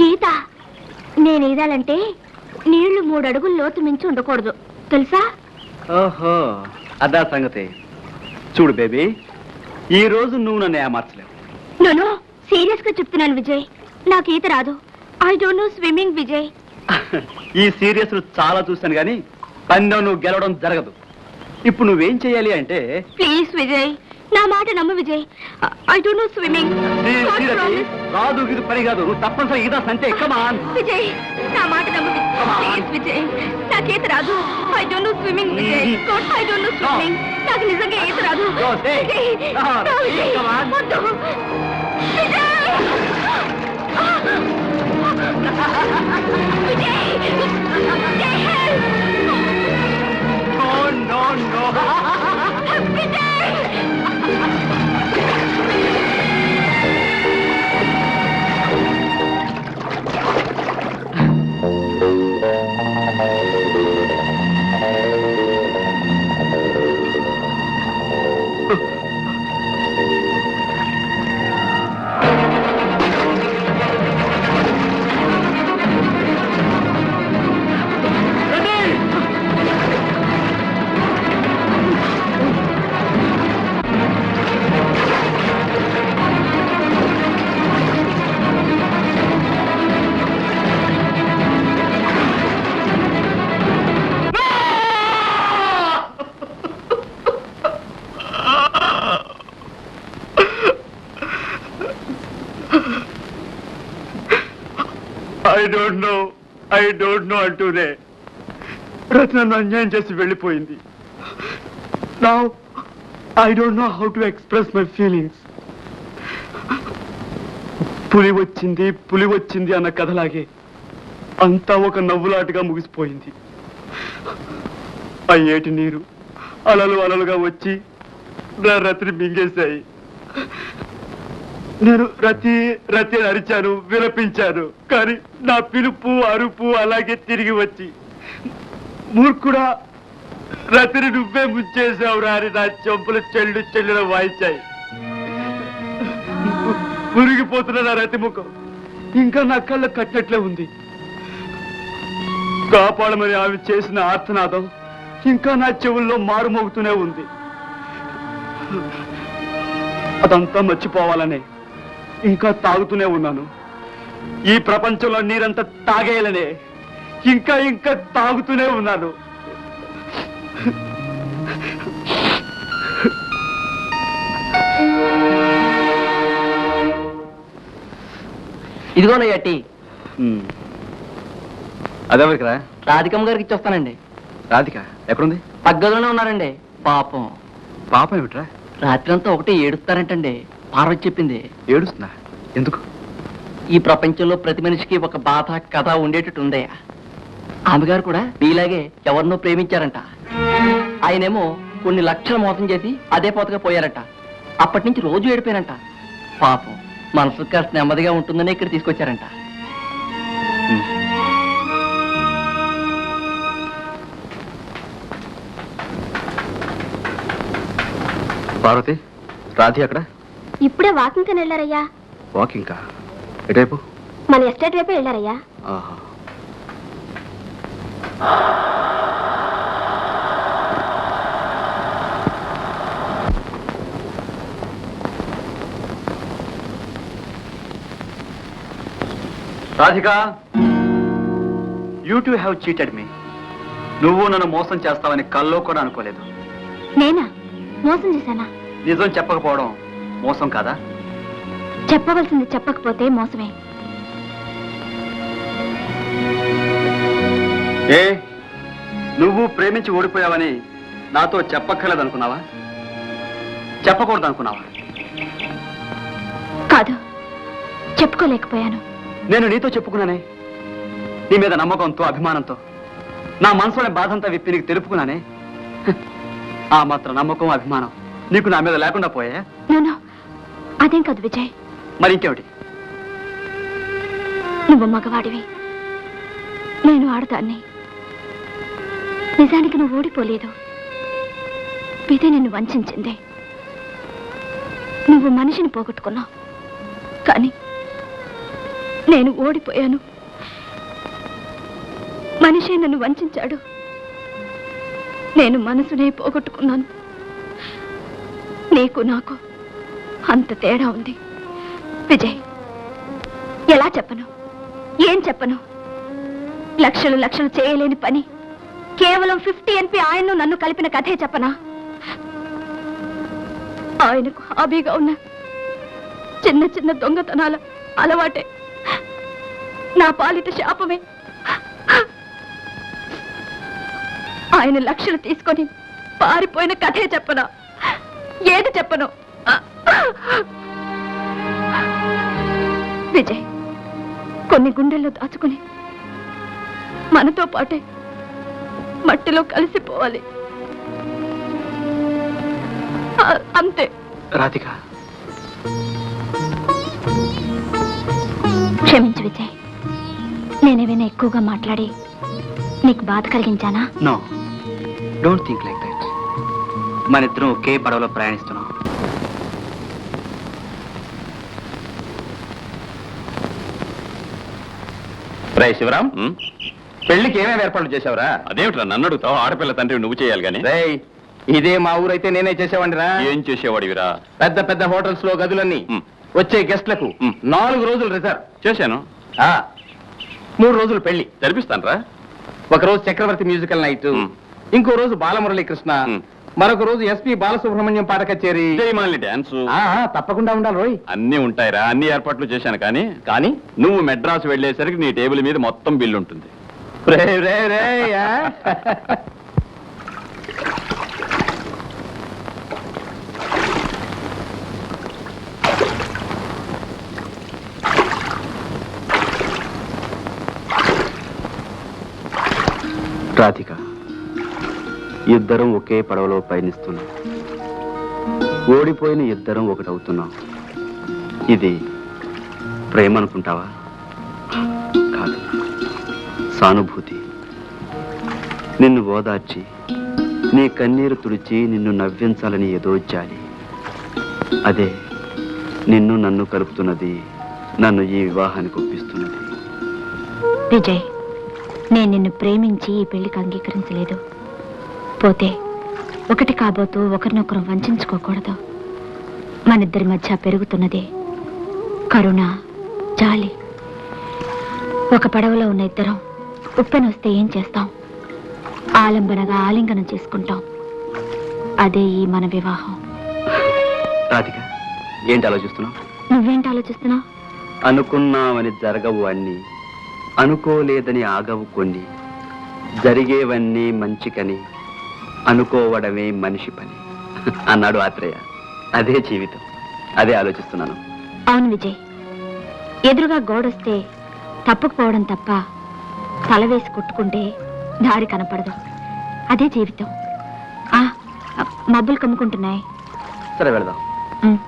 ఈత? నేను ఈదాలంటే నీళ్లు 3 అడుగులు లోతు మించి ఉండకూడదు, తెలుసా? ఓహో, అదా సంగతి. చూడు బేబీ, ఈ రోజు నువ్వు నన్ను ఏమార్చలేవు. నేను సీరియస్ గా చెప్తున్నాను విజయ్, నాకు ఈత రాదు. I don't no swimming Vijay. ఈ సీరియస్ చాలా చూస్తాను కానీ పందెం నువ్వు గెలవడం జరగదు. ఇప్పుడు నువ్వేం చేయాలి అంటే, ప్లీజ్ విజయ్, నా మాట నమ్ము Vijay. I don't no swimming. రాదు, ఇది పని కాదు. నువ్వు తప్పనిసరి ఈదా సంతే. కమాన్ విజయ్, నా మాట నమ్ము ప్లీజ్ విజయ్. నాకు ఈత రాదు. I don't no swimming Vijay. I don't no swimming. నాకు నిజంగా ఈత రాదు. ఐ డోంట్ నో అంటూనే రతి నన్ను అన్యాయం చేసి వెళ్ళిపోయింది. Now I don't know how to express my feelings. పులి వచ్చింది అన్న కథలాగే అంతా ఒక నవ్వులాటగా ముగిసిపోయింది. ఆ ఏటి నీరు అలలు అలలుగా వచ్చి నా రతిని మింగేశాయి. నేను రతి రతి అని అరిచాను, విలపించాను. కానీ నా పిలుపు అరుపు అలాగే తిరిగి వచ్చి మూర్ఖుడా రతిని నువ్వే ముంచేసావురా అని నా చెంపులు చెల్లిన వాయించాయి. మురిగిపోతున్న నా రతి ముఖం ఇంకా నా కళ్ళ కట్టినట్లే ఉంది. కాపాడమని ఆమె చేసిన ఆర్తనాదం ఇంకా నా చెవుల్లో మారుమోగుతూనే ఉంది. అదంతా మర్చిపోవాలనే ఇంకా తాగుతూనే ఉన్నాను. ఈ ప్రపంచంలో నీరంతా తాగేయాలనే ఇంకా ఇంకా తాగుతూనే ఉన్నాను. ఇదిగోనయ్యా టీ. అదెవరికిరా? రాధికమ్మ గారికి ఇచ్చొస్తానండి. రాధిక ఎక్కడుంది? పగ్గదిలోనే ఉన్నారండి. పాపం పాపం ఏమిట్రా? రాత్రి అంతా ఒకటి ఏడుస్తారంటండి. పార్వతి చెప్పింది. ఏడుస్తున్నా? ఎందుకు? ఈ ప్రపంచంలో ప్రతి మనిషికి ఒక బాధ కథ ఉండేటట్టు ఉందయ్యా. ఆమె గారు కూడా మీలాగే ఎవరినో ప్రేమించారంట. ఆయనేమో కొన్ని లక్షలు మోసం చేసి అదే పోతగా పోయారట. అప్పటి నుంచి రోజు ఏడిపోయారంట. పాపం మనసు కాస్త నెమ్మదిగా ఉంటుందని ఇక్కడ తీసుకొచ్చారంట. పార్వతి, రాధి అక్కడ? ఇప్పుడే వాకింగ్ కని వెళ్ళారయ్యా. వాకింగ్ కా? ఎటువైపు? మన ఎస్టేట్ వైపే వెళ్ళారయ్యా. ఆహా. Radhika, you to have cheated me. నువ్వు నన్ను మోసం చేస్తావని కల్లో కూడా అనుకోలేదు. నేనా మోసం చేశానా? నిజం చెప్పకపోవడం మోసం కాదా? చెప్పవలసింది చెప్పకపోతే మోసమే. ఏ నువ్వు ప్రేమించి ఓడిపోయావని నాతో చెప్పక్కర్లేదనుకున్నావా? చెప్పకూడదు అనుకున్నావా? కాదు, చెప్పుకోలేకపోయాను. నేను నీతో చెప్పుకున్నానే. నీ మీద నమ్మకంతో అభిమానంతో నా మనసులోని బాధంతా విప్పి నీకు తెలుపుకున్నానే. ఆ మాత్రం నమ్మకం అభిమానం నీకు నా మీద లేకుండా పోయా? నేను అదేం కాదు విజయ్. మరి ఇంకేమిటి? నువ్వు మగవాడివి, నేను ఆడదాన్ని. నిజానికి నువ్వు ఓడిపోలేదు. విధి నిన్ను వంచింది. నువ్వు మనిషిని పోగొట్టుకున్నావు, కానీ నేను ఓడిపోయాను. మనిషే నన్ను వంచాడు. నేను మనసునే పోగొట్టుకున్నాను. నీకు నాకు అంత తేడా ఉంది విజయ్. ఎలా చెప్పను, ఏం చెప్పను? లక్షలు లక్షలు చేయలేని పని కేవలం 50 NP ఆయన్ను నన్ను కలిపిన కథే చెప్పనా? ఆయనకు హాబీగా ఉన్న చిన్న చిన్న దొంగతనాల అలవాటే నా పాలిట శాపమే. ఆయన లక్షలు తీసుకొని పారిపోయిన కథే చెప్పనా? ఏది చెప్పను? విజయ్, కొన్ని గుండెల్లో దాచుకుని మనతో పాటే మట్టిలో కలిసిపోవాలి, అంతే. రాధిక, క్షమించు విజయ్, నేనేమైనా ఎక్కువగా మాట్లాడి నీకు బాధ కలిగించానా? No, don't think like that. మన ఇద్దరం ఒకే పడవలో ప్రయాణిస్తున్నాం. రే శివరాం, పెళ్లికి ఏమేమి ఏర్పాట్లు చేసావురా? అదేమిట్రా నన్ను అడుగుతావు? ఆడపిల్ల తండ్రి నువ్వు చేయాలి గాని. ఇదే మా ఊరైతే నేనే చేసేవాడిరా. ఏం చేసేవాడివిరా? పెద్ద పెద్ద హోటల్స్ లో గదులన్నీ వచ్చే గెస్ట్లకు 4 రోజులు రిజర్వ్ చేశాను. 3 రోజులు పెళ్లి జరిపిస్తాను రా. ఒక రోజు చక్రవర్తి మ్యూజికల్ నైట్, ఇంకో రోజు బాలమురళీ కృష్ణ, మరొక రోజు ఎస్పి బాలసుబ్రహ్మణ్యం పాట కచేరి. జయమాలి డాన్స్ తప్పకుండా ఉండాలి రోయ్. అన్ని ఉంటాయిరా, అన్ని ఏర్పాట్లు చేశాను. కానీ నువ్వు మెడ్రాస్ వెళ్ళేసరికి నీ టేబుల్ మీద మొత్తం బిల్లు ఉంటుంది. రే రే రే యా. రాధిక, ఇద్దరం ఒకే పడవలో పయనిస్తున్నాం. ఓడిపోయిన ఇద్దరం ఒకటవుతున్నాం. ఇది ప్రేమ అనుకుంటావా? కాదు, సానుభూతి. నిన్ను ఓదార్చి నీ కన్నీరు తుడిచి నిన్ను నవ్వించాలని ఏదో జాలి. అదే నిన్ను నన్ను కలుపుతున్నది, నన్ను ఈ వివాహానికి ఒప్పిస్తున్నది. విజయ్, నేను నిన్ను ప్రేమించి ఈ పెళ్లికి అంగీకరించలేదు. పోతే ఒకటి కాబోతూ ఒకరినొకరు వంచుకోకూడదు. మనిద్దరి మధ్య పెరుగుతున్నదే కరుణ, జాలి. ఒక పడవలో ఉన్న ఇద్దరం ఉప్పెనొస్తే ఏం చేస్తాం? ఆలంబనగా ఆలింగనం చేసుకుంటాం. అదే ఈ మన వివాహం. రాధిక, ఏంటి ఆలోచిస్తున్నావు? నువ్వేంటి ఆలోచిస్తున్నావు? అనుకున్నావని జరగవు అన్ని, అనుకోలేదని ఆగవు కొన్ని, జరిగేవన్నీ మంచికని అనుకోవడమే మనిషి పని అన్నాడు ఆత్రేయ. అదే జీవితం, అదే ఆలోచిస్తున్నాను. అవును విజయ్, ఎదురుగా గోడొస్తే తప్పుకుపోవడం తప్ప తల వేసి కొట్టుకుంటే దారి కనపడదు. అదే జీవితం. మబ్బులు కమ్ముకుంటున్నాయి. సరే వెళదాం. ఉమ్.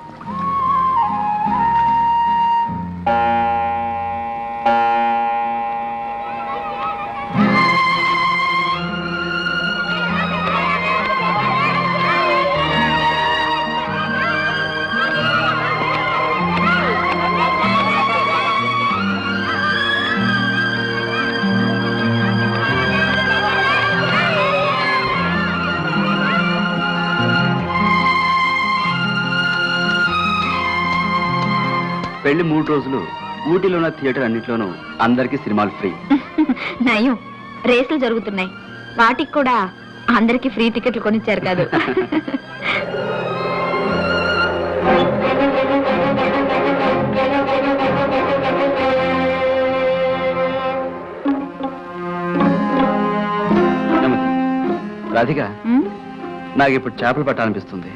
పెళ్లి 3 రోజులు ఊటీలో ఉన్న థియేటర్ అన్నింటిలోనూ అందరికీ సినిమాలు ఫ్రీ. నయం, రేసులు జరుగుతున్నాయి. వాటికి కూడా అందరికీ ఫ్రీ టికెట్లు కొనిచ్చారు కాదు. రాధిక, నాకు ఇప్పుడు చేపలు పట్టాలనిపిస్తుంది.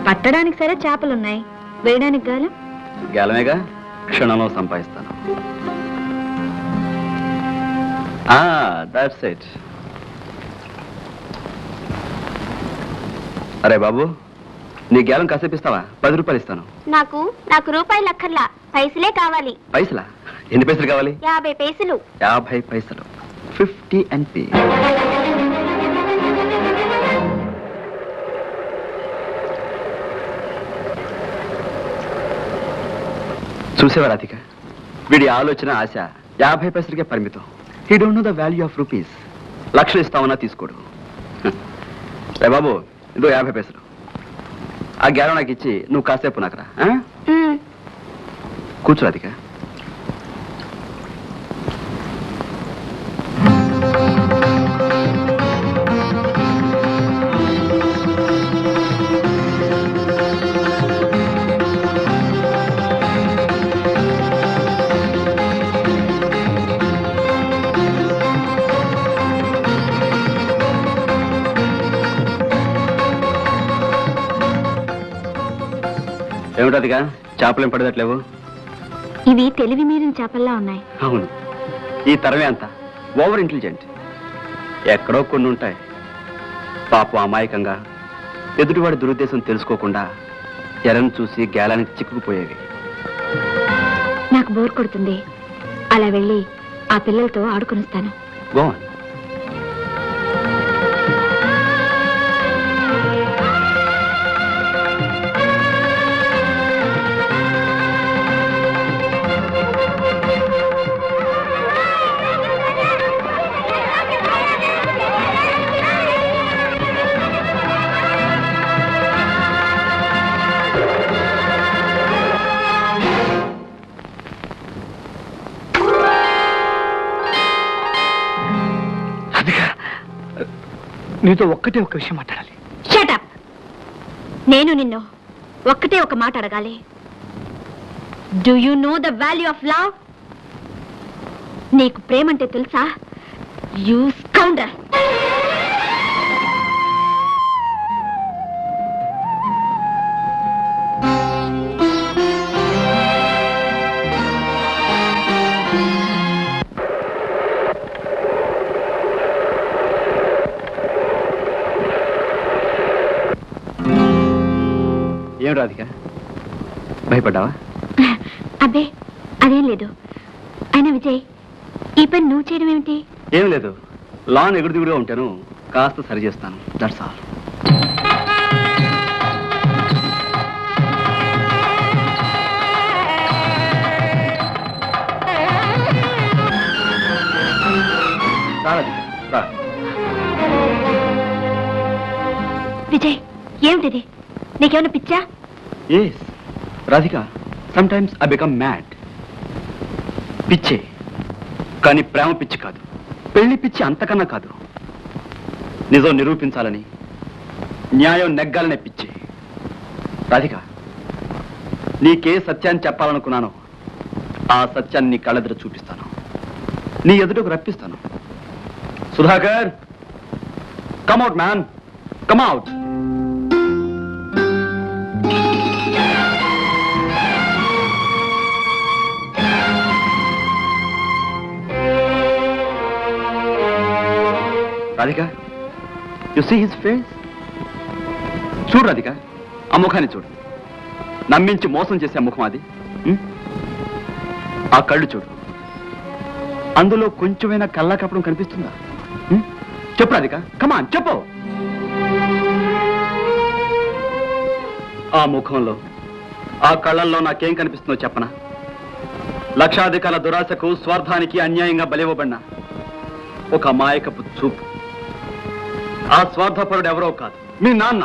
పట్టడానికి సరే చేపలున్నాయి, వేయడానికి గాలం. గేలమేగా, క్షణంలో సంపాదిస్తాను. That's it. అరే బాబు, నీ గేలం కాసేపు ఇస్తావా? 10 రూపాయలు ఇస్తాను. నాకు రూపాయలు అక్కర్లా, పైసలే కావాలి. పైసలా? ఎన్ని పైసలు కావాలి? 50 పైసలు. 50 పైసలు. 50 NP. చూసేవా రాధిక, వీడి ఆలోచన, ఆశ 50 పైసలకే పరిమితం. He don't know the value of rupees. లక్షలు ఇస్తామన్నా తీసుకోడు. రే బాబు, ఇదో 50 పైసలు. ఆ గ్యారం నాకు ఇచ్చి నువ్వు కాసేపు నాకురా. కూర్చో రాధిక. ఏమిటదిగా, చేపలేం పడదట్లేవు? ఇవి తెలివి మీరిన చేపల్లా ఉన్నాయి. అవును, ఈ తరమే అంతా ఓవర్ ఇంటెలిజెంట్. ఎక్కడో కొన్ని ఉంటాయి పాపం అమాయకంగా ఎదుటివాడి దురుద్దేశం తెలుసుకోకుండా ఎరను చూసి గేలానికి చిక్కుకుపోయేవి. నాకు బోర్ కొడుతుంది, అలా వెళ్ళి ఆ పిల్లలతో ఆడుకొనిస్తాను. గోవన్. నీతో ఒక్క విషయం మాట్లాడాలి. Shut up. నేను నిన్ను ఒక్కటే ఒక మాట అడగాలి. Do you know the value of love? నీకు ప్రేమంటే తెలుసా? యూ స్కౌండర్. ఏం రాధిక, భయపడ్డావా? అబ్బే అదేం లేదు. అయినా విజయ్, ఈ పని నువ్వు చేయడం ఏమిటి? ఏం లేదు, లాన్ ఎగుడు దిగుడుగా ఉంటాను, కాస్త సరి చేస్తాను, దట్స్ ఆల్. విజయ్, ఏమిటిది? నీకేమైనా పిచ్చా? Yes, Radhika, sometimes I become mad. పిచ్చే, కానీ ప్రేమ పిచ్చి కాదు, పెళ్లి పిచ్చి అంతకన్నా కాదు. నిజం నిరూపించాలని, న్యాయం నెగ్గాలనే పిచ్చి. రాధిక, నీకే సత్యాన్ని చెప్పాలనుకున్నాను, ఆ సత్యాన్ని నీ కళ్ళెదుట చూపిస్తాను, నీ ఎదుటకు రప్పిస్తాను. Sudhakar, come out man, come out. Radhika, you see his face? చూడు రాధిక, ఆ ముఖాన్ని చూడు, నమ్మించి మోసం చేసే ముఖం అది. ఆ కళ్ళు చూడు, అందులో కొంచెమైనా కళ్ళ కప్పడం కనిపిస్తుందా? చెప్పు రాధిక, కమాన్ చెప్పు. ఆ ముఖంలో, ఆ కళ్ళల్లో నాకేం కనిపిస్తుందో చెప్పనా? లక్షాధికాల దురాశకు, స్వార్థానికి అన్యాయంగా బలివ్వబడిన ఒక అమాయకపు చూపు. ఆ స్వార్థపరుడు ఎవరో కాదు, మీ నాన్న.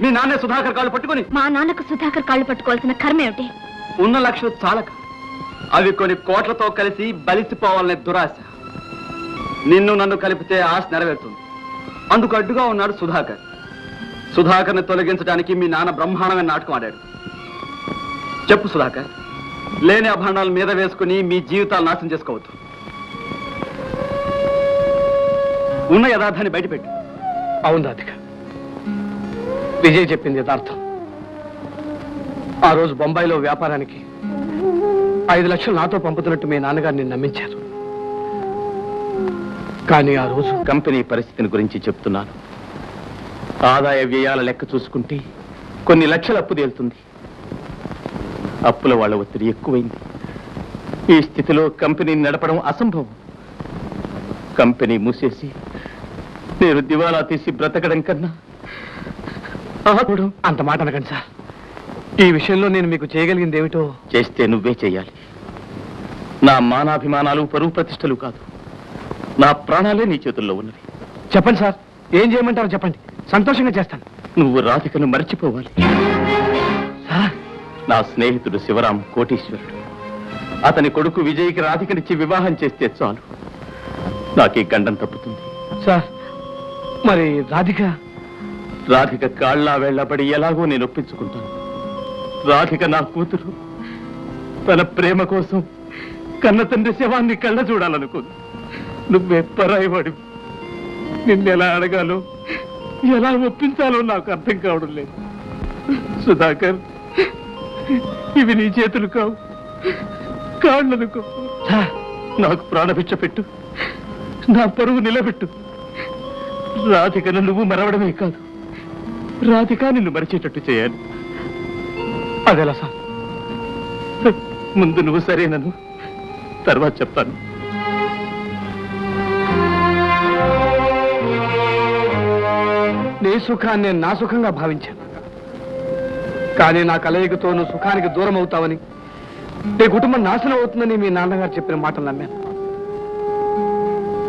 మీ నాన్నే సుధాకర్ కాళ్ళు పట్టుకుని. మా నాన్నకు సుధాకర్ కాళ్ళు పట్టుకోవాల్సిన కర్మ ఏమిటి? ఉన్న లక్షలు చాలక అవి కొన్ని కోట్లతో కలిసి బలిసిపోవాలనే దురాశ. నిన్ను నన్ను కలిపితే ఆశ నెరవేరుతుంది. అందుకు అడ్డుగా ఉన్నాడు సుధాకర్. సుధాకర్ని తొలగించడానికి మీ నాన్న బ్రహ్మాండమైన నాటకం ఆడాడు. చెప్పు సుధాకర్, లేని అభాండాల మీద వేసుకుని మీ జీవితాలు నాశనం చేసుకోవద్దు. ఉన్న యథార్థాన్ని బయటపెట్టు. అవును రాధిక, విజయ్ చెప్పింది యథార్థం. ఆ రోజు బొంబాయిలో వ్యాపారానికి 5 లక్షలు నాతో పంపుతున్నట్టు మీ నాన్నగారిని నమ్మించారు. కానీ ఆ రోజు కంపెనీ పరిస్థితిని గురించి చెప్తున్నాను. ఆదాయ వ్యయాల లెక్క చూసుకుంటే కొన్ని లక్షల అప్పు తేలుతుంది. అప్పుల వాళ్ళ ఒత్తిడి ఎక్కువైంది. ఈ స్థితిలో కంపెనీని నడపడం అసంభవం. కంపెనీ మూసేసి నేను దివాలా తీసి బ్రతకడం కన్నా అంత మాట అనకండి సార్. ఈ విషయంలో నేను మీకు చేయగలిగింది ఏమిటో చేస్తే నువ్వే చేయాలి. నా మానాభిమానాలు, పరువు ప్రతిష్టలు కాదు, నా ప్రాణాలే నీ చేతుల్లో ఉన్నవి. చెప్పండి సార్, ఏం చేయమంటారో చెప్పండి, సంతోషంగా చేస్తాను. నువ్వు రాధికను మర్చిపోవాలి. సార్, నా స్నేహితుడు శివరాం కోటీశ్వరుడు. అతని కొడుకు విజయ్కి రాధికనిచ్చి వివాహం చేస్తే చాలు, నాకే గండం తప్పుతుంది. సార్, మరి రాధిక కాళ్ళ వెళ్ళబడి ఎలాగో నేను ఒప్పించుకుంటాను. రాధిక నా కూతురు. తన ప్రేమ కోసం కన్న తండ్రి శవాన్ని కళ్ళ చూడాలనుకుంది. నువ్వే పరాయివాడివి. నిన్నెలా అడగాలో, ఎలా ఒప్పించాలో నాకు అర్థం కావడం లేదు. సుధాకర్, ఇవి నీ చేతులు కావు, కాళ్ళనుకో. నాకు ప్రాణభిక్ష పెట్టు, నా పరువు నిలబెట్టు. రాధికను నువ్వు మరవడమే కాదు, రాధిక నిన్ను మరిచేటట్టు చేయాలి. అదెలా సార్? ముందు నువ్వు సరేనను, తర్వాత చెప్తాను. నీ సుఖాన్ని నా సుఖంగా భావించాను. కానీ నా కలయికతో నువ్వు సుఖానికి దూరం అవుతావని, నీ కుటుంబం నాశనం అవుతుందని మీ నాన్నగారు చెప్పిన మాటలు నమ్మాను.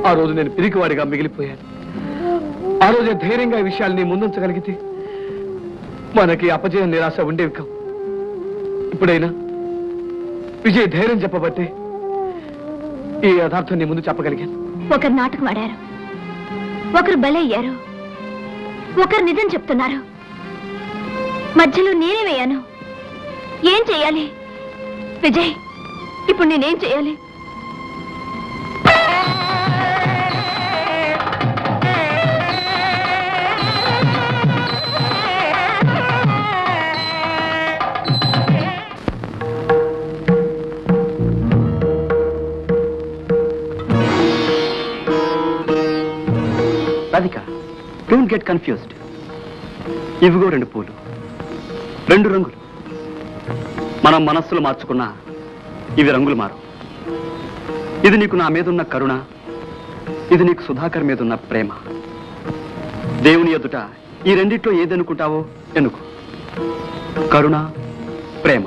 ఆ రోజు నేను పిరికివాడిగా మిగిలిపోయాను. ఆ రోజే ధైర్యంగా ఈ విషయాలు నీ ముందుంచగలిగితే మనకి అపజయం, నిరాశ ఉండేవి కావు. ఇప్పుడైనా విజయ్ ధైర్యం చెప్పబట్టే ఈ యథార్థం నీ ముందు చెప్పగలిగాను. ఒకరు నాటకం ఆడారు, ఒకరు బలయ్యారు, ఒకరు నిజం చెప్తున్నారు. మధ్యలో నేనే వేయాను. ఏం చెయ్యాలి విజయ్? ఇప్పుడు నేనేం చెయ్యాలి? Radhika, don't get confused. ఇవిగో 2 పూలు, 2 రంగులు. మనం మనస్సులు మార్చుకున్నా ఇవి రంగులు మారు. ఇది నీకు నా మీద ఉన్న కరుణ, ఇది నీకు సుధాకర్ మీద ఉన్న ప్రేమ. దేవుని ఎదుట ఈ రెండిట్లో ఏదనుకుంటావో ఎన్నుకో. కరుణ, ప్రేమ.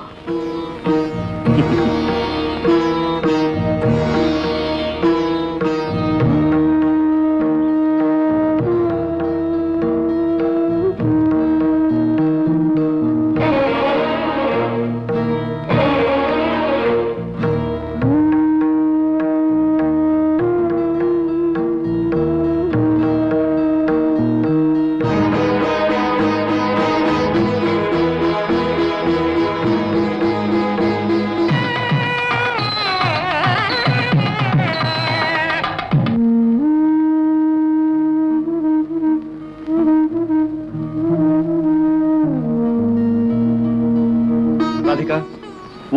Radhika,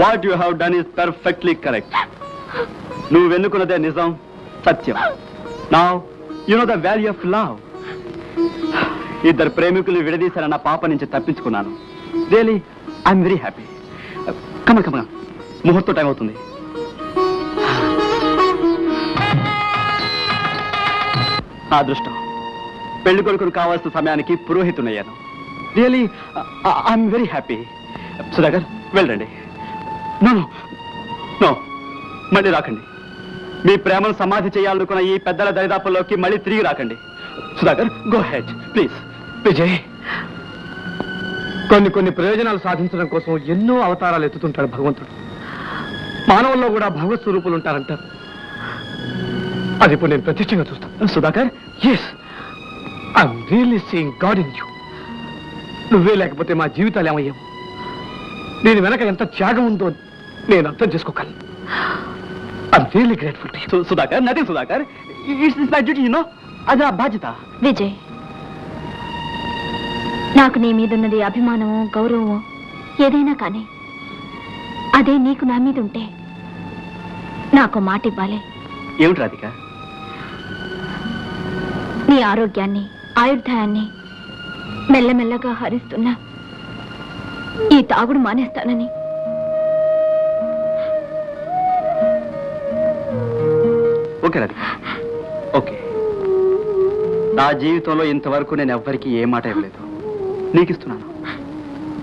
what you have done is perfectly correct. నువ్వు వెన్నుకున్నదే నిజం, సత్యం. Now you know the value of love. ఇద్దరు ప్రేమికులు విడదీశారన్న పాప నుంచి తప్పించుకున్నాను. Really I'm very happy. Come on come on, ముహూర్తం టైం అవుతుంది. నా అదృష్టం, పెళ్లి కొడుకును కావాల్సిన సమయానికి పురోహితునయ్యాను. Really I'm very happy. Sudhakar, వెళ్ళండి. నో నో, మళ్ళీ రాకండి. మీ ప్రేమను సమాధి చేయాలనుకున్న ఈ పెద్దల దరిదాపుల్లోకి మళ్ళీ తిరిగి రాకండి. Sudhakar, go head please. Vijay, కొన్ని ప్రయోజనాలు సాధించడం కోసం ఎన్నో అవతారాలు ఎత్తుతుంటాడు భగవంతుడు. మానవుల్లో కూడా భగవత్ స్వరూపులు ఉంటారంటారు. అది ఇప్పుడు నేను ప్రత్యక్షంగా చూస్తాను. Sudhakar, yes, I'm really seeing god in you. నువ్వే లేకపోతే మా జీవితాలు ఏమయ్యాము. దీని వెనక ఎంత త్యాగం ఉందో నేను అర్థం చేసుకోగలను. I'm really grateful to you. Sudhakar, nothing Sudhakar, it's my duty, you know. అది నా బాధ్యత. విజయ్, నాకు నీ మీదున్నది అభిమానమో గౌరవమో ఏదైనా కానీ అదే నీకు నా మీద ఉంటే నాకు మాట ఇవ్వాలి. ఏమిటి రాధిక? నీ ఆరోగ్యాన్ని, ఆయుర్దాయాన్ని మెల్లమెల్లగా హరిస్తున్నా ఈ తాగుడు మానేస్తానని. Okay Radhika, okay. నా జీవితంలో ఇంతవరకు నేను ఎవ్వరికీ ఏ మాట ఇవ్వలేదు. నీకు ఇస్తున్నాను,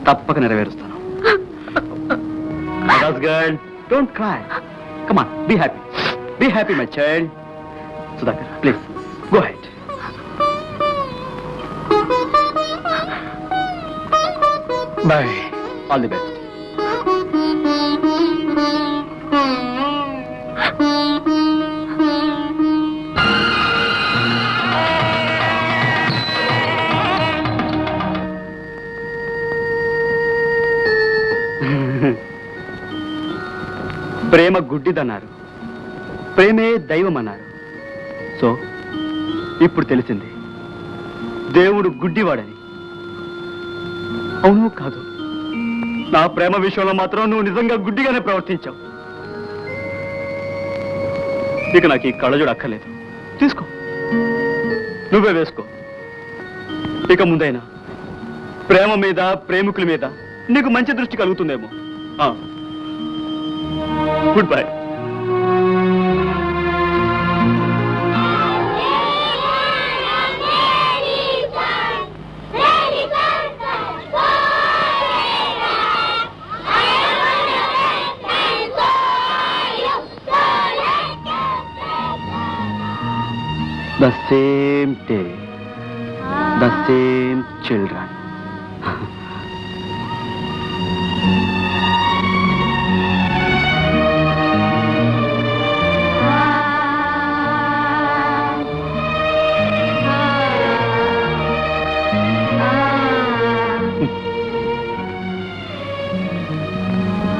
తప్పక నెరవేరుస్తాను. Don't cry, come on, be happy, be happy my child. Sudhakar, please go head. Bye. All the best. ప్రేమ గుడ్డిదన్నారు, ప్రేమే దైవం అన్నారు. సో ఇప్పుడు తెలిసింది, దేవుడు గుడ్డివాడని. అవును కాదు, నా ప్రేమ విషయంలో మాత్రం నువ్వు నిజంగా గుడ్డిగానే ప్రవర్తించావు. ఇక నాకు ఈ కళ్ళజోడు అక్కర్లేదు, తీసుకో, నువ్వే వేసుకో. ఇక ముందైనా ప్రేమ మీద, ప్రేమికుల మీద నీకు మంచి దృష్టి కలుగుతుందేమో. Good bye. The same day, the same children.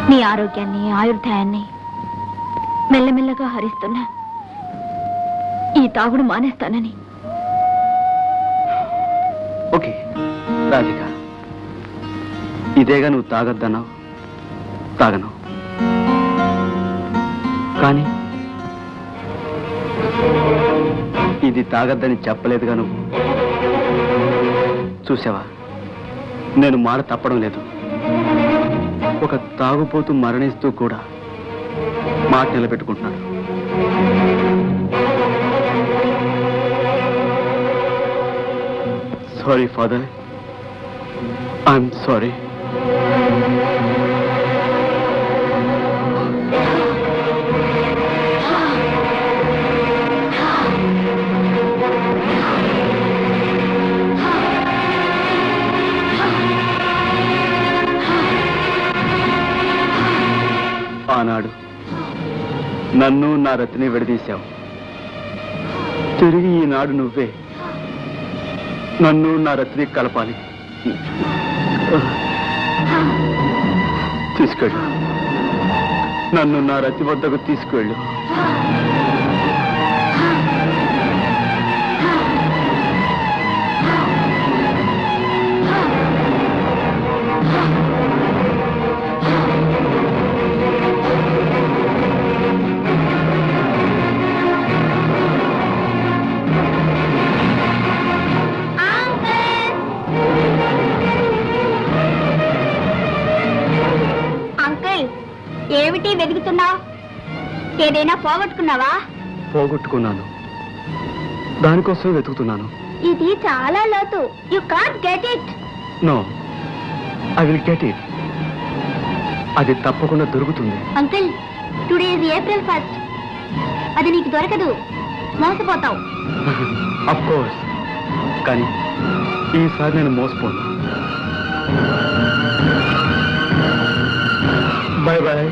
నీ ఆరోగ్యాన్ని ఆయుర్దాయాన్ని మెల్లమెల్లగా హరిస్తున్నా ఈ తాగుడు మానేస్తానని. ఓకే రాధిక, ఇదేగా నువ్వు తాగొద్దన్నావు, తాగను. కానీ ఇది తాగద్దని చెప్పలేదుగా నువ్వు. చూసావా, నేను మాట తప్పడం లేదు. ఒక తాగుపోతూ మరణిస్తూ కూడా మాట నిలబెట్టుకుంటున్నాను. Sorry father, I'm sorry. ఆనాడు నన్ను నా రతిని విడదీశావు. తిరిగి ఈనాడు నువ్వే నన్ను నా రతిని కలపాలి. తీసుకెళ్ళు, నన్ను నా రతి వద్దకు తీసుకువెళ్ళు. అంకుల్, ఏమిటి వెతుకుతున్నావు? ఏదైనా పోగొట్టుకున్నావా? పోగొట్టుకున్నాను, దానికోసం వెతుకుతున్నాను. ఇది చాలా లోతు. You can't get it. No, I will get it. అది తప్పకుండా దొరుకుతుంది. Uncle, today is April 1st. అది నీకు దొరకదు, మోసపోతావు. అఫ్ కోర్స్, కానీ ఈసారి నేను మోసపోను. Bye bye.